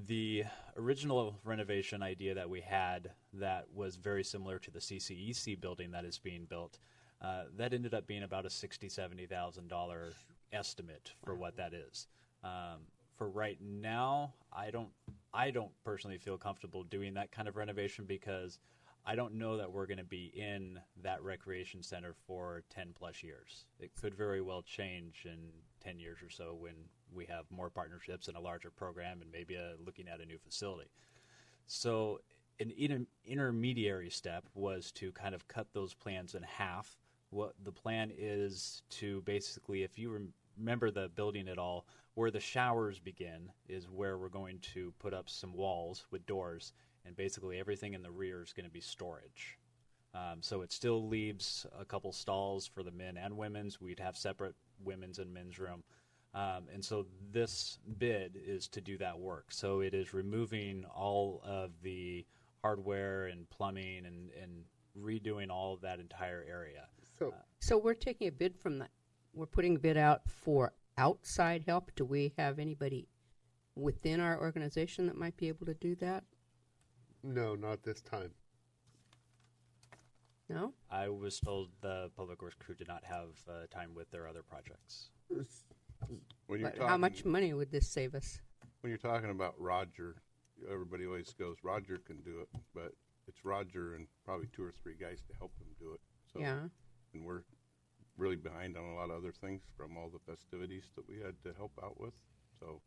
S20: The original renovation idea that we had that was very similar to the CCEC building that is being built, that ended up being about a $60,000, $70,000 estimate for what that is. For right now, I don't personally feel comfortable doing that kind of renovation, because I don't know that we're going to be in that recreation center for 10 plus years. It could very well change in 10 years or so when we have more partnerships and a larger program and maybe looking at a new facility. So an intermediary step was to kind of cut those plans in half. What the plan is to basically, if you remember the building at all, where the showers begin is where we're going to put up some walls with doors, and basically everything in the rear is going to be storage. So it still leaves a couple stalls for the men and women's. We'd have separate women's and men's room. And so this bid is to do that work. So it is removing all of the hardware and plumbing and redoing all of that entire area.
S9: So we're taking a bid from we're putting a bid out for outside help. Do we have anybody within our organization that might be able to do that?
S2: No, not this time.
S9: No?
S20: I was told the Public Works crew did not have time with their other projects.
S9: But how much money would this save us?
S10: when you're talking about Roger, everybody always goes, Roger can do it, but it's Roger and probably 2 or 3 guys to help him do it. So,
S9: Yeah.
S10: And we're really behind on a lot of other things from all the festivities that we had to help out with. So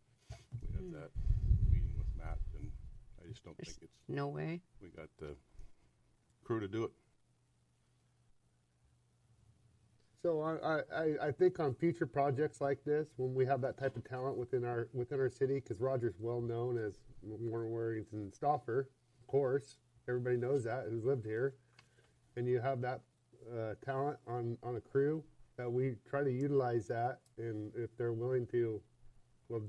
S10: we had that meeting with Matt, and I just don't think it's
S9: no way
S10: we got the crew to do it.
S2: So I think on future projects like this, when we have that type of talent within our city, because Roger's well known as Warren Worthington Stauffer, of course, everybody knows that who's lived here, and you have that talent on a crew, that we try to utilize that, and if they're willing to, well,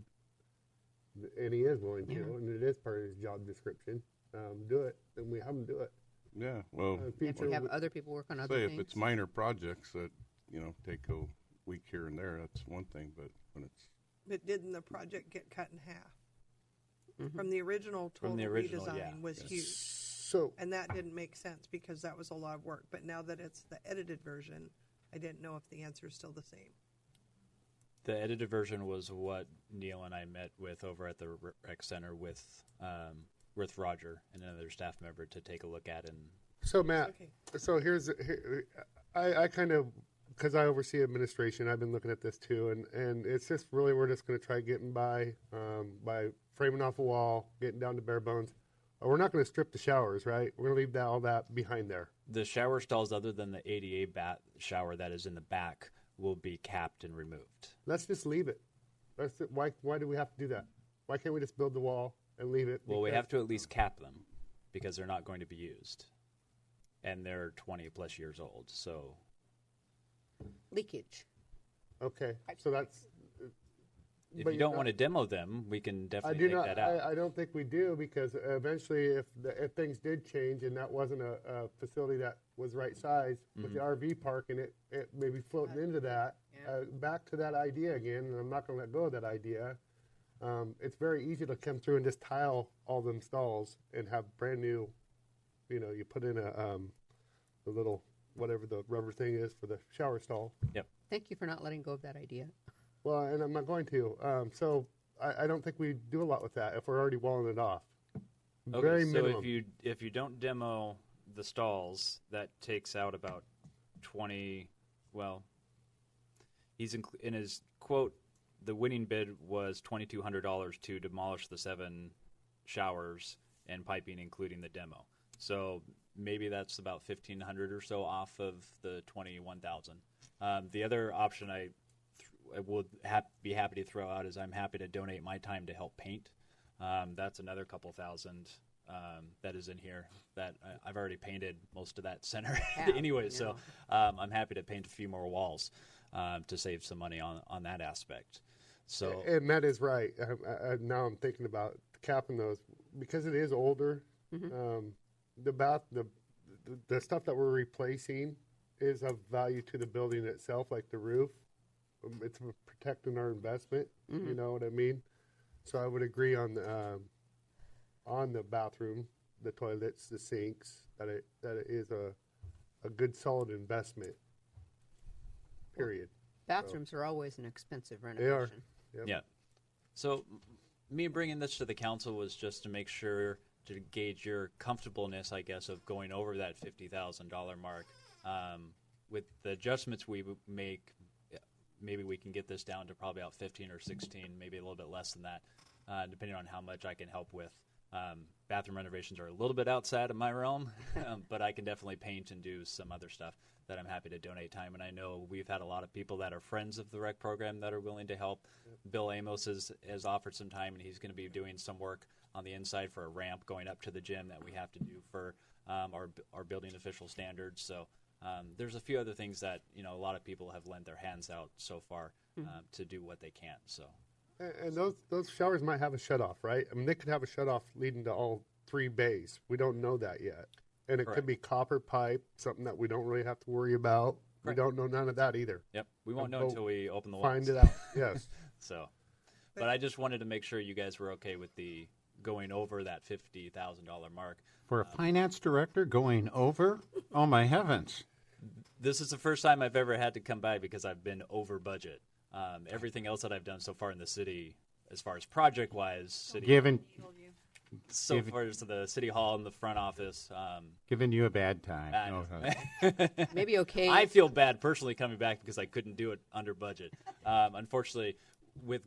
S2: and he is willing to, and it is part of his job description, do it, and we have him do it.
S10: Yeah, well,
S9: if we have other people work on other things.
S10: If it's minor projects that take a week here and there, that's one thing. But when it's
S5: But didn't the project get cut in half? From the original total redesign was huge.
S2: So
S5: and that didn't make sense because that was a lot of work. But now that it's the edited version, I didn't know if the answer is still the same.
S20: The edited version was what Neil and I met with over at the rec center with Roger and another staff member to take a look at. And
S2: so Matt, so I kind of, because I oversee administration, I've been looking at this too, and it's just really we're just going to try getting by framing off a wall, getting down to bare bones. We're not going to strip the showers, right? We're going to leave all that behind there.
S20: The shower stalls, other than the ADA shower that is in the back, will be capped and removed.
S2: Let's just leave it. Why do we have to do that? Why can't we just build the wall and leave it?
S20: Well, we have to at least cap them because they're not going to be used, and they're 20 plus years old. So
S9: leakage.
S2: Okay, so that's.
S20: If you don't want to demo them, we can definitely take that out.
S2: I don't think we do, because eventually, if things did change and that wasn't a facility that was right size with the RV park and it maybe floating into that, back to that idea again, and I'm not going to let go of that idea. It's very easy to come through and just tile all them stalls and have brand new, you put in a little, whatever the rubber thing is for the shower stall.
S20: Yep.
S9: Thank you for not letting go of that idea.
S2: Well, and I'm not going to. So I don't think we do a lot with that if we're already walling it off.
S20: Okay,
S2: Very
S20: so
S2: minimum.
S20: if you don't demo the stalls, that takes out about 20. Well, he's in his quote. The winning bid was $2,200 to demolish the 7 showers and piping, including the demo. So maybe that's about $1,500 or so off of the $21,000. The other option I would be happy to throw out is I'm happy to donate my time to help paint. That's another couple thousand that is in here that I've already painted most of that center anyway. So I'm happy to paint a few more walls to save some money on that aspect. So
S2: and that is right. Now I'm thinking about capping those because it is older. The stuff that we're replacing is of value to the building itself, like the roof. It's protecting our investment. You know what I mean? So I would agree on the bathroom, the toilets, the sinks, that it is a good solid investment. Period.
S9: Bathrooms are always an expensive renovation.
S2: They are. Yep.
S20: Yeah. So me bringing this to the council was just to make sure to gauge your comfortableness, I guess, of going over that $50,000 mark. With the adjustments we make, maybe we can get this down to probably about 15 or 16, maybe a little bit less than that, depending on how much I can help with. Bathroom renovations are a little bit outside of my realm, but I can definitely paint and do some other stuff that I'm happy to donate time. And I know we've had a lot of people that are friends of the rec program that are willing to help. Bill Amos has offered some time, and he's going to be doing some work on the inside for a ramp going up to the gym that we have to do for our building official standards. So there's a few other things that a lot of people have lent their hands out so far to do what they can. So,
S2: and those showers might have a shutoff, right? I mean, they could have a shutoff leading to all 3 bays. We don't know that yet, and it could be copper pipe, something that we don't really have to worry about. We don't know none of that either.
S20: Yep, we won't know until we open the
S2: find
S20: walls.
S2: it out. Yes.
S20: So, but I just wanted to make sure you guys were okay with the going over that $50,000 mark.
S8: For a finance director going over? Oh, my heavens.
S20: This is the first time I've ever had to come by because I've been over budget. Everything else that I've done so far in the city, as far as project wise, city
S8: Given
S20: so far as to the city hall and the front office.
S8: Giving you a bad time.
S20: I
S8: No,
S20: know.
S9: Maybe okay.
S20: I feel bad personally coming back because I couldn't do it under budget. Unfortunately, with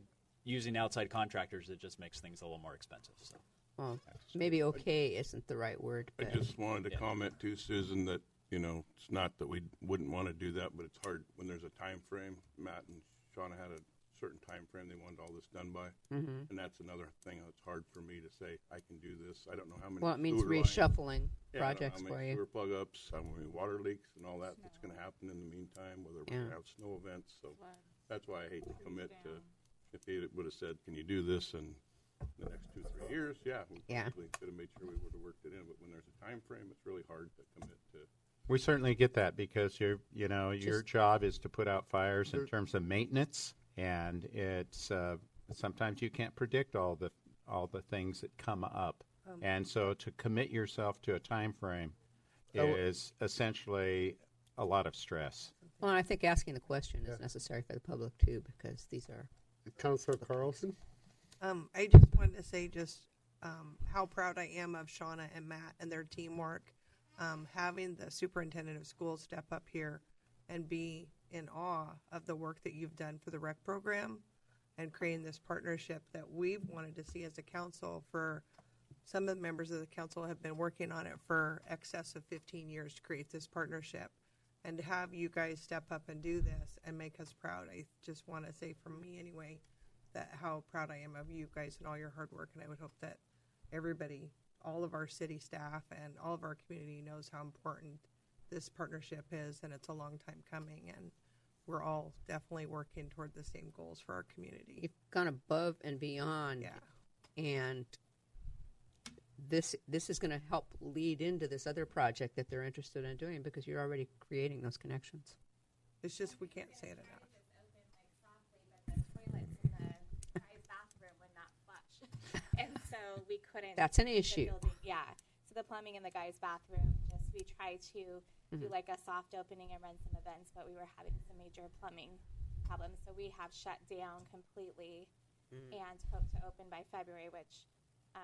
S20: using outside contractors, it just makes things a little more expensive. So.
S9: Well, maybe okay isn't the right word.
S10: I
S9: But
S10: just wanted to comment too, Susan, that, it's not that we wouldn't want to do that, but it's hard when there's a time frame. Matt and Shauna had a certain time frame they wanted all this done by.
S9: Mhm.
S10: And that's another thing that's hard for me to say, I can do this. I don't know how many
S9: Well, it means
S10: sewer lines-
S9: reshuffling
S10: Yeah, I don't know
S9: projects
S10: how
S9: for
S10: many
S9: you.
S10: sewer plug ups, how many water leaks and all that's going to happen in the meantime, whether we're going
S9: Yeah.
S10: to have snow events. So that's why I hate to commit to, if they would have said, can you do this in the next 2-3 years? Yeah, we probably could have made sure we would have worked it in. But when there's a time frame, it's really hard to commit to.
S8: We certainly get that because your
S9: Just-
S8: job is to put out fires in terms of maintenance, and it's sometimes you can't predict all the things that come up, and so to commit yourself to a time frame is essentially a lot of stress.
S9: Well, and I think asking the question is necessary for the public too, because these are.
S2: Councilor Carlson?
S5: I just wanted to say how proud I am of Shauna and Matt and their teamwork. Having the superintendent of schools step up here and be in awe of the work that you've done for the rec program and creating this partnership that we've wanted to see as a council for some of the members of the council have been working on it for excess of 15 years to create this partnership. And to have you guys step up and do this and make us proud, I just want to say from me anyway, that how proud I am of you guys and all your hard work. And I would hope that everybody, all of our city staff and all of our community knows how important this partnership is, and it's a long time coming, and we're all definitely working toward the same goals for our community.
S9: You've gone above and beyond.
S5: Yeah.
S9: And this is going to help lead into this other project that they're interested in doing because you're already creating those connections.
S5: It's just we can't say it enough.
S17: And so we couldn't.
S9: That's an
S17: keep the
S9: issue.
S17: building- yeah. So the plumbing in the guys' bathroom, we tried to do
S9: Mhm.
S17: like a soft opening and run some events, but we were having some major plumbing problems. So we have shut down completely and hope to open by February, which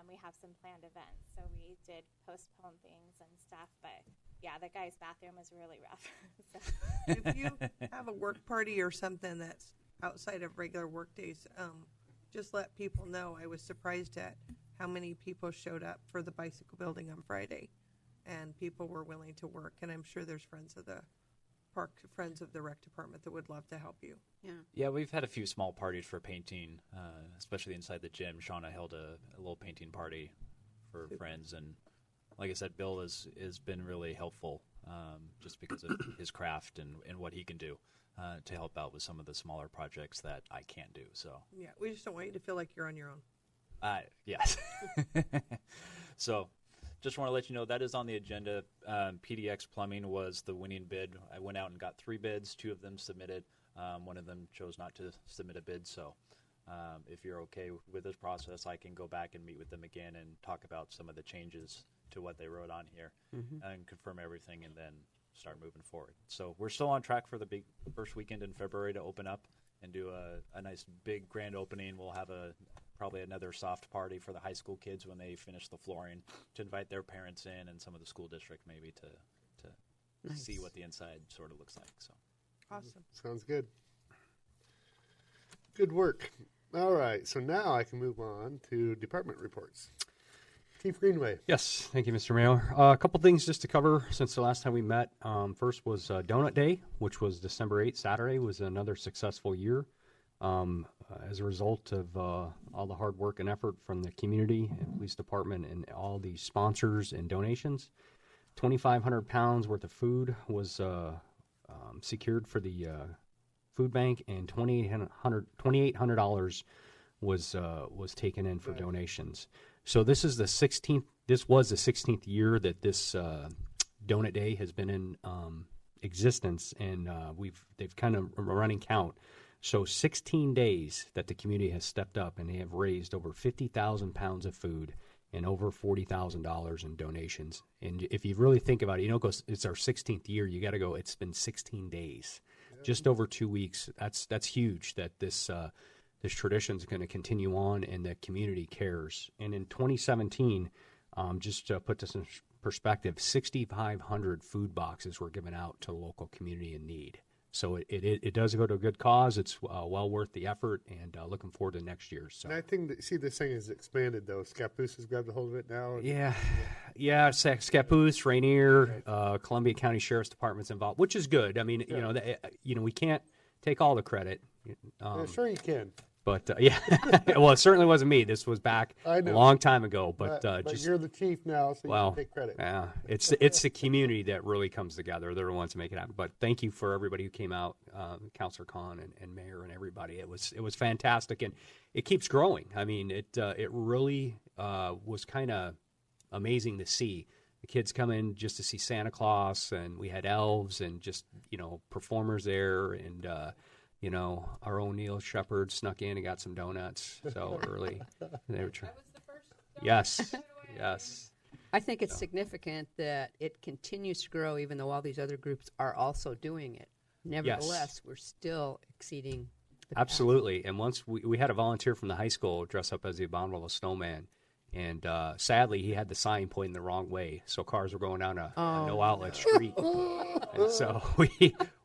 S17: we have some planned events. So we did postpone things and stuff, but yeah, the guys' bathroom was really rough. So.
S5: If you have a work party or something that's outside of regular work days, just let people know. I was surprised at how many people showed up for the bicycle building on Friday, and people were willing to work. And I'm sure there's friends of the park, friends of the rec department that would love to help you.
S20: Yeah, we've had a few small parties for painting, especially inside the gym. Shauna held a little painting party for friends, and like I said, Bill has been really helpful just because of his craft and what he can do to help out with some of the smaller projects that I can't do. So
S5: Yeah, we just don't want you to feel like you're on your own.
S20: yes. So just want to let you know that is on the agenda. PDX Plumbing was the winning bid. I went out and got 3 bids. 2 of them submitted. One of them chose not to submit a bid. So if you're okay with this process, I can go back and meet with them again and talk about some of the changes to what they wrote on here and confirm everything and then start moving forward. So we're still on track for the big first weekend in February to open up and do a nice big grand opening. We'll have probably another soft party for the high school kids when they finish the flooring to invite their parents in and some of the school district maybe to
S9: Nice.
S20: see what the inside sort of looks like. So
S5: Awesome.
S2: Sounds good. Good work. All right, so now I can move on to department reports. Chief Greenway.
S13: Yes, thank you, Mr. Mayor. A couple things just to cover since the last time we met. First was Donut Day, which was December 8th, Saturday, was another successful year. As a result of all the hard work and effort from the community and police department and all the sponsors and donations, 2,500 pounds worth of food was secured for the food bank, and $2,800 was taken in for donations. So this is the 16th. This was the 16th year that this Donut Day has been in existence, and they've kind of a running count. So 16 days that the community has stepped up, and they have raised over 50,000 pounds of food and over $40,000 in donations. And if you really think about it, it's our 16th year. You got to go. It's been 16 days, just over 2 weeks. That's huge. That this this tradition is going to continue on, and the community cares. And in 2017, just to put this in perspective, 6,500 food boxes were given out to the local community in need. So it does go to a good cause. It's well worth the effort, and looking forward to next year. So
S2: And I think this thing has expanded though. Scappoose has grabbed a hold of it now.
S13: yeah, Scappoose, Rainier, Columbia County Sheriff's Department's involved, which is good. I mean, we can't take all the credit.
S2: Yeah, sure you can.
S13: But yeah, well, it certainly wasn't me. This was back
S2: I
S13: a
S2: know.
S13: long time ago. But
S2: But you're the chief now, so you
S13: well,
S2: can take credit.
S13: yeah, it's the community that really comes together. They're the ones that make it happen. But thank you for everybody who came out, Councilor Khan and Mayor and everybody. It was fantastic, and it keeps growing. I mean, it really was kind of amazing to see. The kids come in just to see Santa Claus, and we had elves and just performers there, and our own Neil Shepard snuck in and got some donuts so early. They were trying. Yes.
S9: I think it's significant that it continues to grow, even though all these other groups are also doing it. Nevertheless, we're still exceeding.
S13: Absolutely. And once we had a volunteer from the high school dress up as the Abominable Snowman, and sadly he had the sign pointing the wrong way, so cars were going down a no outlet street. And so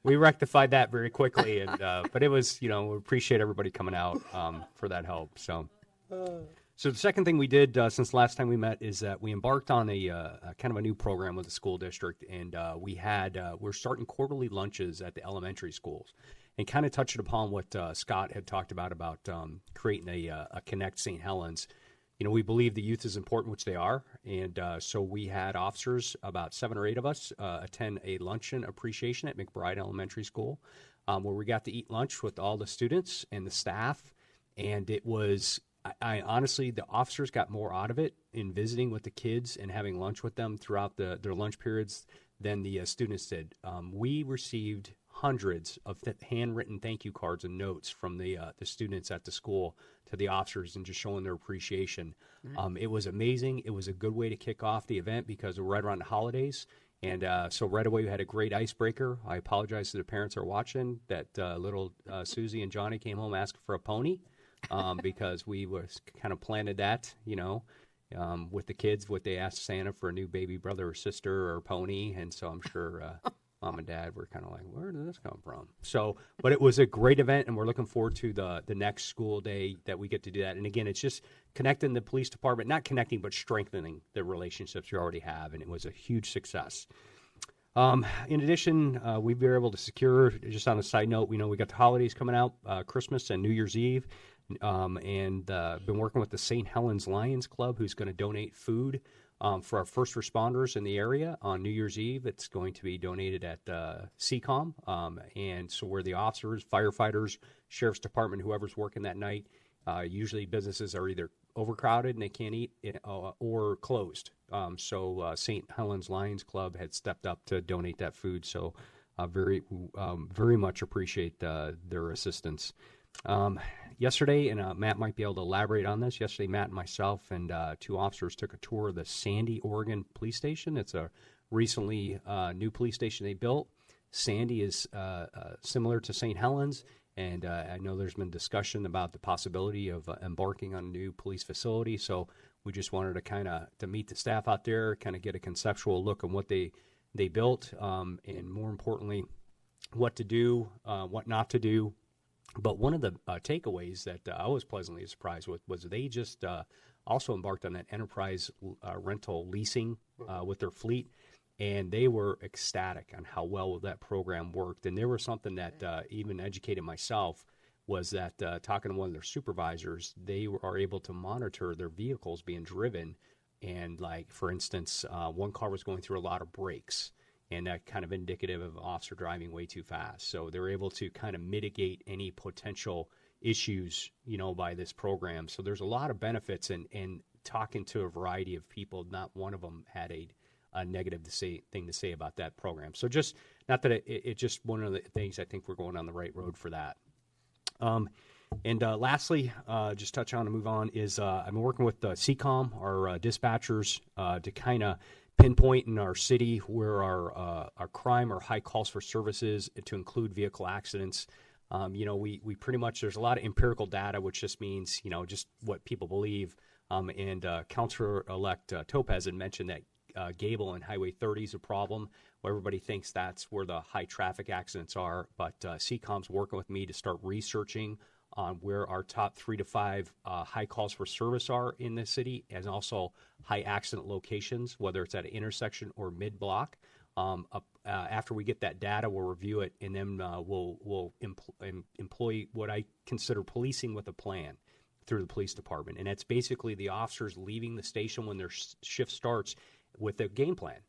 S13: we rectified that very quickly, and but it was we appreciate everybody coming out for that help. So the second thing we did since the last time we met is that we embarked on a kind of a new program with the school district, and we're starting quarterly lunches at the elementary schools, and kind of touched upon what Scott had talked about creating a Connect St. Helens. We believe the youth is important, which they are, and so we had officers, about 7 or 8 of us, attend a luncheon appreciation at McBride Elementary School, where we got to eat lunch with all the students and the staff, and it was, I honestly, the officers got more out of it in visiting with the kids and having lunch with them throughout their lunch periods than the students did. We received hundreds of handwritten thank you cards and notes from the students at the school to the officers, and just showing their appreciation. It was amazing. It was a good way to kick off the event because we're right around the holidays, and so right away we had a great icebreaker. I apologize to the parents who are watching that little Susie and Johnny came home asking for a pony because we was kind of planted that, with the kids, what they asked Santa for a new baby brother or sister or pony, and so I'm sure Mom and Dad were kind of like, where did this come from? So, but it was a great event, and we're looking forward to the next school day that we get to do that. And again, it's just connecting the police department, not connecting, but strengthening the relationships we already have, and it was a huge success. In addition, we've been able to secure, just on a side note, we got the holidays coming out, Christmas and New Year's Eve, and been working with the St. Helens Lions Club, who's going to donate food for our first responders in the area on New Year's Eve. It's going to be donated at CCOM, and so where the officers, firefighters, sheriff's department, whoever's working that night, usually businesses are either overcrowded and they can't eat or closed. So St. Helens Lions Club had stepped up to donate that food, so very much appreciate their assistance. Yesterday, and Matt might be able to elaborate on this, yesterday Matt and myself and 2 officers took a tour of the Sandy, Oregon police station. It's a recently new police station they built. Sandy is similar to St. Helens, and I know there's been discussion about the possibility of embarking on a new police facility, so we just wanted to meet the staff out there, kind of get a conceptual look on what they built, and more importantly, what to do, what not to do. But one of the takeaways that I was pleasantly surprised with was they just also embarked on that enterprise rental leasing with their fleet, and they were ecstatic on how well that program worked. And there was something that even educated myself was that talking to one of their supervisors, they are able to monitor their vehicles being driven. And like, for instance, one car was going through a lot of brakes, and that kind of indicative of officer driving way too fast. So they're able to kind of mitigate any potential issues, by this program. So there's a lot of benefits, and talking to a variety of people, not one of them had a negative thing to say about that program. So just, not that it's just one of the things, I think we're going on the right road for that. And lastly, just touch on and move on, is I've been working with CCOM, our dispatchers, to kind of pinpoint in our city where our crime or high calls for services, to include vehicle accidents. We pretty much, there's a lot of empirical data, which just means, just what people believe. And Councilor-elect Topaz had mentioned that Gable and Highway 30 is a problem. Well, everybody thinks that's where the high traffic accidents are, but CCOM's working with me to start researching on where our top 3 to 5 high calls for service are in the city, and also high accident locations, whether it's at an intersection or mid-block. After we get that data, we'll review it, and then we'll employ what I consider policing with a plan through the police department. And it's basically the officers leaving the station when their shift starts with a game plan.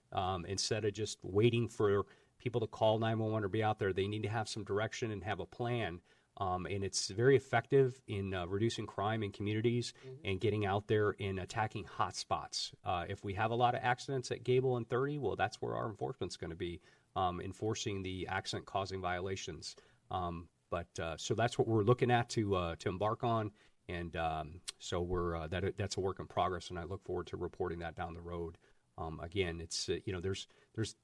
S13: Instead of just waiting for people to call 911 or be out there, they need to have some direction and have a plan. And it's very effective in reducing crime in communities and getting out there and attacking hot spots. If we have a lot of accidents at Gable and 30, well, that's where our enforcement's going to be, enforcing the accident-causing violations. So that's what we're looking at to embark on. And so that's a work in progress, and I look forward to reporting that down the road. Again, it's there's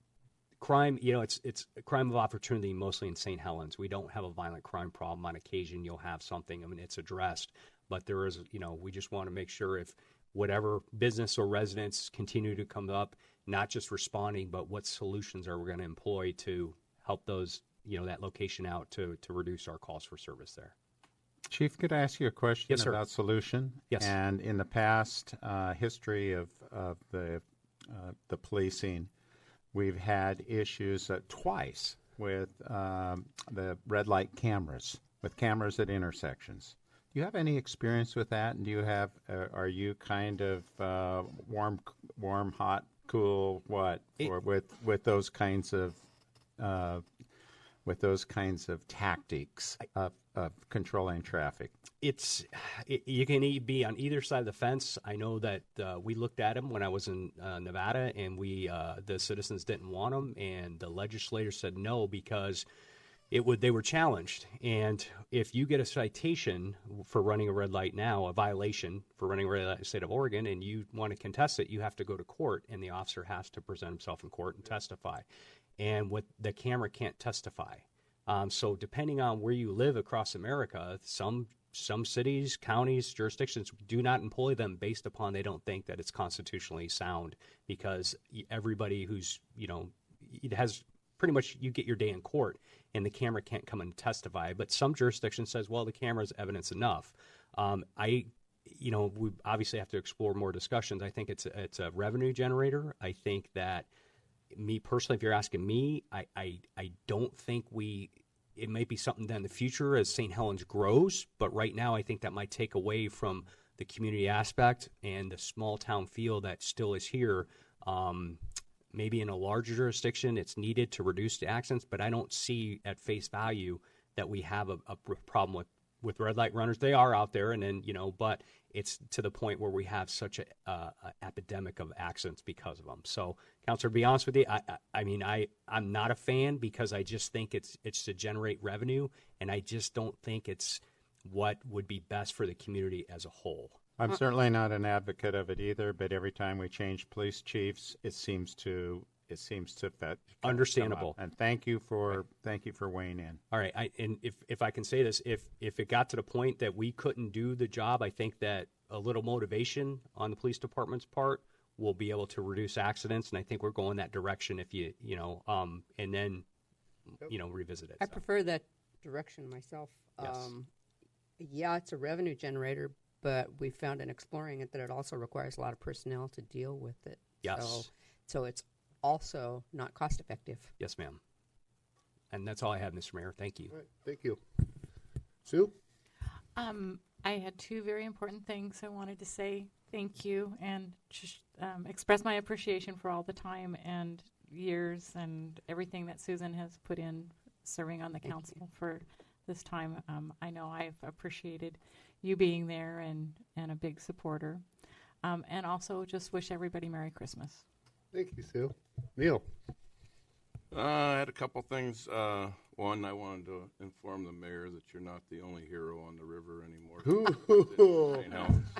S13: crime. It's a crime of opportunity mostly in St. Helens. We don't have a violent crime problem. On occasion, you'll have something. I mean, it's addressed, but there is. We just want to make sure if whatever business or residents continue to come up, not just responding, but what solutions are we going to employ to help those that location out to reduce our calls for service there.
S8: Chief, could I ask you a question
S13: Yes, sir.
S8: about solution?
S13: Yes.
S8: And in the past history of the policing, we've had issues twice with the red light cameras, with cameras at intersections. Do you have any experience with that? And do you have? Are you kind of warm, hot, cool? What with those kinds of tactics of controlling traffic? You can be on either side of the fence. I know that we looked at them when I was in Nevada, and the citizens didn't want them, and the legislators said no because they were challenged. And if you get a citation for running a red light now, a violation for running a red light in the state of Oregon, and you want to contest it, you have to go to court, and the officer has to present himself in court and testify. And the camera can't testify. So depending on where you live across America, some cities, counties, jurisdictions do not employ them based upon they don't think that it's constitutionally sound, because everybody who's, it has pretty much, you get your day in court and the camera can't come and testify. But some jurisdiction says, well, the camera's evidence enough. We obviously have to explore more discussions. I think it's a revenue generator. I think that, me personally, if you're asking me, I don't think it might be something that in the future as St. Helens grows, but right now I think that might take away from the community aspect and the small town feel that still is here. Maybe in a larger jurisdiction it's needed to reduce the accidents, but I don't see at face value that we have a problem with red light runners. They are out there, and then, but it's to the point where we have such a epidemic of accidents because of them. So, Counselor, to be honest with you, I'm not a fan, because I just think it's to generate revenue, and I just don't think it's what would be best for the community as a whole. I'm certainly not an advocate of it either, but every time we change police chiefs, it seems to
S13: understandable.
S8: And thank you for weighing in.
S13: All right, and if I can say this, if it got to the point that we couldn't do the job, I think that a little motivation on the police department's part will be able to reduce accidents, and I think we're going that direction. If and then revisit it.
S9: I prefer that direction myself.
S13: Yes.
S9: Yeah, it's a revenue generator, but we found in exploring it that it also requires a lot of personnel to deal with it.
S13: Yes.
S9: So it's also not cost effective.
S13: Yes, ma'am. And that's all I have, Mr. Mayor. Thank you.
S2: All right, thank you. Sue?
S21: I had two very important things I wanted to say. Thank you, and just express my appreciation for all the time and years and everything that Susan has put in serving on the council for this time. I know I've appreciated you being there and a big supporter. And also just wish everybody Merry Christmas.
S2: Thank you, Sue. Neil?
S10: I had a couple things. One, I wanted to inform the mayor that you're not the only hero on the river anymore.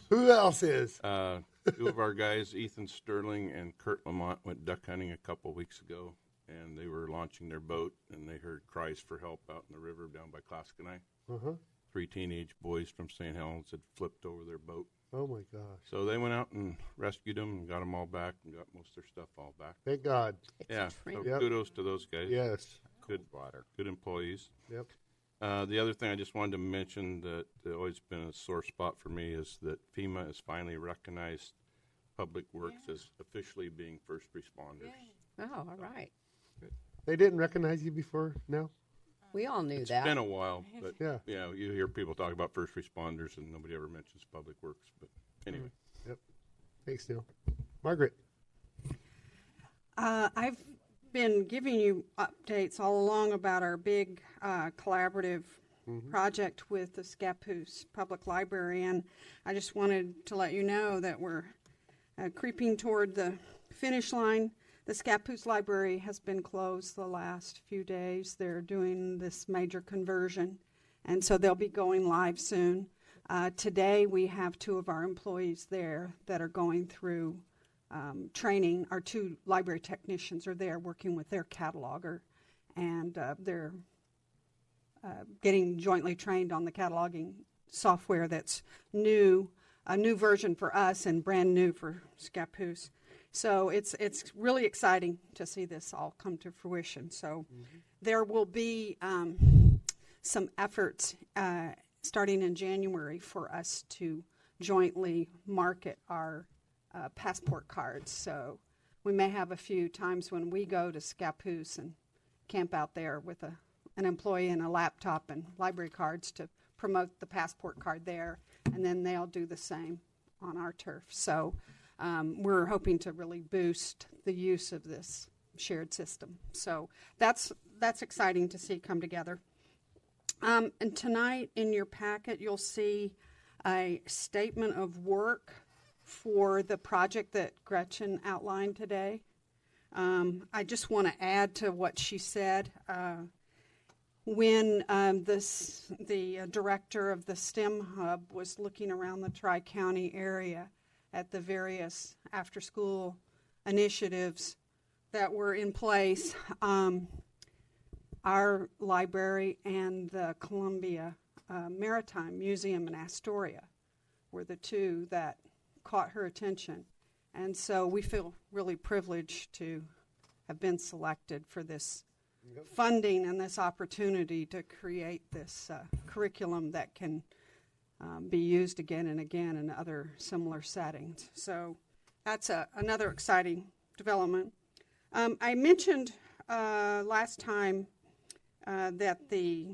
S2: Who else is?
S10: Two of our guys, Ethan Sterling and Kurt Lamont, went duck hunting a couple weeks ago. and they were launching their boat, and they heard cries for help out in the river down by Clascanai.
S2: Uh-huh.
S10: 3 teenage boys from St. Helens had flipped over their boat.
S2: Oh my gosh.
S10: So they went out and rescued them and got them all back and got most of their stuff all back.
S2: Thank God.
S10: Yeah, so
S2: Yep.
S10: kudos to those guys.
S2: Yes.
S10: Good good employees.
S2: Yep.
S10: The other thing I just wanted to mention that always been a sore spot for me is that FEMA has finally recognized Public Works as officially being first responders.
S9: Oh, all right.
S2: They didn't recognize you before now?
S9: We all knew
S10: It's
S9: that.
S10: been a while, but
S2: Yeah.
S10: you hear people talk about first responders and nobody ever mentions Public Works. But anyway,
S2: Yep. Thanks, Neil. Margaret.
S1: I've been giving you updates all along about our big collaborative project with the Scappoose Public Library, and I just wanted to let you know that we're creeping toward the finish line. The Scappoose Library has been closed the last few days. They're doing this major conversion, and so they'll be going live soon. Today we have 2 of our employees there that are going through training. Our 2 library technicians are there working with their cataloger, and they're getting jointly trained on the cataloging software that's new, a new version for us and brand new for Scappoose. So it's really exciting to see this all come to fruition. So there will be some efforts starting in January for us to jointly market our passport cards. So we may have a few times when we go to Scappoose and camp out there with an employee and a laptop and library cards to promote the passport card there, and then they'll do the same on our turf. So we're hoping to really boost the use of this shared system. So that's exciting to see come together. And tonight in your packet, you'll see a statement of work for the project that Gretchen outlined today. I just want to add to what she said. When the director of the STEM Hub was looking around the Tri-County area at the various after-school initiatives that were in place, our library and the Columbia Maritime Museum in Astoria were the 2 that caught her attention. And so we feel really privileged to have been selected for this funding and this opportunity to create this curriculum that can be used again and again in other similar settings. So that's another exciting development. I mentioned last time that the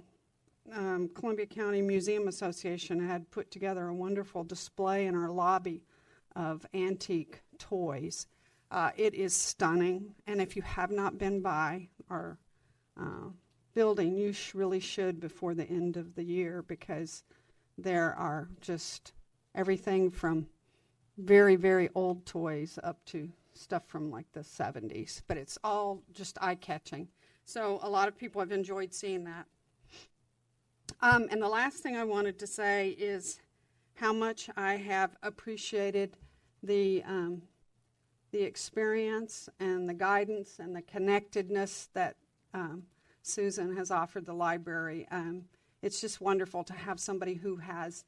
S1: Columbia County Museum Association had put together a wonderful display in our lobby of antique toys. It is stunning, and if you have not been by our building, you really should before the end of the year, because there are just everything from very, very old toys up to stuff from like the 70s, but it's all just eye-catching. So a lot of people have enjoyed seeing that. And the last thing I wanted to say is how much I have appreciated the experience and the guidance and the connectedness that Susan has offered the library. It's just wonderful to have somebody who has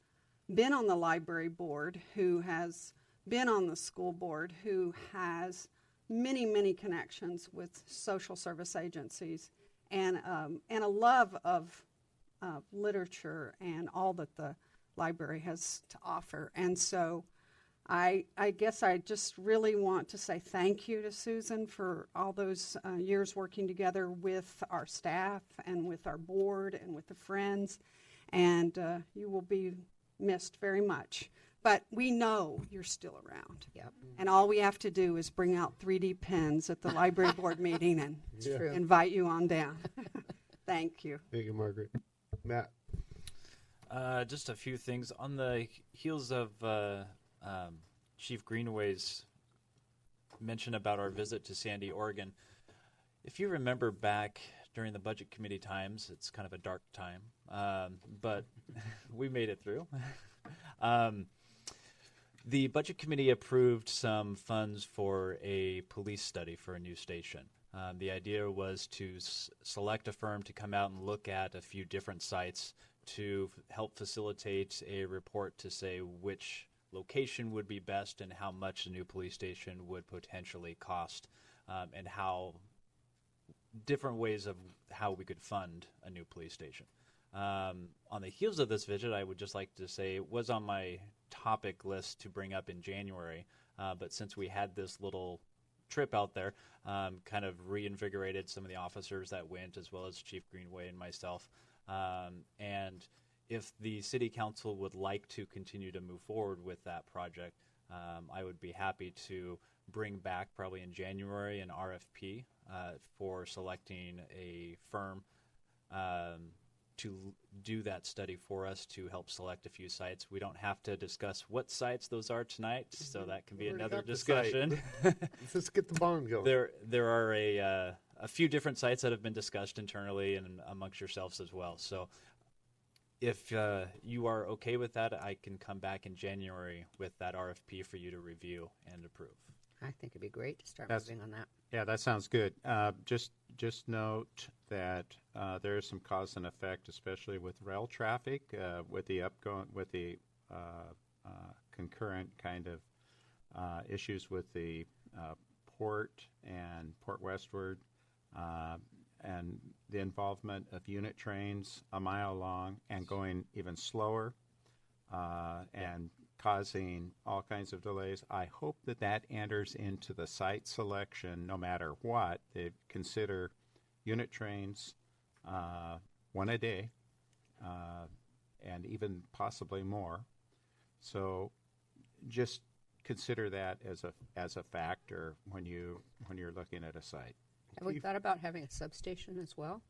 S1: been on the library board, who has been on the school board, who has many, many connections with social service agencies, and a love of literature and all that the library has to offer. And so I guess I just really want to say thank you to Susan for all those years working together with our staff and with our board and with the Friends, and you will be missed very much. But we know you're still around.
S9: Yep.
S1: And all we have to do is bring out 3D pens at the library board meeting and invite you on down. Thank you.
S2: Thank you, Margaret. Matt.
S20: Just a few things. On the heels of Chief Greenaway's mention about our visit to Sandy, Oregon, if you remember back during the Budget Committee times, it's kind of a dark time, but we made it through. The Budget Committee approved some funds for a police study for a new station. The idea was to select a firm to come out and look at a few different sites to help facilitate a report to say which location would be best and how much a new police station would potentially cost, and how different ways of how we could fund a new police station. On the heels of this visit, I would just like to say it was on my topic list to bring up in January, but since we had this little trip out there, kind of reinvigorated some of the officers that went, as well as Chief Greenway and myself. And if the City Council would like to continue to move forward with that project, I would be happy to bring back probably in January an RFP for selecting a firm to do that study for us to help select a few sites. We don't have to discuss what sites those are tonight, so that can be another discussion.
S2: Let's just get the bond going.
S20: There are a few different sites that have been discussed internally and amongst yourselves as well. So if you are okay with that, I can come back in January with that RFP for you to review and approve.
S9: I think it'd be great to start moving on that.
S8: Yeah, that sounds good. Just note that there is some cause and effect, especially with rail traffic, with the concurrent kind of issues with the port and Port Westward, and the involvement of unit trains a mile long and going even slower, and causing all kinds of delays. I hope that enters into the site selection no matter what. They consider unit trains one a day, and even possibly more. So just consider that as a factor when you're looking at a site.
S9: Have we thought about having a substation as well?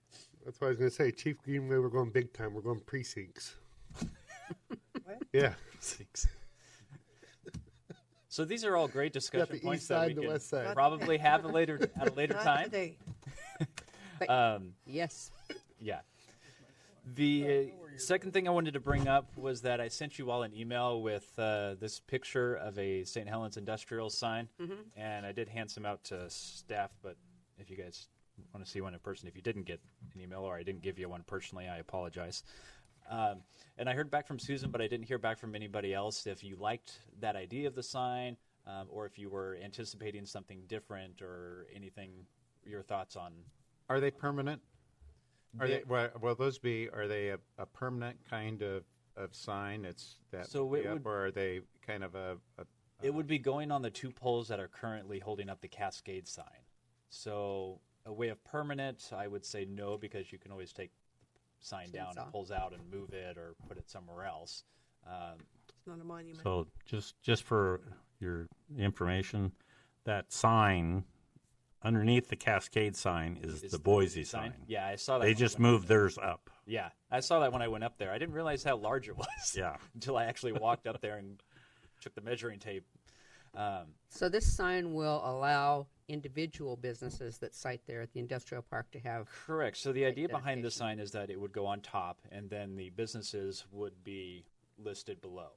S2: That's what I was going to say. Chief Greenway, we're going big time. We're going precincts.
S5: What?
S2: Yeah.
S20: Precincts. So these are all great discussion
S2: the
S20: points
S2: east
S20: that
S2: side
S20: we
S2: and the
S20: can
S2: west side.
S20: probably have at a later
S5: Not
S20: time.
S5: today.
S9: Yes.
S20: Yeah. The second thing I wanted to bring up was that I sent you all an email with this picture of a St. Helens industrial sign, and I did hand some out to staff, but if you guys want to see one in person, if you didn't get an email or I didn't give you one personally, I apologize. And I heard back from Susan, but I didn't hear back from anybody else if you liked that idea of the sign, or if you were anticipating something different or anything, your thoughts on.
S8: Are they permanent? Will those be? Are they a permanent kind of sign? Or are they kind of
S20: It would be going on the two poles that are currently holding up the Cascade sign. So a way of permanent, I would say no, because you can always take the sign down and pulls out and move it or put it somewhere else.
S5: It's not a monument.
S6: So just for your information, that sign underneath the Cascade sign is the Boise sign.
S20: Yeah, I saw that.
S6: They just moved theirs up.
S20: Yeah, I saw that when I went up there. I didn't realize how large it was.
S6: Yeah.
S20: Until I actually walked up there and took the measuring tape.
S9: So this sign will allow individual businesses that site there at the industrial park to have.
S20: Correct. So the idea behind this sign is that it would go on top, and then the businesses would be listed below.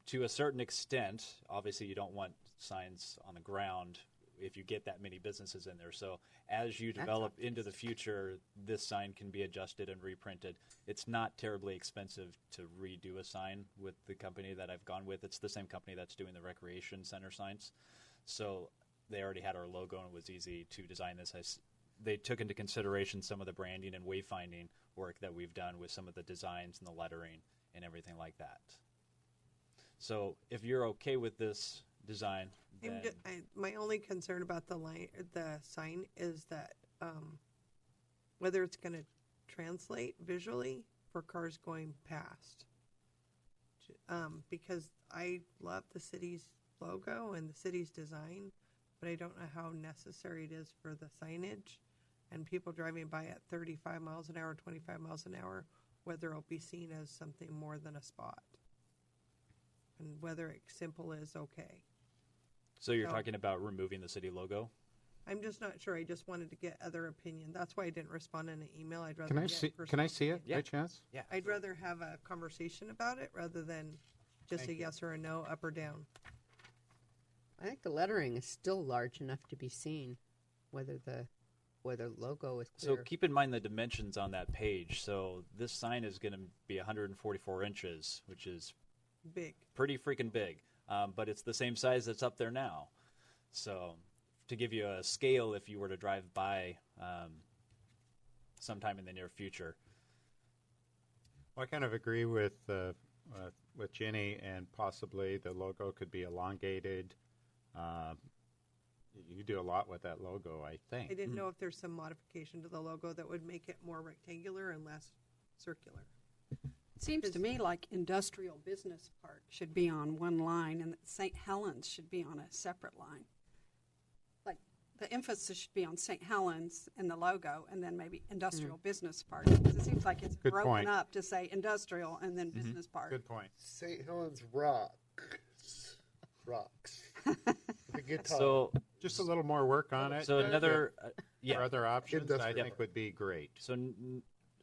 S20: To a certain extent, obviously you don't want signs on the ground if you get that many businesses in there. So as you develop into the future, this sign can be adjusted and reprinted. It's not terribly expensive to redo a sign with the company that I've gone with. It's the same company that's doing the recreation center signs. So they already had our logo, and it was easy to design this. They took into consideration some of the branding and wayfinding work that we've done with some of the designs and the lettering and everything like that. So if you're okay with this design, then
S5: My only concern about the sign is that whether it's going to translate visually for cars going past. Because I love the city's logo and the city's design, but I don't know how necessary it is for the signage and people driving by at 35 miles an hour, 25 miles an hour, whether it'll be seen as something more than a spot. And whether it's simple is okay.
S20: So you're talking about removing the city logo?
S5: I'm just not sure. I just wanted to get other opinion. That's why I didn't respond in an email. I'd rather
S8: Can I see it by chance?
S20: Yeah.
S5: I'd rather have a conversation about it rather than just a yes or a no, up or down.
S9: I think the lettering is still large enough to be seen, whether the whether the logo is
S20: So
S9: clear.
S20: keep in mind the dimensions on that page. So this sign is going to be 144 inches, which is
S5: Big.
S20: pretty freaking big. But it's the same size that's up there now. So to give you a scale, if you were to drive by sometime in the near future.
S8: Well, I kind of agree with Jenny, and possibly the logo could be elongated. You could do a lot with that logo, I think.
S5: I didn't know if there's some modification to the logo that would make it more rectangular and less circular.
S1: It seems to me like Industrial Business Park should be on one line and that St. Helens should be on a separate line. Like the emphasis should be on St. Helens in the logo and then maybe Industrial Business Park. Because it seems like it's
S8: Good
S1: broken
S8: point.
S1: up to say industrial and then business park.
S8: Good point.
S2: St. Helens rocks. The guitar.
S20: So
S8: just a little more work on it.
S20: So another, yeah,
S8: or other options, I
S2: Industrial.
S8: think would be great.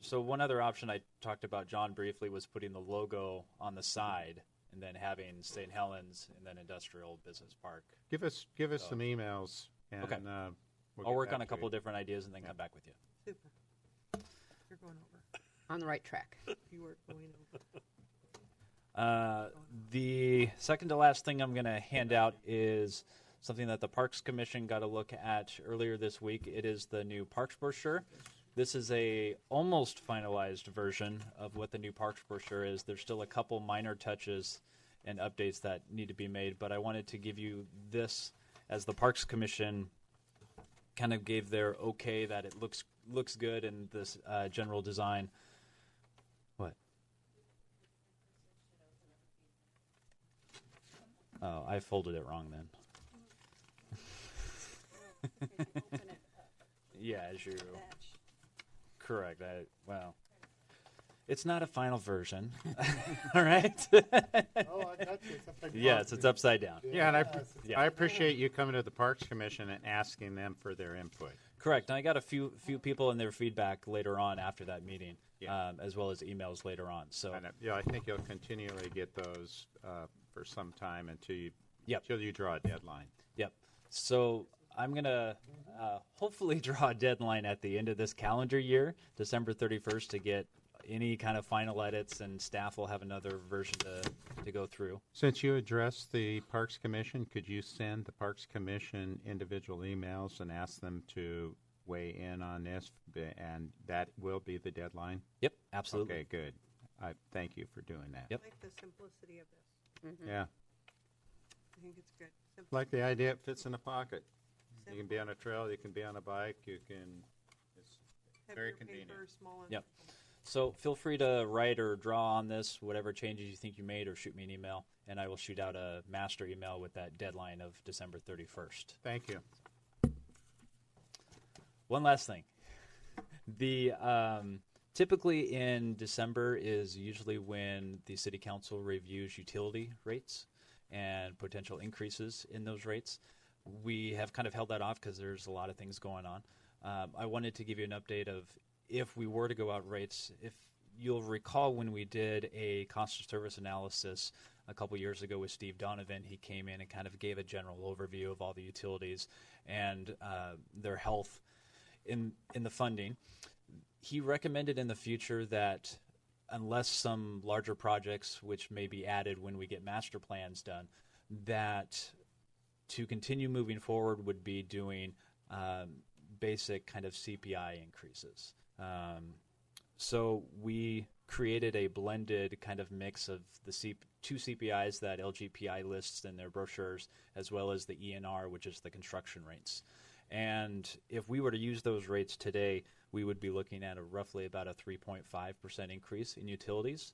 S20: So one other option I talked about, John, briefly, was putting the logo on the side and then having St. Helens and then Industrial Business Park.
S8: Give us some emails, and
S20: Okay.
S8: we'll
S20: I'll
S8: get
S20: work
S8: back
S20: on a
S8: to
S20: couple
S8: you.
S20: of different ideas and then come back with you.
S5: Super. You're going over.
S9: On the right track.
S5: You are going over.
S20: The second to last thing I'm going to hand out is something that the Parks Commission got a look at earlier this week. It is the new Parks brochure. This is a almost finalized version of what the new Parks brochure is. There's still a couple minor touches and updates that need to be made, but I wanted to give you this as the Parks Commission kind of gave their okay that it looks good in this general design. What? Oh, I folded it wrong then. Yeah, as you. Correct. Well, it's not a final version. All right.
S2: Oh, I got you. It's upside down.
S20: Yes, it's upside down.
S8: Yeah, and I appreciate you coming to the Parks Commission and asking them for their input.
S20: Correct. And I got a few people and their feedback later on after that meeting, as well as emails later on. So
S8: I think you'll continually get those for some time until you draw a deadline.
S20: Yep. So I'm going to hopefully draw a deadline at the end of this calendar year, December 31st, to get any kind of final edits, and staff will have another version to go through.
S8: Since you addressed the Parks Commission, could you send the Parks Commission individual emails and ask them to weigh in on this, and that will be the deadline?
S20: Yep, absolutely.
S8: Okay, good. I thank you for doing that.
S20: Yep.
S5: I like the simplicity of this.
S8: Yeah.
S5: I think it's good. Simple.
S8: Like the idea it fits in a pocket. You can
S5: Simple.
S8: be on a trail, you can be on a bike, it's very
S5: Heavier
S8: convenient.
S5: paper, small and
S20: Yep. So feel free to write or draw on this, whatever changes you think you made, or shoot me an email, and I will shoot out a master email with that deadline of December 31st.
S8: Thank you.
S20: One last thing. The typically in December is usually when the City Council reviews utility rates and potential increases in those rates. We have kind of held that off because there's a lot of things going on. I wanted to give you an update of if we were to go out rates. If you'll recall, when we did a cost of service analysis a couple years ago with Steve Donovan, he came in and kind of gave a general overview of all the utilities and their health in the funding. He recommended in the future that unless some larger projects, which may be added when we get master plans done, that to continue moving forward would be doing basic kind of CPI increases. So we created a blended kind of mix of the two CPIs that LGPI lists in their brochures, as well as the ENR, which is the construction rates. And if we were to use those rates today, we would be looking at roughly about a 3.5% increase in utilities.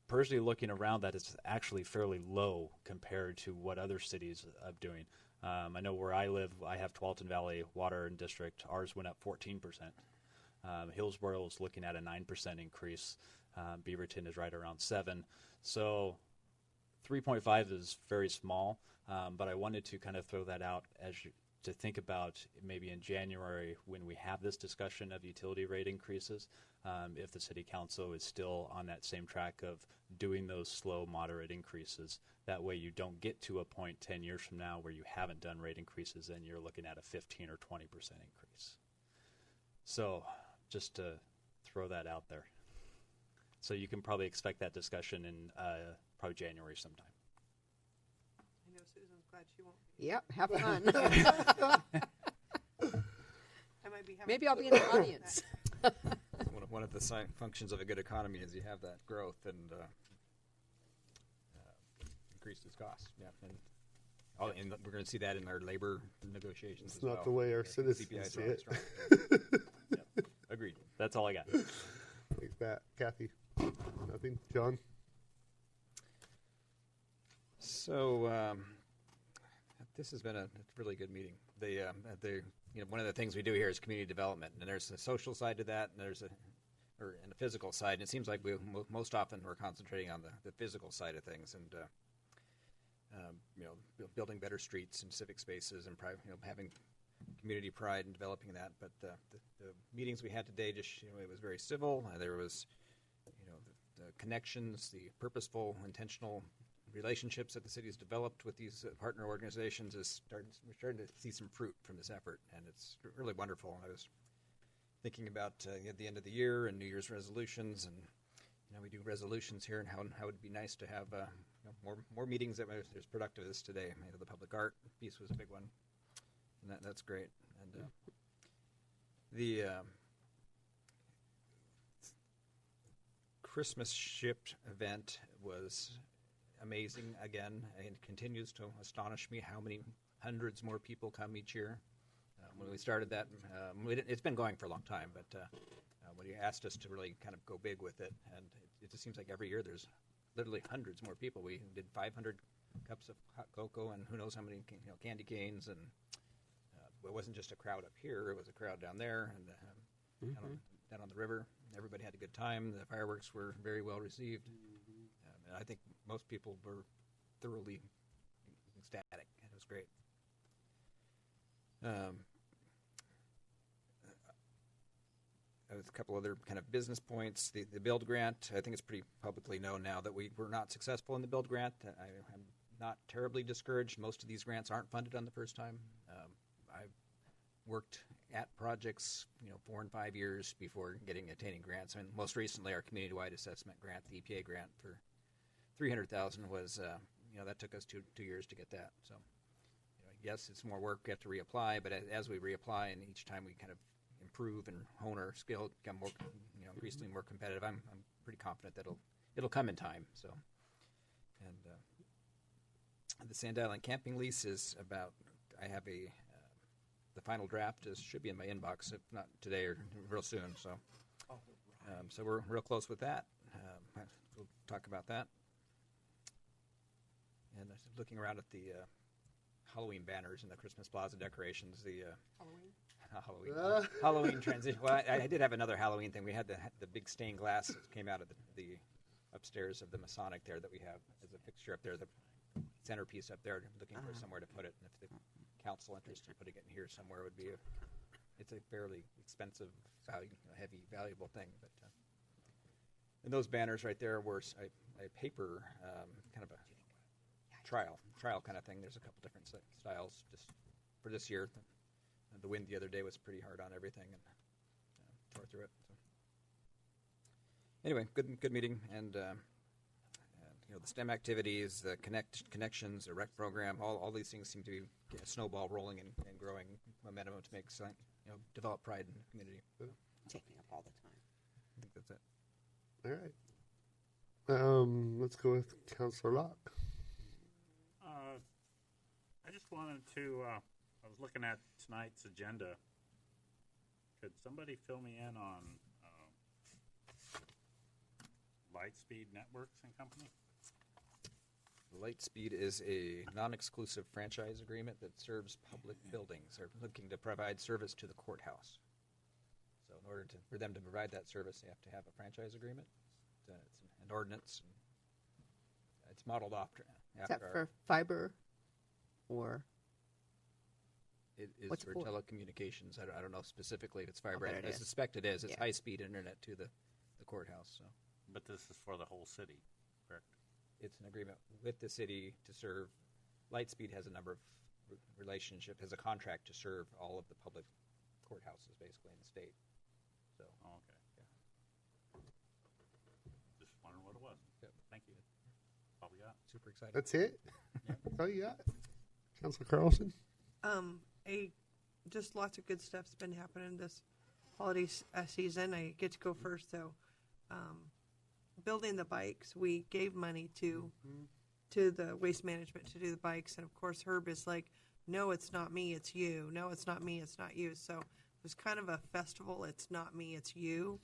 S20: Personally, looking around, that is actually fairly low compared to what other cities are doing. I know where I live, I have Tualatin Valley Water and District. Ours went up 14%. Hillsborough is looking at a 9% increase. Beaverton is right around 7%. So 3.5 is very small, but I wanted to kind of throw that out to think about maybe in January when we have this discussion of utility rate increases, if the city council is still on that same track of doing those slow, moderate increases. That way you don't get to a point 10 years from now where you haven't done rate increases and you're looking at a 15 or 20% increase. So just to throw that out there. So you can probably expect that discussion in probably January sometime.
S5: I know Susan's glad she won't be.
S9: Yep, have fun.
S5: I might be having
S9: Maybe I'll be in the audience.
S4: One of the functions of a good economy is you have that growth and increased its costs. Yeah, and we're going to see that in our labor negotiations.
S2: It's
S4: as
S2: not
S4: well.
S2: the way our
S4: The
S2: citizens
S4: CPI is
S2: see
S4: running
S2: it.
S4: strong. Yep. Agreed.
S20: That's all I got.
S2: Thanks, Pat. Kathy? Nothing? John?
S4: So this has been a really good meeting. One of the things we do here is community development, and there's a social side to that, and there's and a physical side. And it seems like most often we're concentrating on the physical side of things, and building better streets and civic spaces, and having community pride and developing that. But the meetings we had today it was very civil. There was the connections, the purposeful, intentional relationships that the city has developed with these partner organizations we're starting to see some fruit from this effort, and it's really wonderful. I was thinking about at the end of the year and New Year's resolutions, and we do resolutions here, and how it would be nice to have more meetings that were as productive as today. The public art piece was a big one, and that's great. And the Christmas shipped event was amazing again, and it continues to astonish me how many hundreds more people come each year. When we started that, it's been going for a long time, but when you asked us to really kind of go big with it, and it just seems like every year there's literally hundreds more people. We did 500 cups of hot cocoa and who knows how many candy canes, and it wasn't just a crowd up here, it was a crowd down there and down on the river. Everybody had a good time. The fireworks were very well received. And I think most people were thoroughly ecstatic, and it was great. There's a couple other kind of business points. The Build Grant, I think it's pretty publicly known now that we were not successful in the Build Grant. I'm not terribly discouraged. Most of these grants aren't funded on the first time. I've worked at projects, 4 and 5 years before attaining grants. And most recently, our community-wide assessment grant, the EPA grant for $300,000 was, that took us two years to get that. So, yes, it's more work. We have to reapply, but as we reapply and each time we kind of improve and hone our skill, become more, increasingly more competitive, I'm pretty confident that it'll come in time. So, and the Sand Island camping lease is about. I have the final draft should be in my inbox, if not today or real soon. So, so we're real close with that. We'll talk about that. And looking around at the Halloween banners and the Christmas Plaza decorations, Halloween transition. Well, I did have another Halloween thing. We had the big stained glass that came out of the upstairs of the Masonic there that we have as a fixture up there, the centerpiece up there. Looking for somewhere to put it, and if the council interested in putting it in here somewhere, would be it's a fairly expensive, heavy, valuable thing. But and those banners right there were a paper kind of a trial kind of thing. There's a couple different styles just for this year. The wind the other day was pretty hard on everything and tore through it. So. Anyway, good meeting, and the STEM activities, the connections, the rec program, all these things seem to be a snowball rolling and growing momentum to make develop pride in the community.
S9: Taking up all the time.
S4: I think that's it.
S2: All right. Let's go with Councilor Locke.
S6: I just wanted to, I was looking at tonight's agenda. Could somebody fill me in on Lightspeed Networks and Company?
S4: Lightspeed is a non-exclusive franchise agreement that serves public buildings. They're looking to provide service to the courthouse. So in order for them to provide that service, they have to have a franchise agreement. It's an ordinance. It's modeled after.
S9: Is that for fiber or?
S4: It is
S9: What's
S4: for
S9: for?
S4: telecommunications. I don't know specifically if it's fiber.
S9: bet it
S4: I
S9: is.
S4: suspect it is. It's
S9: Yeah.
S4: high-speed internet to the courthouse. So
S6: But this is for the whole city, correct?
S4: it's an agreement with the city to serve. Lightspeed has a number of relationship, has a contract to serve all of the public courthouses basically in the state. So
S6: Oh, okay. Just wondering what it was.
S4: Yep.
S6: Thank you. All we got.
S4: super excited.
S2: That's it? That's all you got? Councilor Carlson?
S5: Just lots of good stuff's been happening this holiday season. I get to go first, though. Building the bikes, we gave money to the waste management to do the bikes, and of course Herb is like, no, it's not me, it's you. No, it's not me, it's not you. So it was kind of a festival. It's not me, it's you.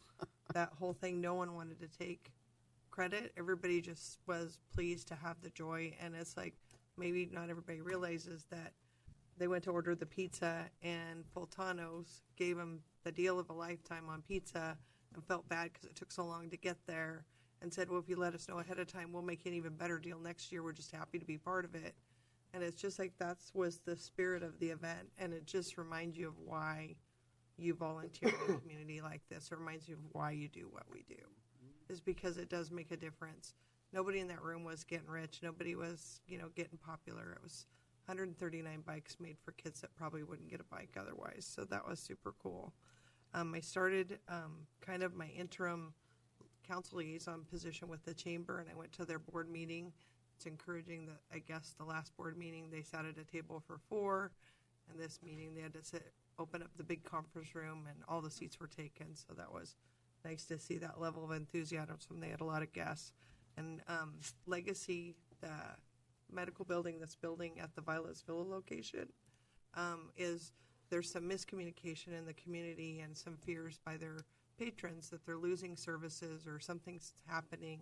S5: That whole thing, no one wanted to take credit. Everybody just was pleased to have the joy, and it's like maybe not everybody realizes that they went to order the pizza, and Fultano's gave them the deal of a lifetime on pizza and felt bad because it took so long to get there, and said, well, if you let us know ahead of time, we'll make you an even better deal next year. We're just happy to be part of it. And it's just like that was the spirit of the event, and it just reminds you of why you volunteer in a community like this. It reminds you of why you do what we do, is because it does make a difference. Nobody in that room was getting rich. Nobody was, getting popular. It was 139 bikes made for kids that probably wouldn't get a bike otherwise. So that was super cool. I started kind of my interim council liaison position with the chamber, and I went to their board meeting. It's encouraging that, I guess, the last board meeting they sat at a table for 4, and this meeting they had to open up the big conference room, and all the seats were taken. So that was nice to see that level of enthusiasm. They had a lot of guests. And Legacy, the medical building that's building at the Violets Villa location, there's some miscommunication in the community and some fears by their patrons that they're losing services or something's happening.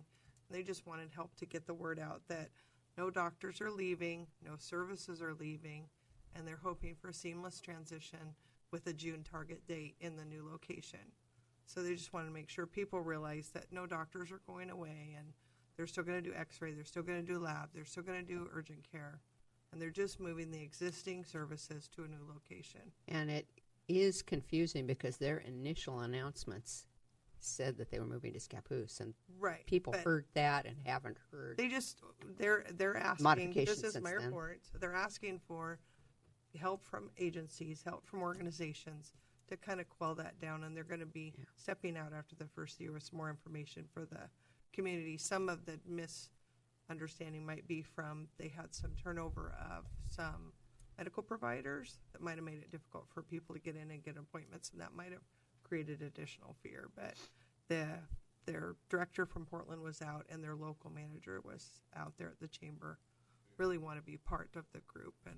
S5: They just wanted help to get the word out that no doctors are leaving, no services are leaving, and they're hoping for a seamless transition with a June target date in the new location. So they just want to make sure people realize that no doctors are going away, and they're still going to do x-ray, they're still going to do lab, they're still going to do urgent care, and they're just moving the existing services to a new location.
S9: And it is confusing because their initial announcements said that they were moving to Scappoose, and
S5: right,
S9: people heard that and haven't heard.
S5: They're asking.
S9: Modifications
S5: This is my
S9: since then.
S5: report. They're asking for help from agencies, help from organizations to kind of quell that down, and they're going to be stepping out after the first year with some more information for the community. Some of the misunderstanding might be from they had some turnover of some medical providers that might have made it difficult for people to get in and get appointments, and that might have created additional fear. But their director from Portland was out, and their local manager was out there at the chamber. Really want to be part of the group, and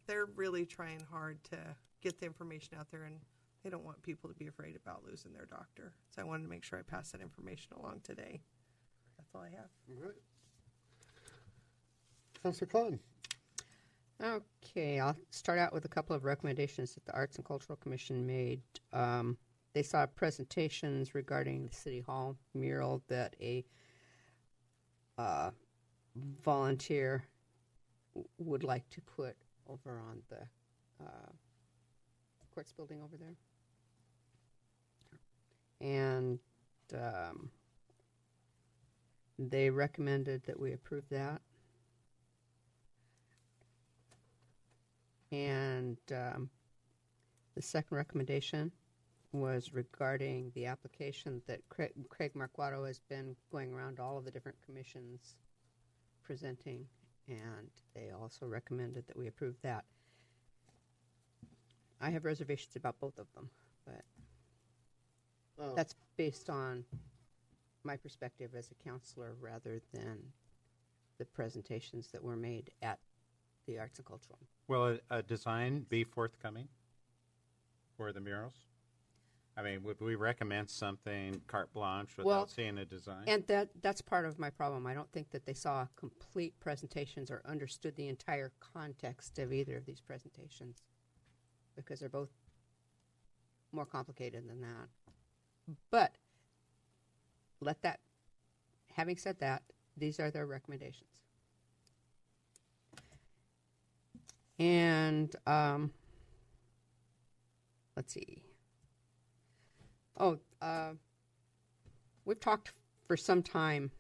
S5: they're really trying hard to get the information out there, and they don't want people to be afraid about losing their doctor. So I wanted to make sure I passed that information along today. That's all I have.
S2: All right. Councilor Khan.
S9: Okay, I'll start out with a couple of recommendations that the Arts and Cultural Commission made. They saw presentations regarding the City Hall mural that a volunteer would like to put over on the courts building over there. And they recommended that we approve that. And the second recommendation was regarding the application that Craig Marquardo has been going around to all of the different commissions presenting, and they also recommended that we approve that. I have reservations about both of them, but that's based on my perspective as a counselor rather than the presentations that were made at the Arts and Cultural.
S8: Will a design be forthcoming for the murals? I mean, would we recommend something carte blanche without seeing a design?
S9: And that's part of my problem. I don't think that they saw complete presentations or understood the entire context of either of these presentations, because they're both more complicated than that. But having said that, these are their recommendations. And let's see. Oh, we've talked for some time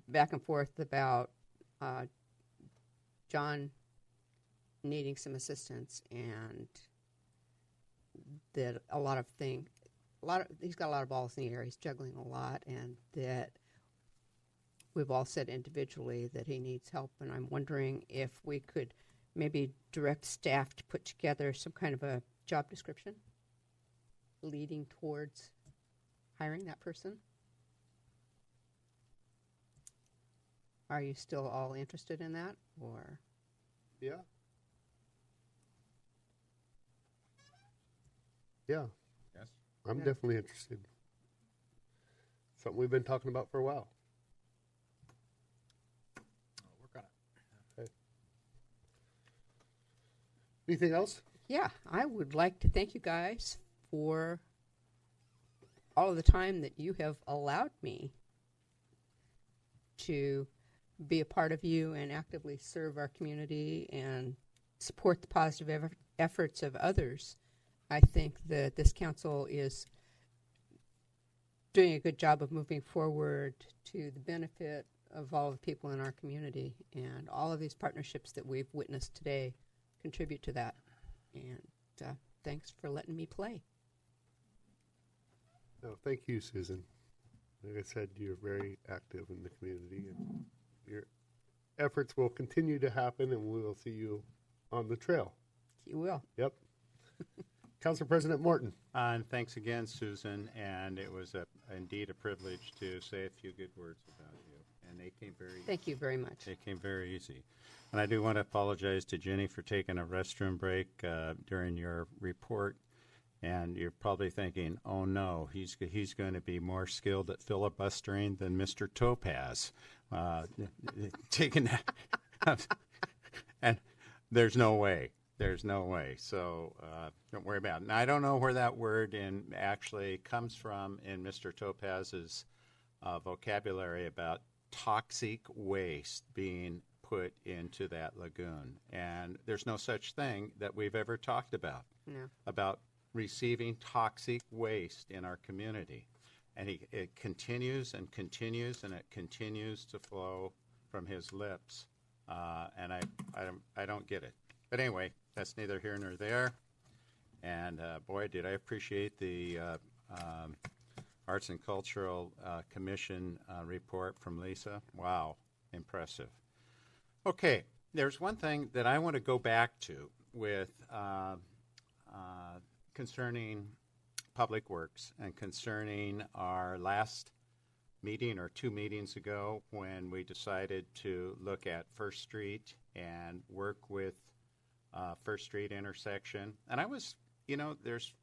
S9: back and forth about John needing some assistance, and that he's got a lot of balls in the air. He's juggling a lot, and that we've all said individually that he needs help. And I'm wondering if we could maybe direct staff to put together some kind of a job description leading towards hiring that person. Are you still all interested in that, or?
S2: Yeah. Yeah.
S10: Yes.
S2: I'm
S9: Yeah.
S2: definitely interested. Something we've been talking about for a while.
S4: I'll work on it.
S2: Okay. Anything else?
S9: Yeah, I would like to thank you guys for all of the time that you have allowed me to be a part of you and actively serve our community and support the positive efforts of others. I think that this council is doing a good job of moving forward to the benefit of all the people in our community, and all of these partnerships that we've witnessed today contribute to that. And thanks for letting me play.
S2: No, thank you, Susan. Like I said, you're very active in the community, and your efforts will continue to happen, and we will see you on the trail.
S9: You will.
S2: Yep. Council President Morton.
S8: And thanks again, Susan. And it was indeed a privilege to say a few good words about you. And they came very.
S9: Thank you very much.
S8: They came very easy. And I do want to apologize to Jenny for taking a restroom break during your report. And you're probably thinking, oh no, he's going to be more skilled at filibustering than Mr. Topaz. Taking that. And there's no way. There's no way. So don't worry about it. Now, I don't know where that word actually comes from in Mr. Topaz's vocabulary about toxic waste being put into that lagoon. And there's no such thing that we've ever talked about, about receiving toxic waste in our community. And it continues and continues, and it continues to flow from his lips. And I don't get it. But anyway, that's neither here nor there. And boy, did I appreciate the Arts and Cultural Commission report from Lisa. Wow, impressive. Okay, there's one thing that I want to go back to with concerning Public Works and concerning our last meeting or 2 meetings ago when we decided to look at First Street and work with First Street intersection. And I was, there's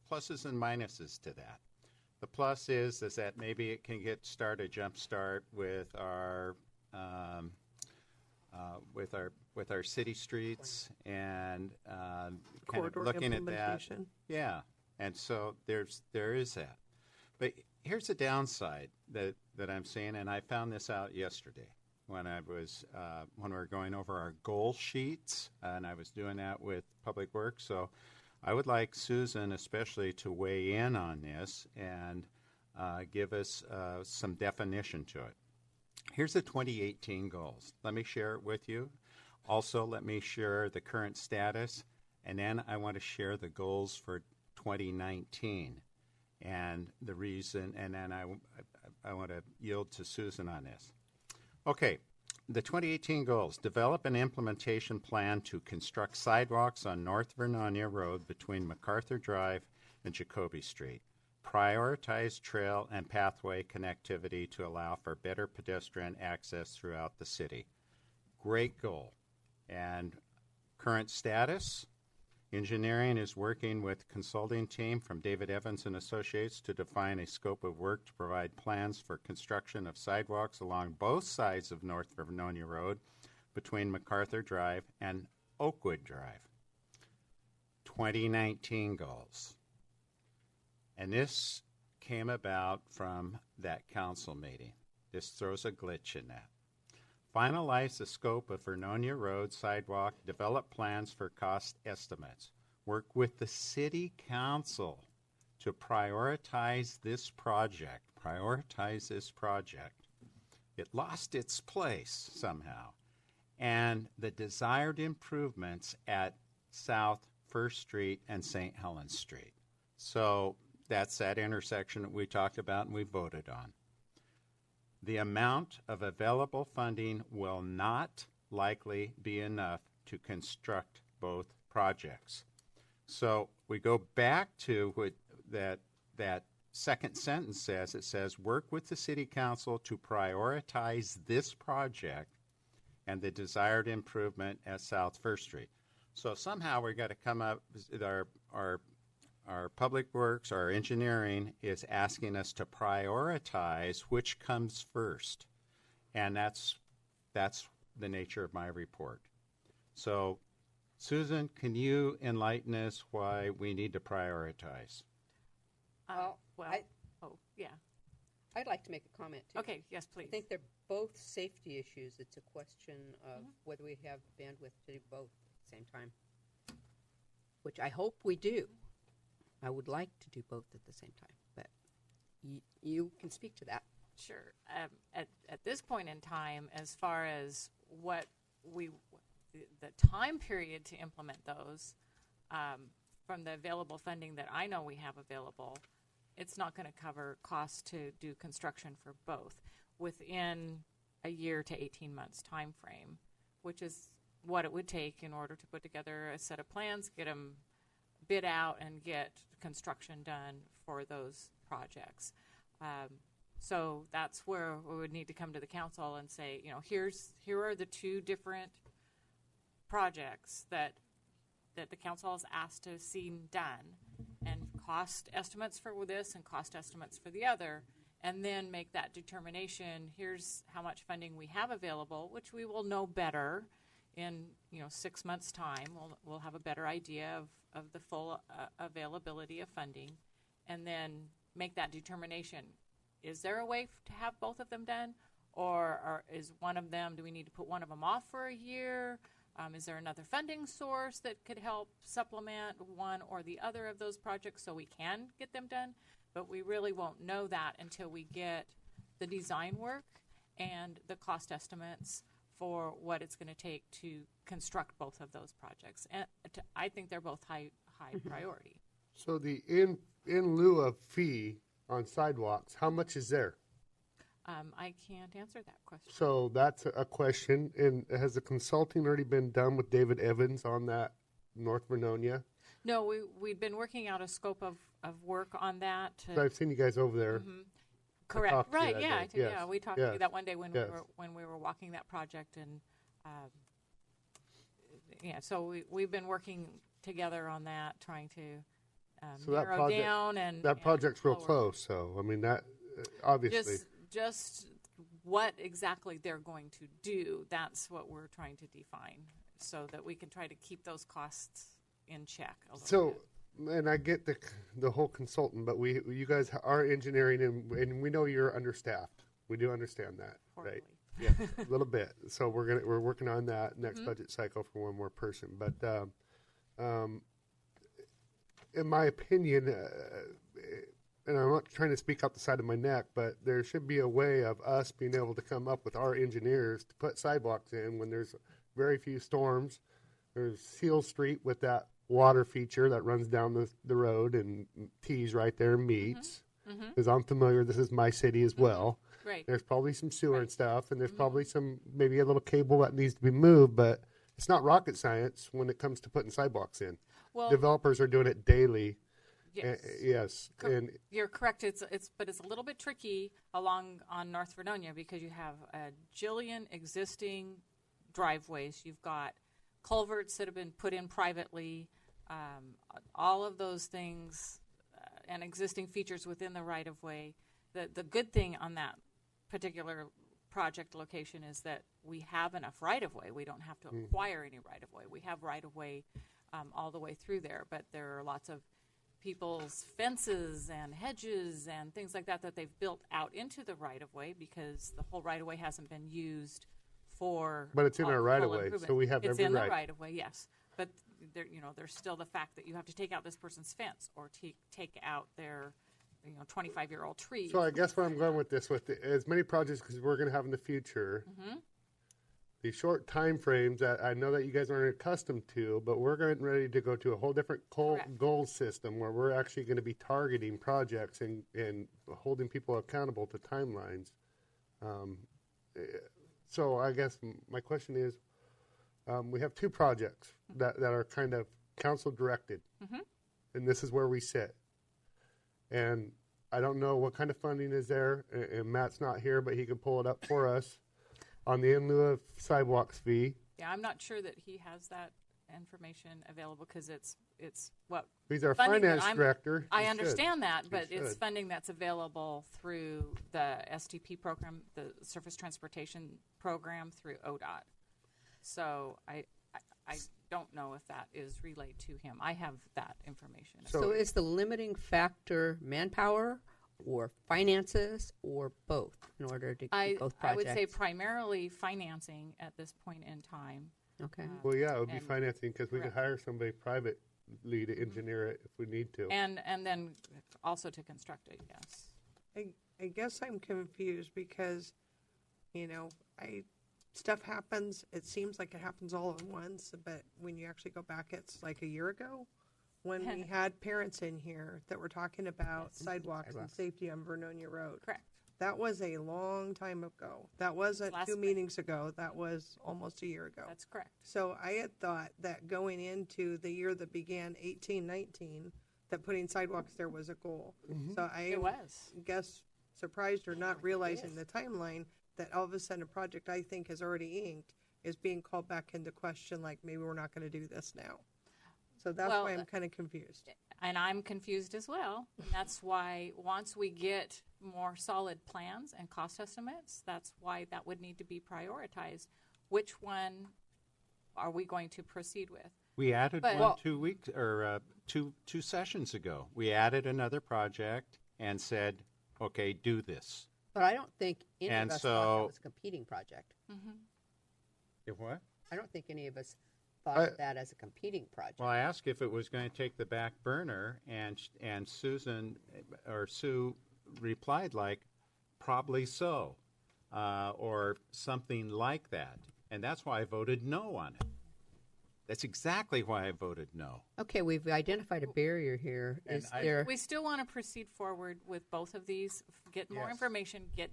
S8: pluses and minuses to that. The plus is that maybe it can start a jump start with our city streets and kind of looking at that. Yeah, and so there is that. But here's the downside that I'm seeing, and I found this out yesterday when we were going over our goal sheets, and I was doing that with Public Works. So I would like Susan especially to weigh in on this and give us some definition to it. Here's the 2018 goals. Let me share it with you. Also, let me share the current status, and then I want to share the goals for 2019 and the reason, and then I want to yield to Susan on this. Okay, the 2018 goals. Develop an implementation plan to construct sidewalks on North Vernonia Road between MacArthur Drive and Jacoby Street. Prioritize trail and pathway connectivity to allow for better pedestrian access throughout the city. Great goal. And current status, engineering is working with consulting team from David Evans and Associates to define a scope of work to provide plans for construction of sidewalks along both sides of North Vernonia Road between MacArthur Drive and Oakwood Drive. 2019 goals. And this came about from that council meeting. This throws a glitch in that. Finalize the scope of Vernonia Road sidewalk, develop plans for cost estimates. Work with the city council to prioritize this project. Prioritize this project. It lost its place somehow. And the desired improvements at South First Street and St. Helens Street. So that's that intersection that we talked about and we voted on. The amount of available funding will not likely be enough to construct both projects. So we go back to what that second sentence says. It says, work with the city council to prioritize this project and the desired improvement at South First Street. So somehow we got to come up, our public works, our engineering is asking us to prioritize which comes first. And that's the nature of my report. So Susan, can you enlighten us why we need to prioritize?
S9: Yeah. I'd like to make a comment, too.
S21: Okay, yes, please.
S9: I think they're both safety issues. It's a question of whether we have bandwidth to do both at the same time, which I hope we do. I would like to do both at the same time, but you can speak to that.
S21: Sure. At this point in time, as far as the time period to implement those, from the available funding that I know we have available, it's not going to cover costs to do construction for both within a year to 18 months time frame, which is what it would take in order to put together a set of plans, get them bid out, and get construction done for those projects. So that's where we would need to come to the council and say, here are the two different projects that the council has asked to see done, and cost estimates for this and cost estimates for the other, and then make that determination. Here's how much funding we have available, which we will know better in 6 months' time. We'll have a better idea of the full availability of funding, and then make that determination. Is there a way to have both of them done, or is one of them? Do we need to put one of them off for a year? Is there another funding source that could help supplement one or the other of those projects so we can get them done? But we really won't know that until we get the design work and the cost estimates for what it's going to take to construct both of those projects. And I think they're both high priority.
S2: So the in lieu of fee on sidewalks, how much is there?
S21: I can't answer that question.
S2: So that's a question. And has the consulting already been done with David Evans on that North Vernonia?
S21: No, we've been working out a scope of work on that.
S2: I've seen you guys over there.
S21: Mm-hmm. Correct. Right. Yeah. We talked to you that one day when we were walking that project, and so we've been working together on that, trying to narrow down and
S2: that project's real close. So I mean that obviously
S21: just what exactly they're going to do. That's what we're trying to define, so that we can try to keep those costs in check a little bit.
S2: And I get the whole consultant, but you guys are engineering, and we know you're understaffed. We do understand that, right? Yeah, a little bit. So we're working on that next budget cycle for one more person. But in my opinion, and I'm not trying to speak out the side of my neck, but there should be a way of us being able to come up with our engineers to put sidewalks in when there's very few storms. There's Seal Street with that water feature that runs down the road, and T's right there meets. Because I'm familiar, this is my city as well.
S21: Right.
S2: There's probably some sewer and stuff, and there's probably maybe a little cable that needs to be moved, but it's not rocket science when it comes to putting sidewalks in.
S21: Well,
S2: developers are doing it daily.
S21: Yes.
S2: Yes. And
S21: you're correct. But it's a little bit tricky on North Vernonia, because you have a jillion existing driveways. You've got culverts that have been put in privately. All of those things and existing features within the right-of-way. The good thing on that particular project location is that we have enough right-of-way. We don't have to acquire any right-of-way. We have right-of-way all the way through there, but there are lots of people's fences and hedges and things like that they've built out into the right-of-way, because the whole right-of-way hasn't been used for.
S2: But it's in our right of
S21: full
S2: way,
S21: improvement.
S2: so we have
S21: it's
S2: every
S21: in
S2: right.
S21: the right of way, yes. But there, there's still the fact that you have to take out this person's fence or take out their, 25-year-old tree.
S2: So I guess where I'm going with this, as many projects because we're going to have in the future, the short time frames that I know that you guys aren't accustomed to, but we're getting ready to go to a whole different goal system where we're actually going to be targeting projects and holding people accountable to timelines. So I guess my question is, we have two projects that are kind of council directed, and this is where we sit. And I don't know what kind of funding is there, and Matt's not here, but he can pull it up for us on the in lieu of sidewalks fee.
S21: Yeah, I'm not sure that he has that information available because it's what
S2: He's our
S21: funding that
S2: finance director.
S21: I
S2: He
S21: understand
S2: should.
S21: that,
S2: He
S21: but it's
S2: should.
S21: funding that's available through the STP program, the Surface Transportation Program through ODOT. So I don't know if that is relayed to him. I have that information.
S9: So is the limiting factor manpower or finances or both in order to keep both
S21: I
S9: projects?
S21: would say primarily financing at this point in time.
S9: Okay.
S2: Well, yeah, it would be
S21: and-
S2: financing because we could
S21: correct.
S2: hire somebody privately to engineer it if we need to.
S21: And then also to construct it, yes.
S5: I guess I'm confused because, stuff happens. It seems like it happens all at once, but when you actually go back, it's like a year ago when we had parents in here that were talking about sidewalks and safety on Vernonia Road.
S21: Correct.
S5: That was a long time ago. That wasn't
S21: Last
S5: two
S21: spring.
S5: meetings ago. That was almost a year ago.
S21: That's correct.
S5: So I had thought that going into the year that began 18-19, that putting sidewalks there was a goal. So I
S21: It was.
S5: guess surprised or not realizing the timeline that all of a sudden a project I think is already inked is being called back into question, like maybe we're not going to do this now. So that's
S21: Well,
S5: why I'm kind of confused.
S21: And I'm confused as well. And that's why once we get more solid plans and cost estimates, that's why that would need to be prioritized. Which one are we going to proceed with?
S8: We added
S21: But-
S8: one 2 weeks or two sessions ago. We added another project and said, okay, do this.
S9: But I don't think any
S8: And
S9: of us thought
S8: so-
S9: that was a competing project.
S8: If what?
S9: I don't think any of us thought of that as a competing project.
S8: Well, I asked if it was going to take the back burner, and Susan or Sue replied like, probably so, or something like that. And that's why I voted no on it. That's exactly why I voted no.
S9: Okay, we've identified a barrier here.
S8: And
S9: Is there?
S21: We still want to proceed forward with both of these, get more
S8: Yes.
S21: information, get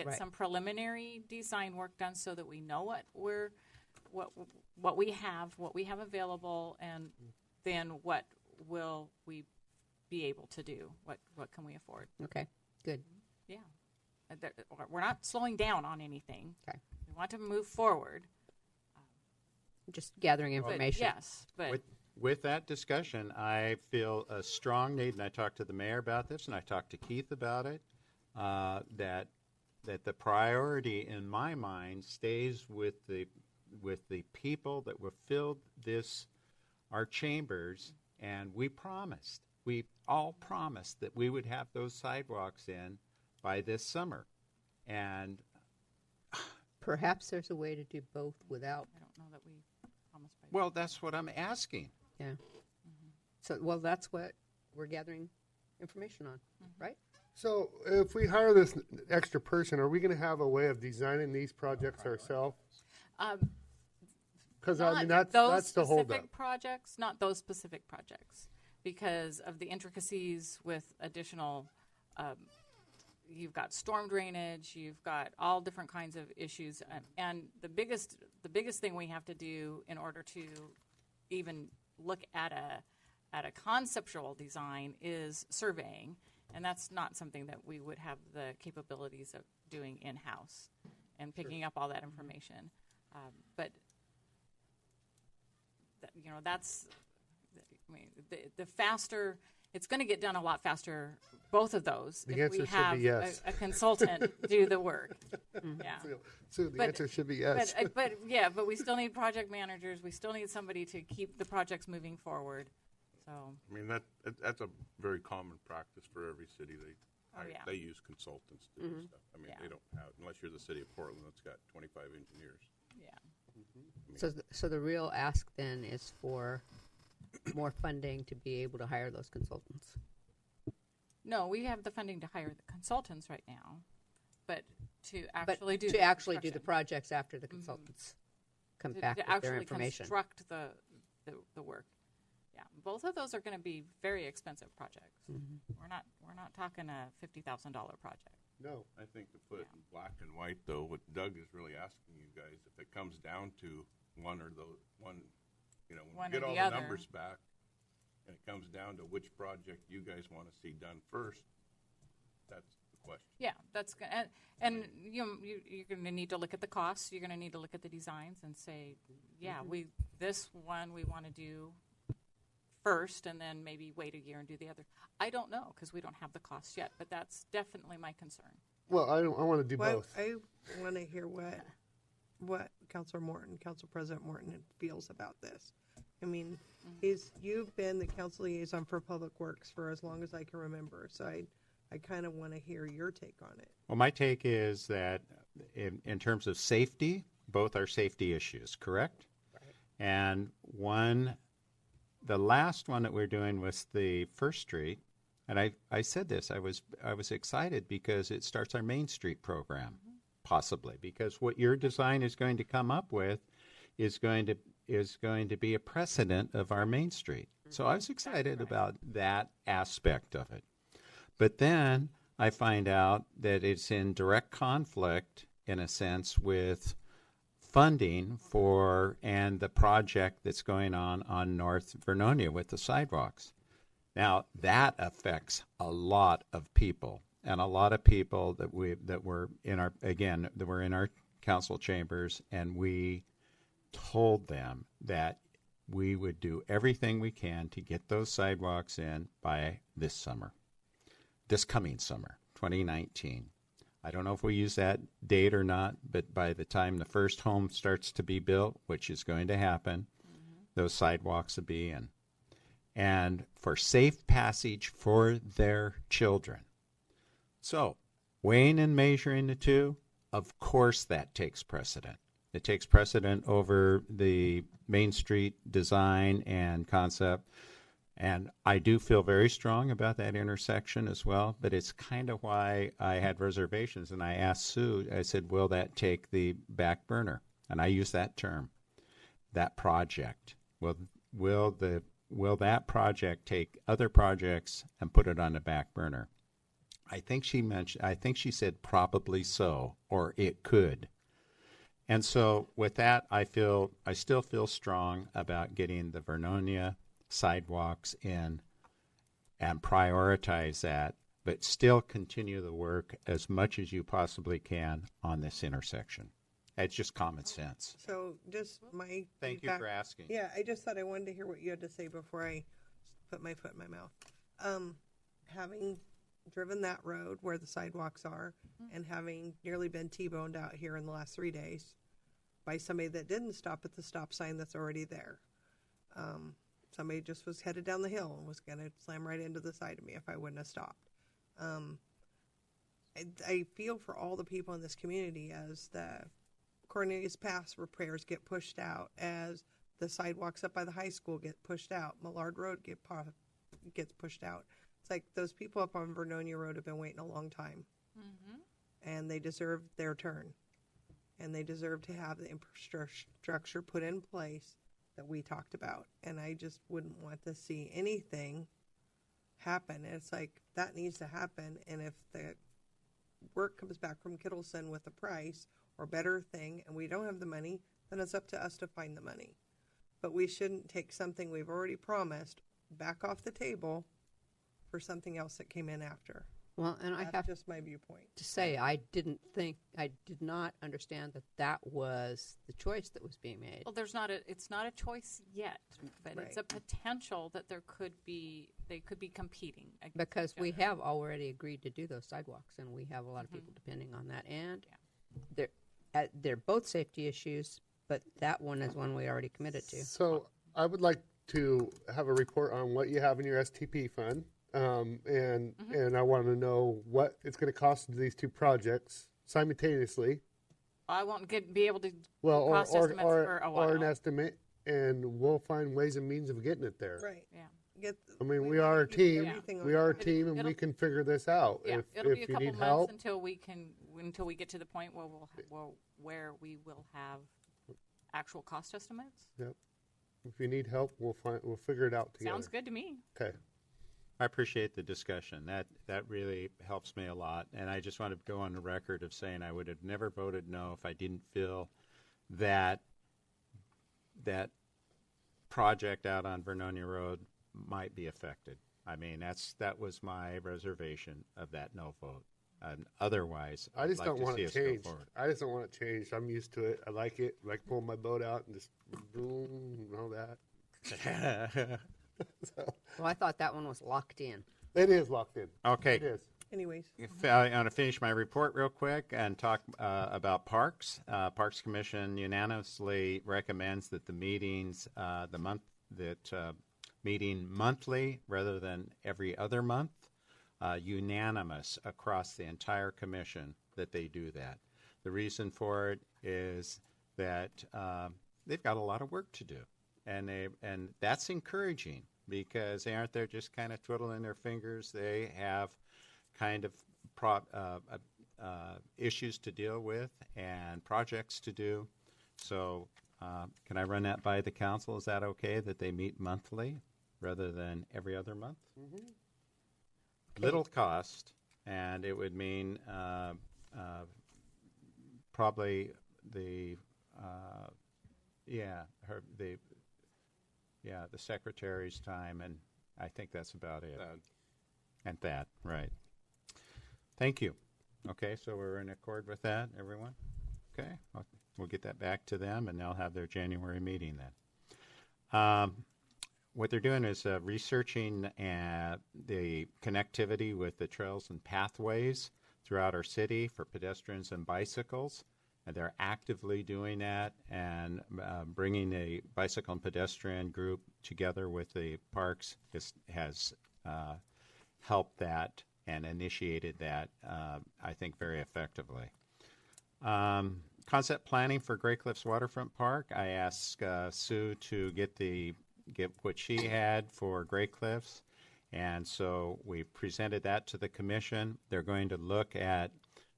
S9: Right.
S21: some preliminary design work done so that we know what we have available, and then what will we be able to do? What can we afford?
S9: Okay, good.
S21: Yeah. We're not slowing down on anything.
S9: Okay.
S21: We want to move forward.
S9: Just gathering
S21: But
S9: information.
S21: yes, but
S8: With that discussion, I feel a strong need, and I talked to the mayor about this, and I talked to Keith about it, that the priority in my mind stays with the people that were filled our chambers, and we all promised that we would have those sidewalks in by this summer, and
S9: Perhaps there's a way to do both without.
S21: I don't know that we promised by.
S8: well, that's what I'm asking.
S9: Yeah. So, well, that's what we're gathering information on, right?
S2: So if we hire this extra person, are we going to have a way of designing these projects ourselves? Because I mean that's the holdup.
S21: Specific projects, not those specific projects, because of the intricacies with additional. You've got storm drainage. You've got all different kinds of issues, and the biggest thing we have to do in order to even look at a conceptual design is surveying, and that's not something that we would have the capabilities of doing in-house and picking up all that information. But that's, I mean, the faster, it's going to get done a lot faster, both of those,
S2: The
S21: if
S2: answer
S21: we
S2: should
S21: have
S2: be yes.
S21: a consultant do the work. Yeah.
S2: So the answer should be yes.
S21: But we still need project managers. We still need somebody to keep the projects moving forward. So.
S10: I mean, that's a very common practice for every city.
S21: Yeah.
S10: They use consultants to do
S21: Mhm.
S10: stuff. I mean,
S21: Yeah.
S10: they don't have, unless you're the city of Portland that's got 25 engineers.
S9: So the real ask then is for more funding to be able to hire those consultants.
S21: No, we have the funding to hire the consultants right now, but to
S9: But
S21: actually do
S9: to
S21: the
S9: actually do the
S21: construction.
S9: projects after the consultants come
S21: to
S9: back with
S21: actually
S9: their information.
S21: construct the work. Yeah, both of those are going to be very expensive projects. We're not talking a $50,000 project.
S2: No.
S10: I think to put it in black and white, though, what Doug is really asking you guys, if it comes down to one, you know, when
S21: One
S10: we get
S21: or
S10: all
S21: the
S10: the
S21: other.
S10: numbers back, and it comes down to which project you guys want to see done first, that's the question.
S21: Yeah, that's good. And you're going to need to look at the costs. You're going to need to look at the designs and say, yeah, this one we want to do first, and then maybe wait a year and do the other. I don't know because we don't have the costs yet, but that's definitely my concern.
S2: Well, I want to do
S5: Well,
S2: both.
S5: I want to hear what Councilor Morton, Council President Morton feels about this. I mean, you've been the council liaison for Public Works for as long as I can remember, so I kind of want to hear your take on it.
S8: Well, my take is that in terms of safety, both are safety issues, correct? Right. And the last one that we're doing was the First Street, and I said this, I was excited because it starts our Main Street program, possibly, because what your design is going to come up with is going to be a precedent of our Main Street. So I was excited about that aspect of it. But then I find out that it's in direct conflict, in a sense, with funding and the project that's going on North Vernonia with the sidewalks. Now, that affects a lot of people, and a lot of people that were in our council chambers, and we told them that we would do everything we can to get those sidewalks in by this coming summer, 2019. I don't know if we use that date or not, but by the time the first home starts to be built, which is going to happen, those sidewalks will be in. And for safe passage for their children. So, weighing and measuring the two, of course that takes precedent. It takes precedent over the Main Street design and concept. And I do feel very strong about that intersection as well, but it's kind of why I had reservations. And I asked Sue, I said, will that take the back burner? And I use that term, that project. Will that project take other projects and put it on the back burner? I think she said probably so, or it could. And so with that, I still feel strong about getting the Vernonia sidewalks in and prioritize that, but still continue the work as much as you possibly can on this intersection. It's just common sense.
S5: So just my
S8: Thank you
S5: feedback-
S8: for asking.
S5: Yeah, I just thought I wanted to hear what you had to say before I put my foot in my mouth. Having driven that road where the sidewalks are and having nearly been T-boned out here in the last 3 days by somebody that didn't stop at the stop sign that's already there. Somebody just was headed down the hill and was going to slam right into the side of me if I wouldn't have stopped. I feel for all the people in this community as the Cornelius Pass repairs get pushed out, as the sidewalks up by the high school get pushed out, Millard Road gets pushed out. It's like those people up on Vernonia Road have been waiting a long time, and they deserve their turn, and they deserve to have the infrastructure put in place that we talked about. And I just wouldn't want to see anything happen. And it's like that needs to happen, and if the work comes back from Kittleson with a price or better thing and we don't have the money, then it's up to us to find the money. But we shouldn't take something we've already promised back off the table for something else that came in after.
S9: Well, and I
S5: That's
S9: have
S5: just my viewpoint.
S9: to say, I did not understand that was the choice that was being made.
S21: Well, it's not a choice yet, but it's a potential that they could be competing.
S9: Because we have already agreed to do those sidewalks, and we have a lot of people depending on that. And they're both safety issues, but that one is one we already committed to.
S2: So I would like to have a report on what you have in your STP fund. And I want to know what it's going to cost to do these two projects simultaneously.
S21: I won't be able to
S2: Well,
S21: do cost estimates for a while.
S2: or an estimate, and we'll find ways and means of getting it there.
S5: Right.
S21: Yeah.
S2: I mean, we are a team.
S5: everything
S2: We
S5: on
S2: are a
S5: time.
S2: team, and we can figure this out.
S21: Yeah,
S2: If
S21: it'll be a
S2: you
S21: couple
S2: need
S21: months
S2: help,
S21: until we get to the point where we will have actual cost estimates.
S2: yep. If you need help, we'll figure it out together.
S21: Sounds good to me.
S2: Okay.
S8: I appreciate the discussion. That really helps me a lot. And I just want to go on the record of saying I would have never voted no if I didn't feel that project out on Vernonia Road might be affected. I mean, that was my reservation of that no vote. And otherwise,
S2: I just
S8: I'd
S2: don't
S8: like
S2: want
S8: to
S2: it
S8: see us go
S2: changed.
S8: forward.
S2: I just don't want it changed. I'm used to it. I like it. I like pulling my boat out and just boom and all that.
S9: Well, I thought that one was locked in.
S2: It is locked in.
S8: Okay.
S2: It is.
S5: Anyways.
S8: If I want to finish my report real quick and talk about parks. Parks Commission unanimously recommends that the meetings, meeting monthly rather than every other month. Unanimous across the entire commission that they do that. The reason for it is that they've got a lot of work to do, and that's encouraging because they aren't there just kind of twiddling their fingers. They have kind of issues to deal with and projects to do. So can I run that by the council? Is that okay that they meet monthly rather than every other month?
S2: Mm-hmm.
S8: Little cost, and it would mean probably the secretary's time, and I think that's about it. And that, right. Thank you. Okay, so we're in accord with that, everyone? Okay, we'll get that back to them, and they'll have their January meeting then. What they're doing is researching the connectivity with the trails and pathways throughout our city for pedestrians and bicycles. And they're actively doing that and bringing a bicycle and pedestrian group together with the parks has helped that and initiated that, I think, very effectively. Concept planning for Grey Cliffs Waterfront Park. I asked Sue to get what she had for Grey Cliffs, and so we presented that to the commission. They're going to look at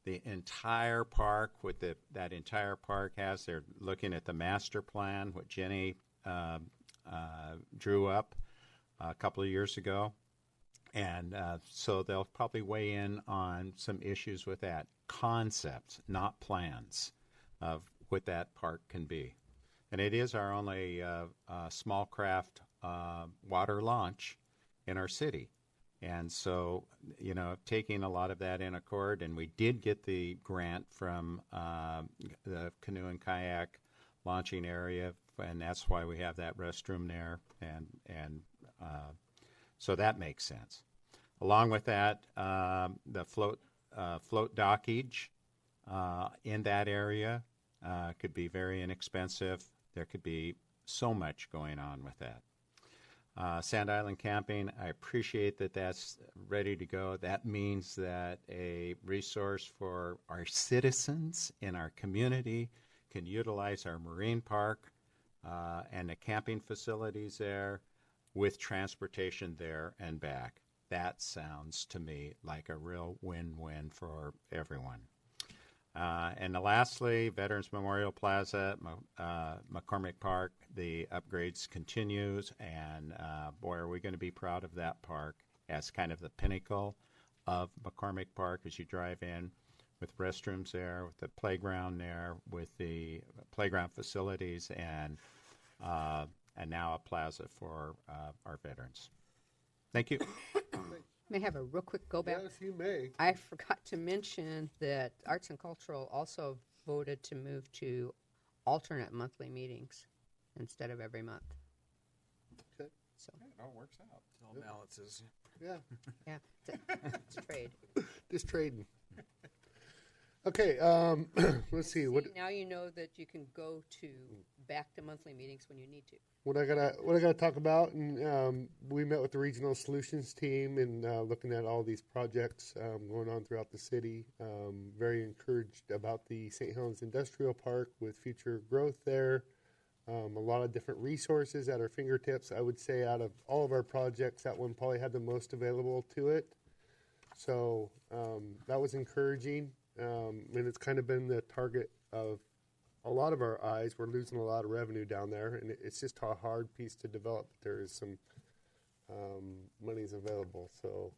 S8: the entire park, what that entire park has. They're looking at the master plan, what Jenny drew up a couple of years ago. And so they'll probably weigh in on some issues with that. Concepts, not plans, of what that park can be. And it is our only small craft water launch in our city. And so, taking a lot of that in accord, and we did get the grant from the canoe and kayak launching area, and that's why we have that restroom there, and so that makes sense. Along with that, the float dockage in that area could be very inexpensive. There could be so much going on with that. Sand Island Camping, I appreciate that that's ready to go. That means that a resource for our citizens in our community can utilize our marine park and the camping facilities there with transportation there and back. That sounds to me like a real win-win for everyone. And lastly, Veterans Memorial Plaza, McCormick Park, the upgrades continues, and boy, are we going to be proud of that park as kind of the pinnacle of McCormick Park as you drive in, with restrooms there, with the playground there, with the playground facilities, and now a plaza for our veterans. Thank you.
S9: May I have a real quick go back?
S2: Yes, you may.
S9: I forgot to mention that Arts and Cultural also voted to move to alternate monthly meetings instead of every month.
S2: Okay.
S9: So
S4: It all works out. It all balances.
S2: Yeah.
S9: yeah, it's a trade.
S2: Just trading. Okay, let's see. What
S9: Now you know that you can go to back to monthly meetings when you need to.
S2: what I gotta talk about, and we met with the regional solutions team and looking at all these projects going on throughout the city. Very encouraged about the St. Helens Industrial Park with future growth there. A lot of different resources at our fingertips. I would say out of all of our projects, that one probably had the most available to it. So that was encouraging, and it's kind of been the target of a lot of our eyes. We're losing a lot of revenue down there, and it's just a hard piece to develop. There is some monies available. So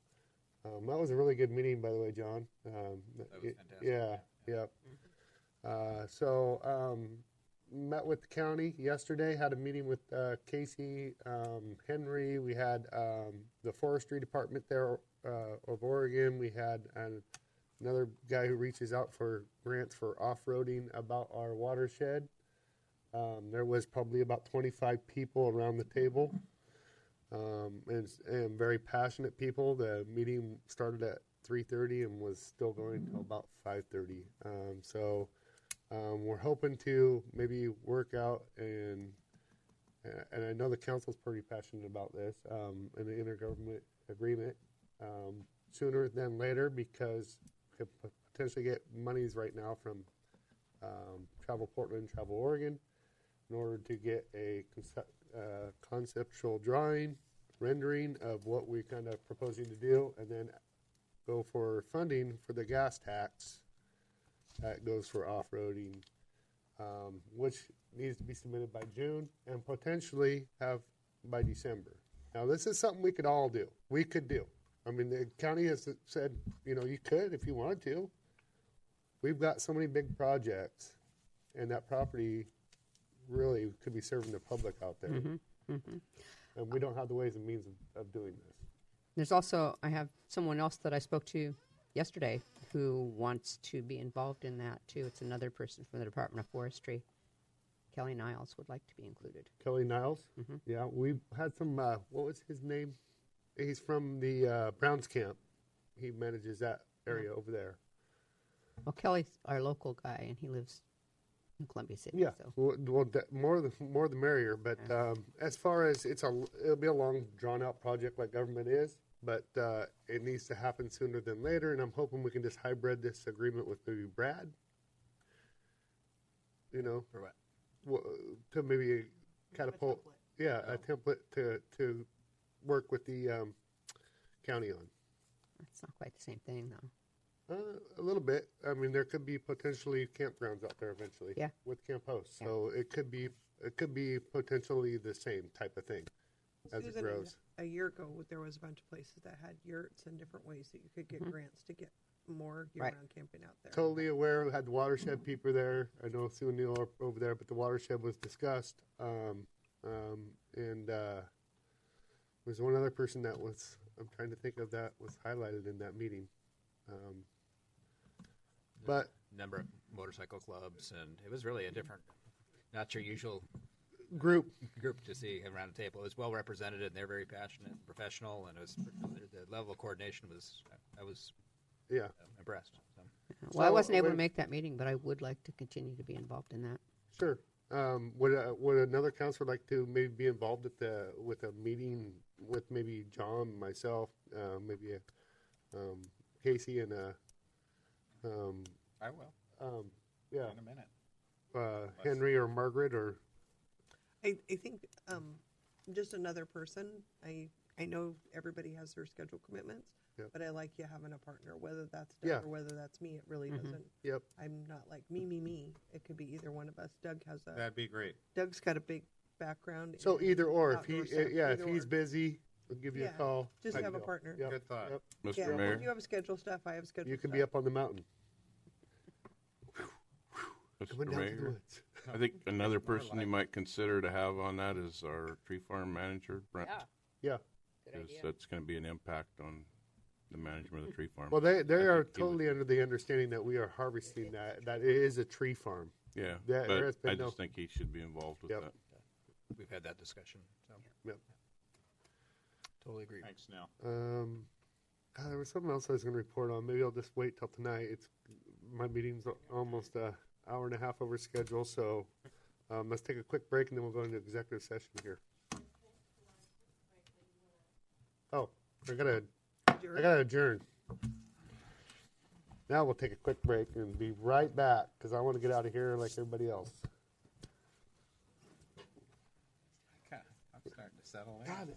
S2: that was a really good meeting, by the way, John.
S4: That was fantastic.
S2: Yeah. Met with the county yesterday, had a meeting with Casey, Henry. We had the forestry department there of Oregon. We had another guy who reaches out for grants for off-roading about our watershed. There was probably about 25 people around the table, and very passionate people. The meeting started at 3:30 and was still going until about 5:30. We're hoping to maybe work out, and I know the council's pretty passionate about this, an intergovernment agreement sooner than later, because we could potentially get monies right now from Travel Portland, Travel Oregon, in order to get a conceptual drawing, rendering of what we're kind of proposing to do, and then go for funding for the gas tax that goes for off-roading, which needs to be submitted by June and potentially have by December. Now, this is something we could all do. We could do. I mean, the county has said, you could if you wanted to. We've got so many big projects, and that property really could be serving the public out there. And we don't have the ways and means of doing this.
S9: There's also, I have someone else that I spoke to yesterday who wants to be involved in that too. It's another person from the Department of Forestry. Kelly Niles would like to be included.
S2: Kelly Niles? Yeah, we had some, what was his name? He's from the Browns camp. He manages that area over there.
S9: Well, Kelly's our local guy, and he lives in Columbia City.
S2: Yeah,
S9: So.
S2: well, more the merrier. But as far as it'll be a long, drawn-out project like government is. But it needs to happen sooner than later, and I'm hoping we can just hybrid this agreement with maybe Brad.
S4: For what?
S2: To maybe catapult. A template to work with the county on.
S9: It's not quite the same thing, though.
S2: A little bit. I mean, there could be potentially campgrounds out there eventually.
S9: Yeah.
S2: With camp hosts, so it could be potentially the same type of thing as it
S5: Susan,
S2: grows.
S5: A year ago, there was a bunch of places that had yurts and different ways that you could get grants to get more year-round camping out there.
S2: Totally aware. We had the watershed people there. I know Sue and Neil are over there, but the watershed was discussed. And there's one other person that was, I'm trying to think of, that was highlighted in that meeting. But
S4: number of motorcycle clubs, and it was really a different, not your usual
S2: group
S4: to see around a table. It was well represented, and they're very passionate and professional, and it was the level of coordination was, I was impressed. So.
S9: Well, I wasn't able to make that meeting, but I would like to continue to be involved in that.
S2: Sure. Would another counselor like to maybe be involved with a meeting with maybe John, myself, maybe Casey, and
S4: I will.
S2: Yeah.
S4: In a minute.
S2: Henry or Margaret or.
S5: I think just another person. I know everybody has their schedule commitments, but I like you having a partner, whether that's Doug or whether that's me. It really doesn't.
S2: Yep.
S5: I'm not like me. It could be either one of us. Doug has a.
S8: That'd be great.
S5: Doug's got a big background.
S2: So
S5: in
S2: either or,
S5: outdoor
S2: if
S5: stuff.
S2: if he's busy, we'll give you a call.
S5: Just have a partner.
S2: Yep.
S8: Good thought.
S2: Yep.
S10: Mr. Mayor?
S5: If you have schedule stuff, I have schedule
S2: You can
S5: stuff.
S2: be up on the mountain. Coming
S10: Mr.
S2: down to the
S10: Mayor,
S2: woods.
S10: I think another person you might consider to have on that is our tree farm manager, Brent.
S2: Yeah.
S10: Because that's going to be an impact on the management of the tree farm.
S2: Well, they
S10: I
S2: are
S10: think he would-
S2: totally under the understanding that we are harvesting that it is a tree farm.
S10: Yeah,
S2: There has
S10: but
S2: been
S10: I
S2: no-
S10: just think he should be involved with that.
S4: We've had that discussion. So.
S2: Yep.
S4: Totally agree.
S8: Thanks, Neil.
S2: God, there was something else I was going to report on. Maybe I'll just wait till tonight. It's my meeting's almost an hour and a half over schedule, so let's take a quick break and then we'll go into executive session here. Oh, I gotta adjourn. Now we'll take a quick break and be right back because I want to get out of here like everybody else.
S4: I'm starting to settle in.
S2: God,